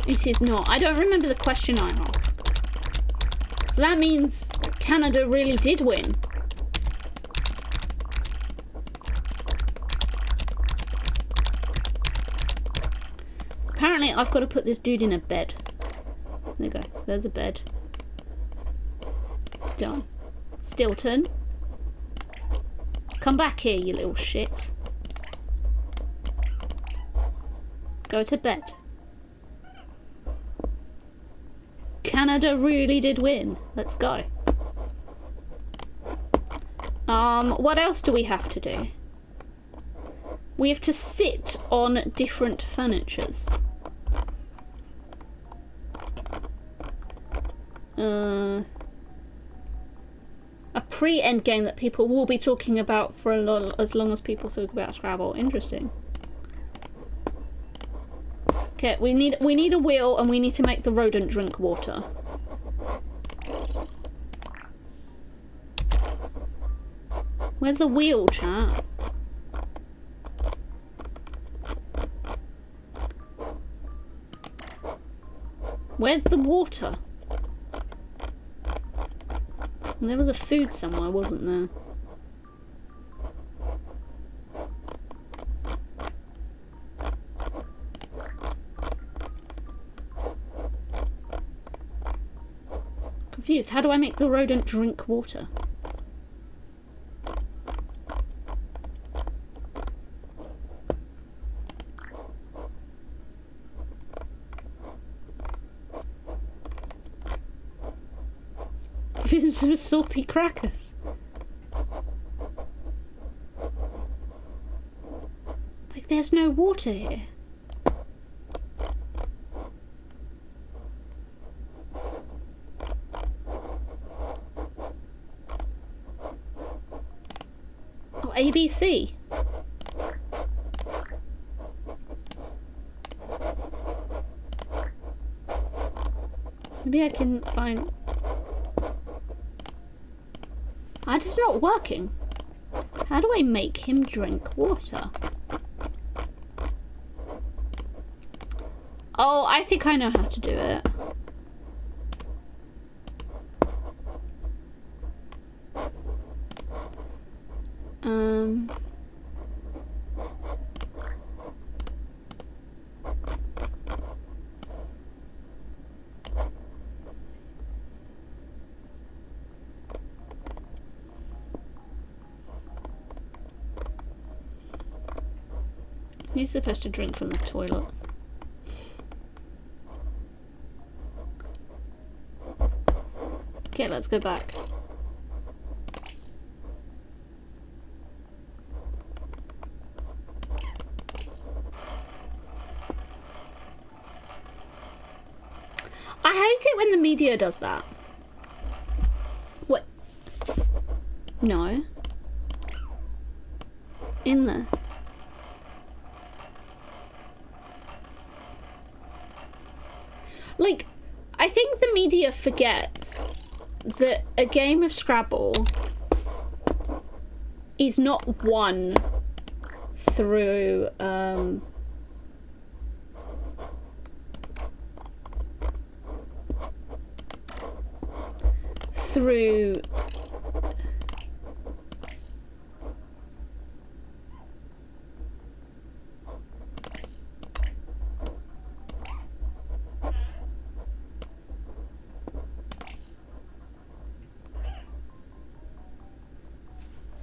It is not. I don't remember the question I asked. So that means Canada really did win. Apparently I've got to put this dude in a bed. There you go. There's a bed. Done. Stilton. Come back here, you little shit. Go to bed. Canada really did win. Let's go. What else do we have to do? We have to sit on different furnitures. A pre-end game that people will be talking about for as long as people talk about Scrabble. Interesting. Okay, we need a wheel and we need to make the rodent drink water. Where's the wheel, chat? Where's the water? There was a food somewhere, wasn't there? Confused. How do I make the rodent drink water? Give him some salty crackers. Like, there's no water here. see. Maybe I can find... That is not working. How do I make him drink water? Oh, I think I know how to do it. He's supposed to drink from the toilet. Okay, let's go back. I hate it when the media does that. What? No. In there. Like, I think the media forgets that a game of Scrabble is not won through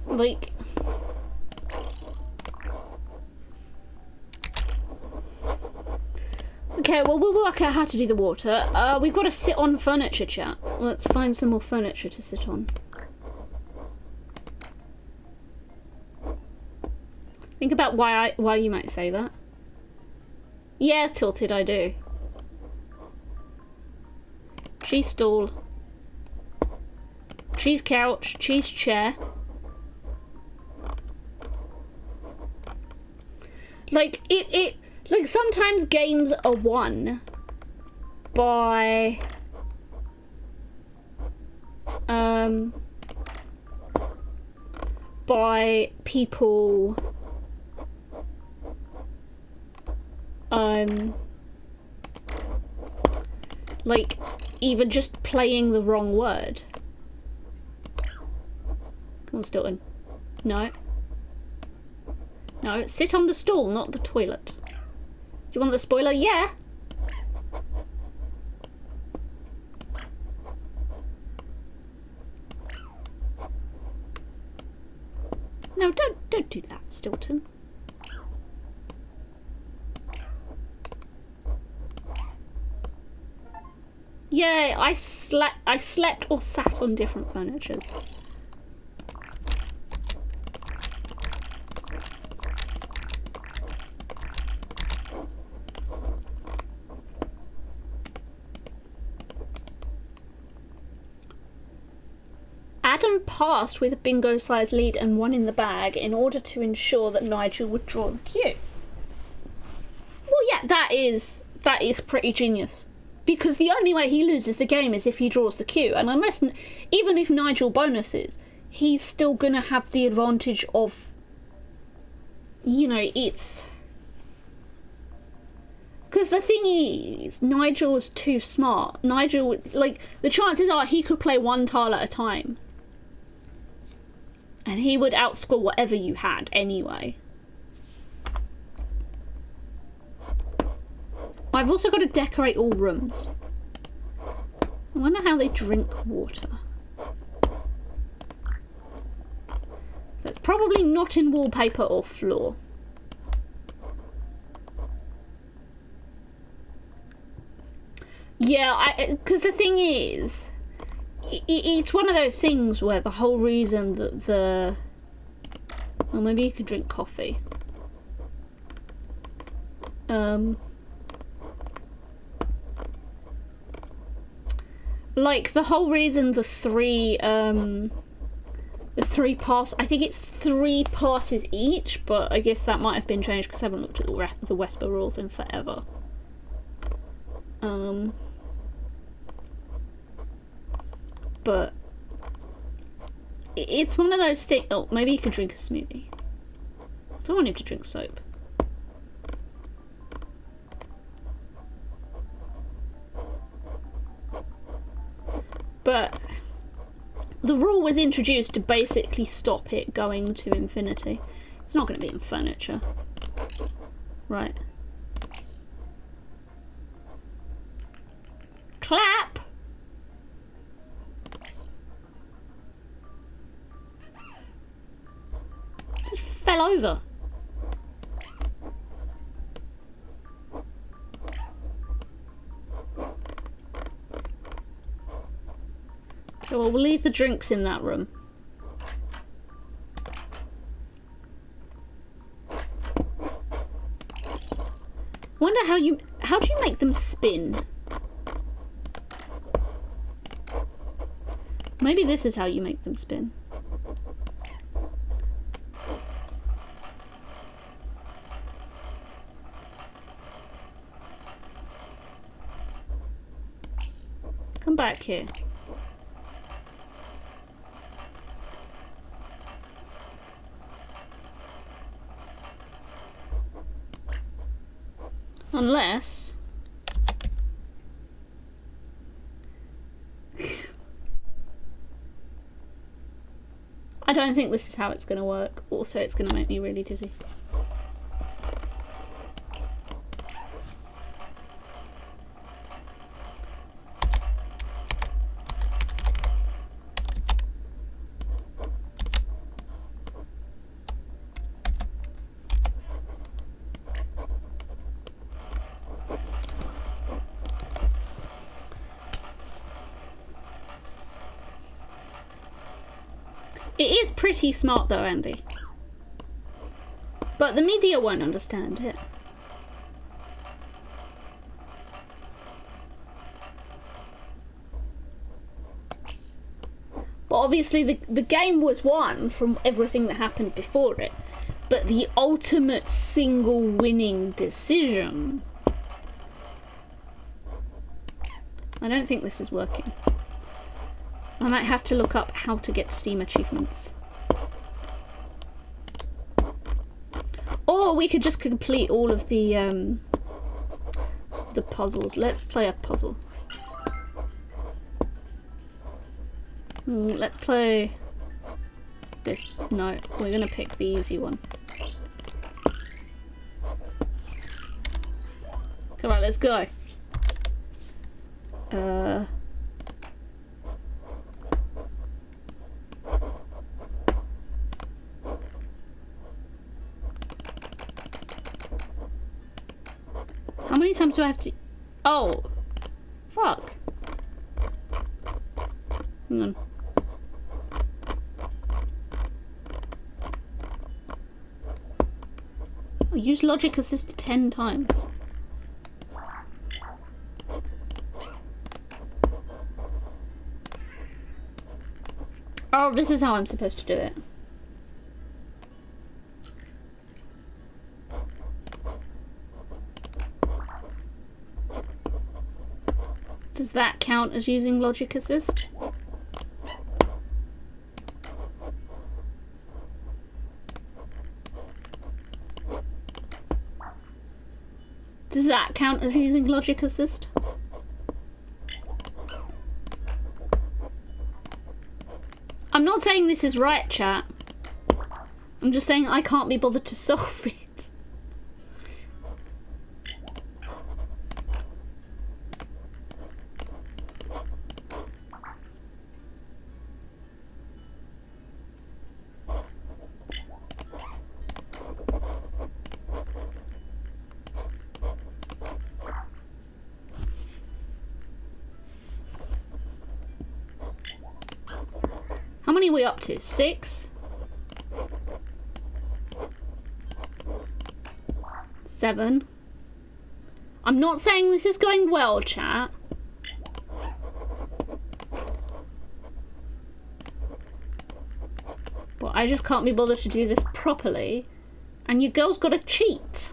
like, okay, well, we'll work out how to do the water. We've got to sit on furniture, chat. Let's find some more furniture to sit on. Think about why you might say that. Yeah, Tilted, I do. Cheese stool. Cheese couch. Cheese chair. Like, like, sometimes games are won by, people, like, even just playing the wrong word. Come on, Stilton. No. No, sit on the stool, not the toilet. Do you want the spoiler? Yeah. No, don't do that, Stilton. Yeah, I slept or sat on different furnitures. Adam passed with a bingo-sized lead and one in the bag in order to ensure that Nigel would draw the cue. Well, yeah, that is pretty genius. Because the only way he loses the game is if he draws the cue. And unless, even if Nigel bonuses, he's still going to have the advantage of, you know, it's... Because the thing is, Nigel is too smart. Nigel, like, the chances are he could play one tile at a time. And he would outscore whatever you had anyway. I've also got to decorate all rooms. I wonder how they drink water. So it's probably not in wallpaper or floor. Yeah, because the thing is, it's one of those things where the whole reason that well, maybe you could drink coffee. Like, the whole reason the three I think it's 3 passes each, but I guess that might have been changed because I haven't looked at the Wesper rules in forever. But it's one of those things. Oh, maybe you could drink a smoothie. I don't want him to drink soap. But the rule was introduced to basically stop it going to infinity. It's not going to be in furniture. Right. Clap! Just fell over. So we'll leave the drinks in that room. Wonder how do you make them spin? Maybe this is how you make them spin. Come back here. Unless... I don't think this is how it's going to work. Also, it's going to make me really dizzy. It is pretty smart though, Andy. But the media won't understand it. But obviously the game was won from everything that happened before it. But the ultimate single winning decision... I don't think this is working. I might have to look up how to get Steam achievements. Or we could just complete all of the puzzles. Let's play a puzzle. Let's play this. No, we're gonna pick the easy one. Come on, let's go. How many times do I have to... Oh! Fuck! Hang on. I used Logic Assist 10 times. Oh, this is how I'm supposed to do it. Does that count as using Logic Assist? Does that count as using Logic Assist? I'm not saying this is right, chat. I'm just saying I can't be bothered to solve it. How many are we up to? 6? 7? I'm not saying this is going well, chat. I just can't be bothered to do this properly. And you girls gotta cheat.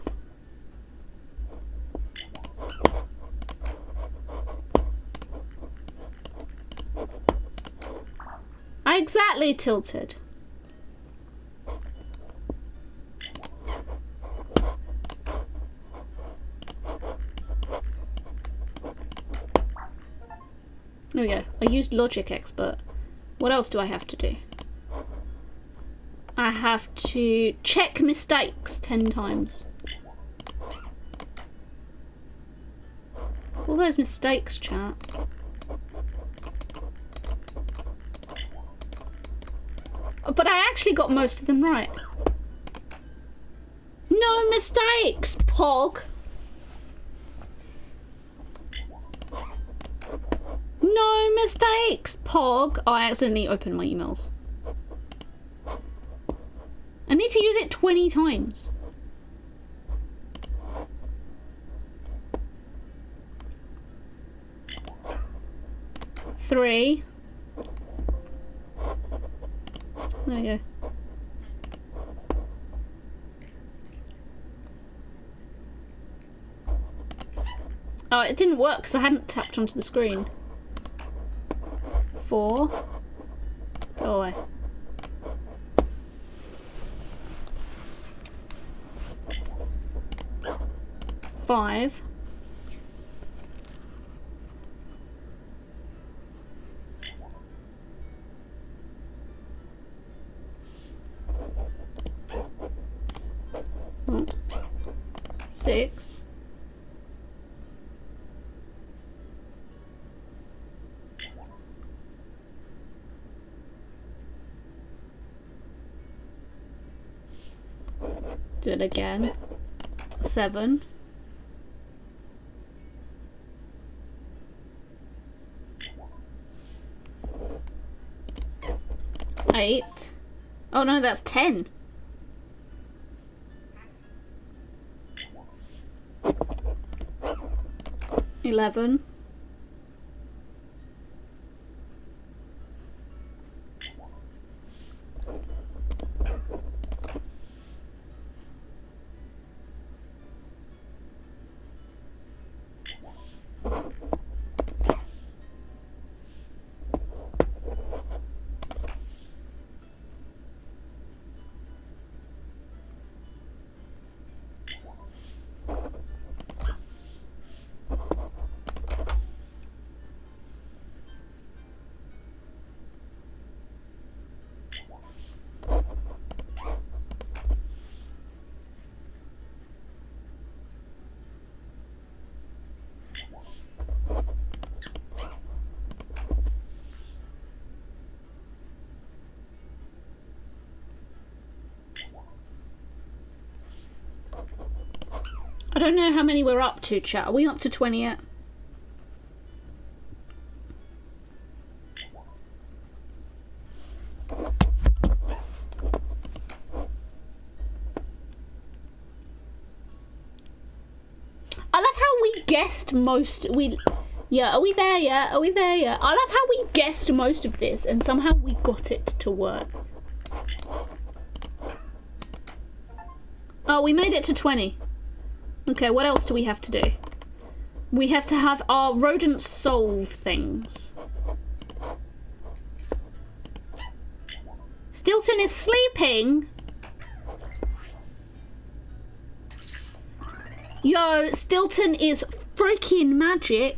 I exactly tilted. There we go. I used Logic Expert. What else do I have to do? I have to check mistakes 10 times. All those mistakes, chat. But I actually got most of them right. No mistakes, Pog! No mistakes, Pog! Oh, I accidentally opened my emails. I need to use it 20 times. Three. There we go. Oh, it didn't work because I hadn't tapped onto the screen. 4. Go away. 5. 6. 'Do it again. 7. 8. Oh no, that's 10. 11. 'I don't know how many we're up to, chat. Are we up to 20 yet? I love how we guessed most. Yeah, are we there yet? Are we there yet? I love how we guessed most of this and somehow we got it to work. Oh, we made it to 20. Okay, what else do we have to do? We have to have our rodents solve things. Stilton is sleeping. Yo, Stilton is freaking magic.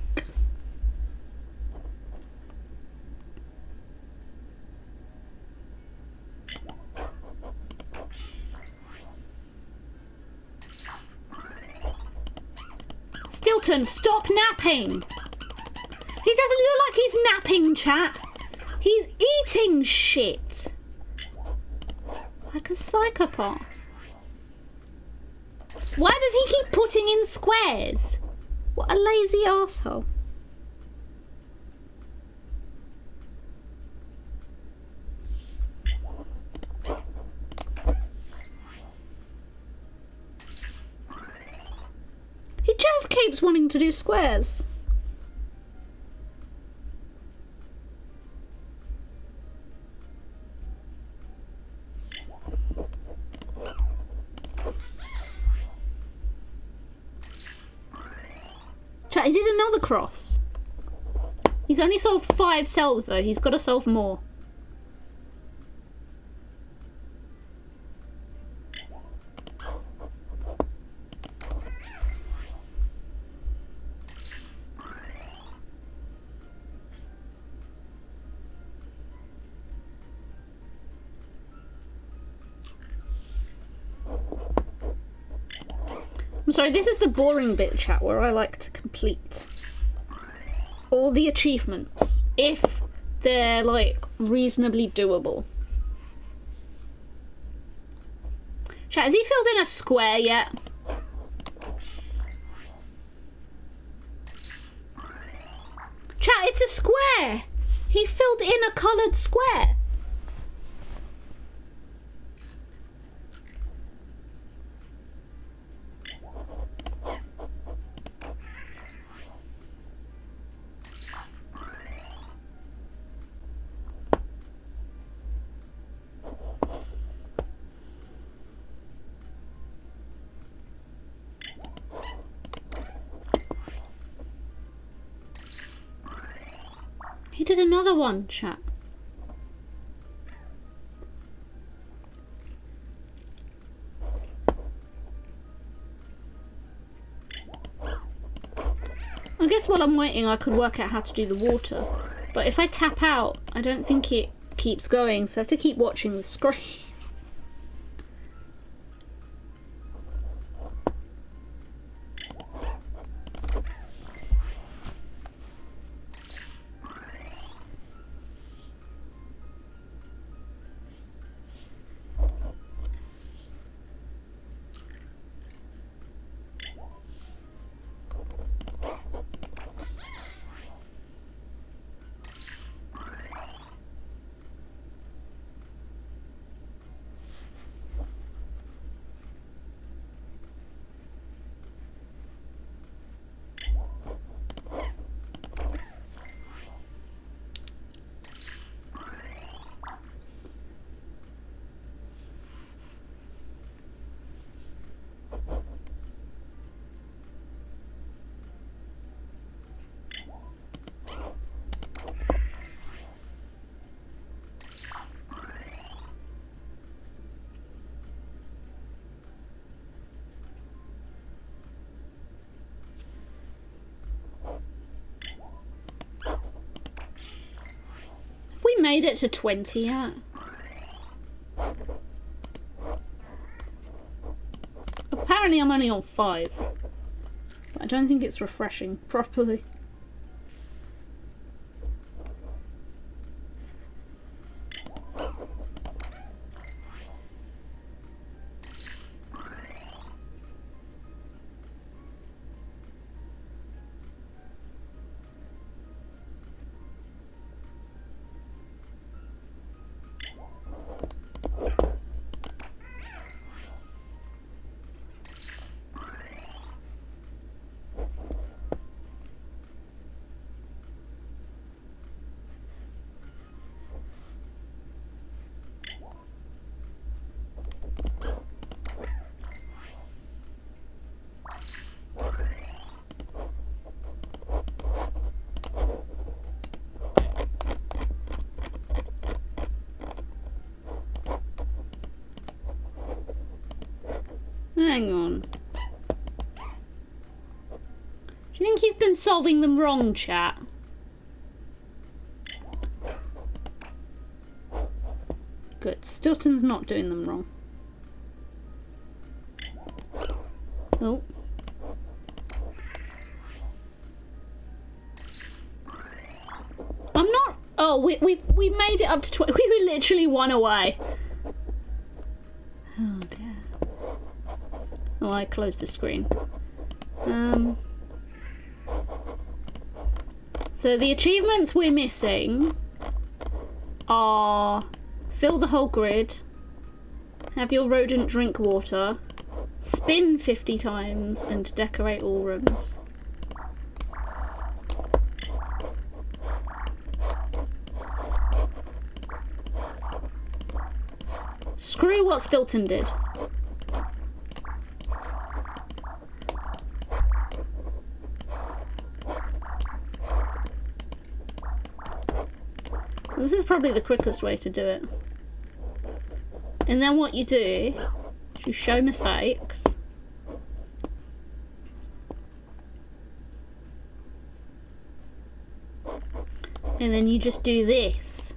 Stilton, stop napping. He doesn't look like he's napping, chat. He's eating shit. Like a psychopath. Why does he keep putting in squares? What a lazy asshole. He just keeps wanting to do squares. Chat, he did another cross. He's only solved 5 cells though. He's got to solve more. I'm sorry, this is the boring bit, chat, where I like to complete all the achievements if they're like reasonably doable. Chat, has he filled in a square yet? Chat, it's a square! He filled in a coloured square. He did another one, chat. I guess while I'm waiting I could work out how to do the water. But if I tap out, I don't think it keeps going, so I have to keep watching the screen. We made it to 20 yet? Apparently I'm only on 5. But I don't think it's refreshing properly. Hang on. Do you think he's been solving them wrong, chat? Good. Stilton's not doing them wrong. Oh. I'm not... Oh, we made it up to 20. We were literally 1 away. Oh, dear. Oh, I closed the screen. So the achievements we're missing are fill the whole grid, have your rodent drink water, spin 50 times, and decorate all rooms. Screw what Stilton did. This is probably the quickest way to do it. And then what you do is you show mistakes. And then you just do this.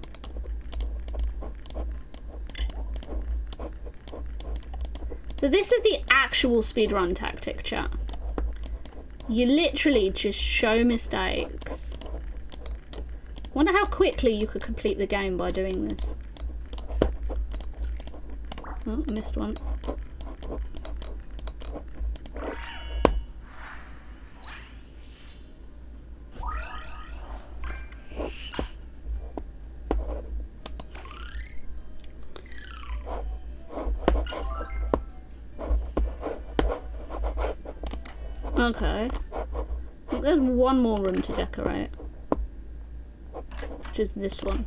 So this is the actual speedrun tactic, chat. You literally just show mistakes. Wonder how quickly you could complete the game by doing this. Oh, I missed one. Okay. I think there's one more room to decorate. Which is this one.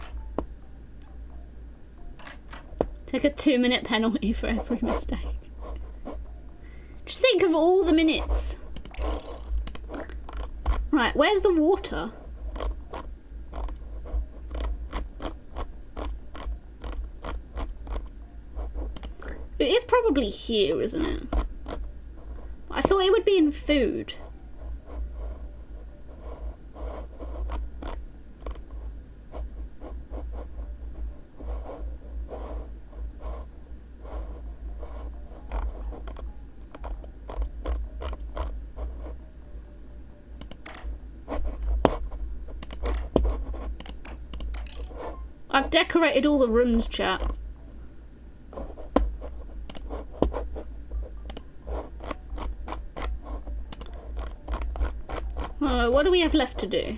Take a 2-minute penalty for every mistake. Just think of all the minutes. Right, where's the water? It is probably here, isn't it? I thought it would be in food. I've decorated all the rooms, chat. What do we have left to do?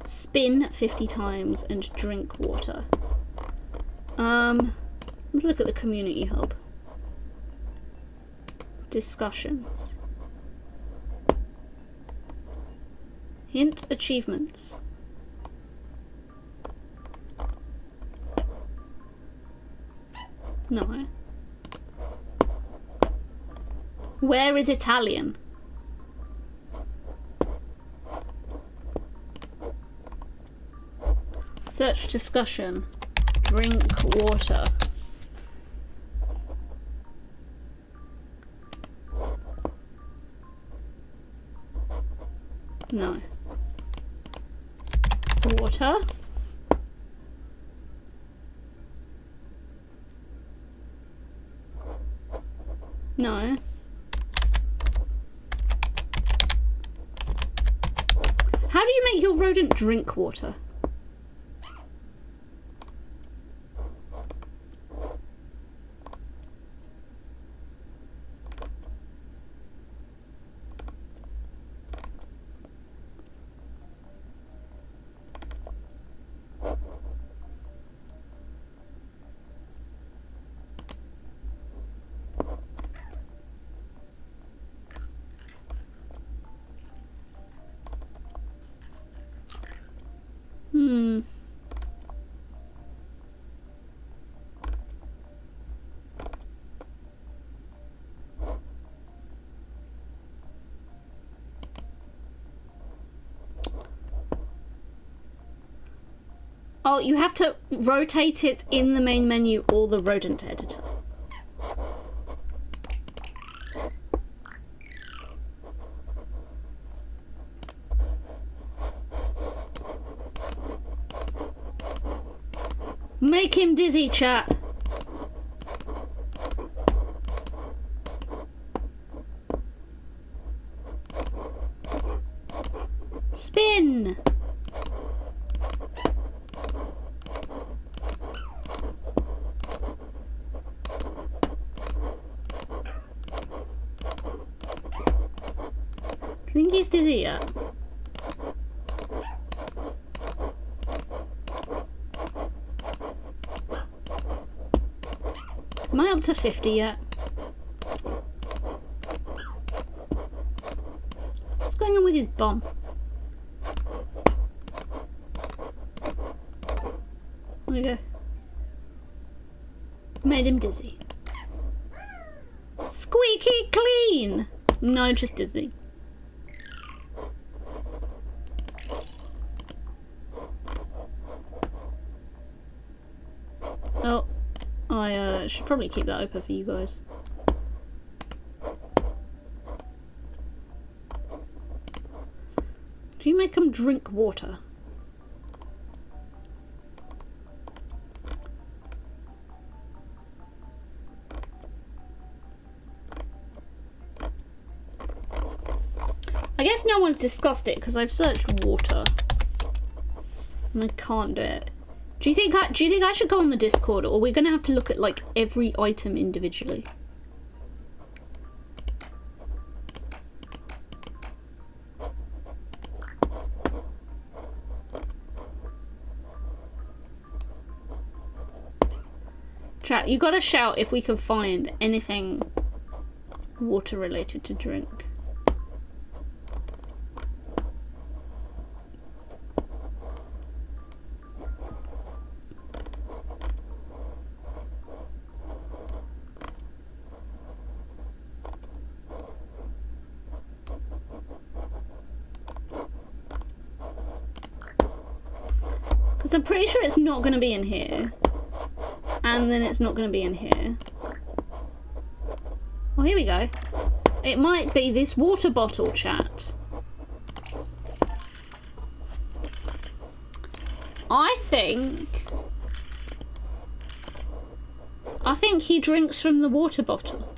Spin 50 times and drink water. Let's look at the community hub. Discussions. Hint achievements. No. Where is Italian? Search discussion. Drink water. No. Water. No. How do you make your rodent drink water? Oh, you have to rotate it in the main menu or the rodent editor. Make him dizzy, chat. Spin. I think he's dizzy yet. Am I up to 50 yet? What's going on with his bomb? There we go. Made him dizzy. Squeaky clean! No, just dizzy. Oh, I should probably keep that open for you guys. Do you make them drink water? I guess no one's discussed it because I've searched water and I can't do it. Do you think I should go on the Discord, or we're gonna have to look at like every item individually? Chat, you gotta shout if we can find anything water related to drink. Because I'm pretty sure it's not going to be in here. And then it's not going to be in here. Well, here we go. It might be this water bottle, chat. I think he drinks from the water bottle.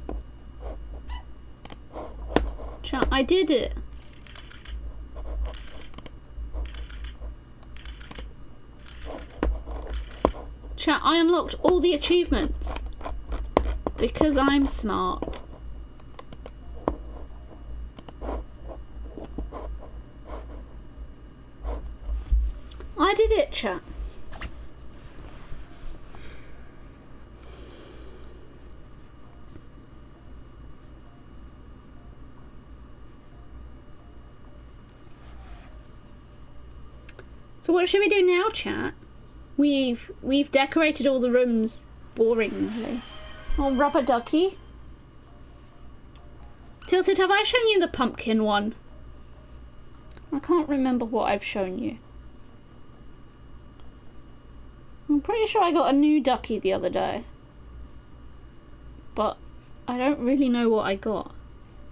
Chat, I did it. Chat, I unlocked all the achievements because I'm smart. I did it, chat. So what should we do now, chat? We've decorated all the rooms boringly. Oh, rubber ducky. Tilted, have I shown you the pumpkin one? I can't remember what I've shown you. I'm pretty sure I got a new ducky the other day. But I don't really know what I got.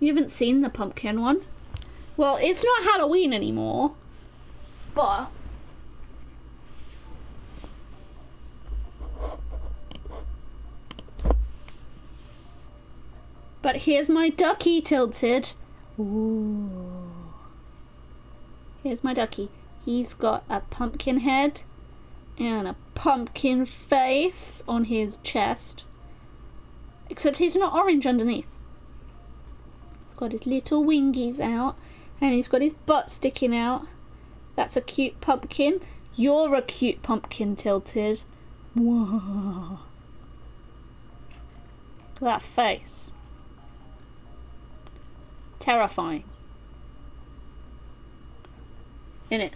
You haven't seen the pumpkin one? Well, it's not Halloween anymore. But here's my ducky, Tilted. Ooh. Here's my ducky. He's got a pumpkin head and a pumpkin face on his chest. Except he's not orange underneath. He's got his little wingies out and he's got his butt sticking out. That's a cute pumpkin. You're a cute pumpkin, Tilted. Whoa. Look at that face. Terrifying. Innit?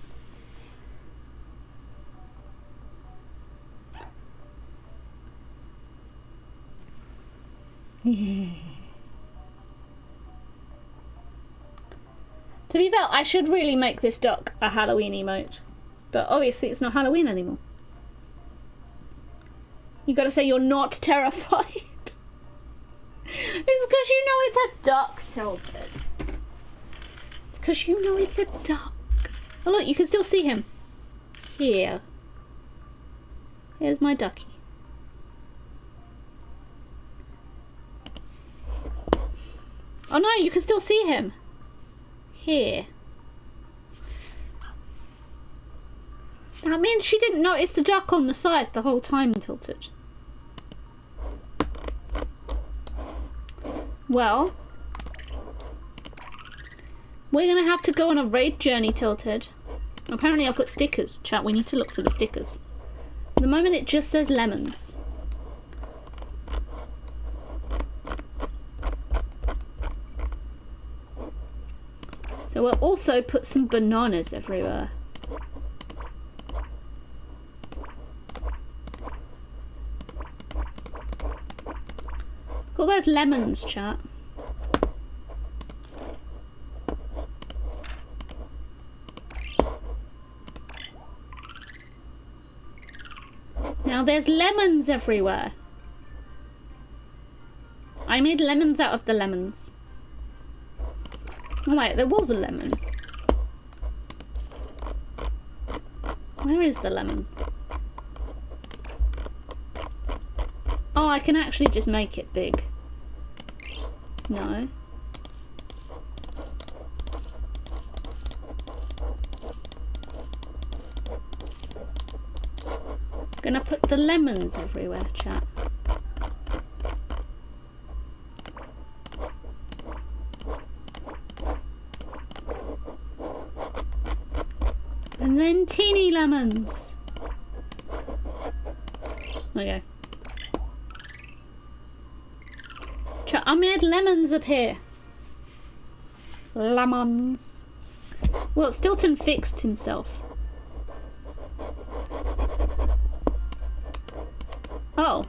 To be fair, I should really make this duck a Halloween emote. But obviously it's not Halloween anymore. You gotta say you're not terrified. It's because you know it's a duck, Tilted. It's because you know it's a duck. Oh look, you can still see him. Here. Here's my ducky. Oh no, you can still see him. Here. That means she didn't notice the duck on the side the whole time, Tilted. Well, we're gonna have to go on a raid journey, Tilted. Apparently I've got stickers. Chat, we need to look for the stickers. At the moment it just says lemons. So we'll also put some bananas everywhere. Look at all those lemons, chat. Now there's lemons everywhere. I made lemons out of the lemons. Oh wait, there was a lemon. Where is the lemon? Oh, I can actually just make it big. No. Gonna put the lemons everywhere, chat. And then teeny lemons. Okay. Chat, I made lemons appear. Lemons. Well, Stilton fixed himself. Oh.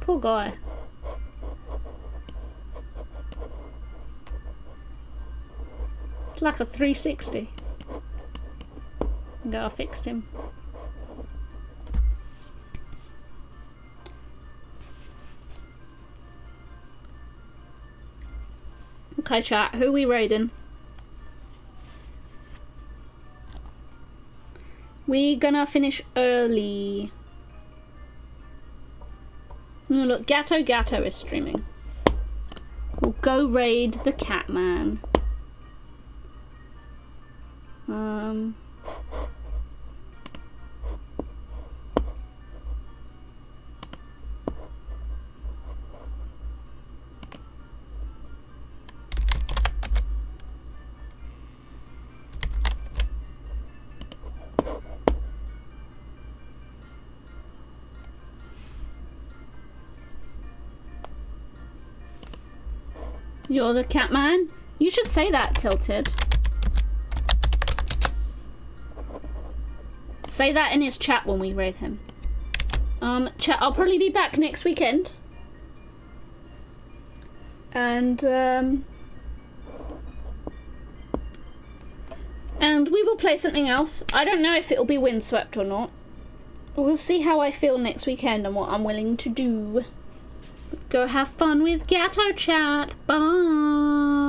Poor guy. It's like a 360. I fixed him. Okay, chat, who are we raiding? We gonna finish early. Oh, look, Gatto is streaming. We'll go raid the Catman. You're the Catman? You should say that, Tilted. Say that in his chat when we raid him. Chat, I'll probably be back next weekend. And we will play something else. I don't know if it'll be Windswept or not. We'll see how I feel next weekend and what I'm willing to do. Go have fun with Gatto, chat. Bye.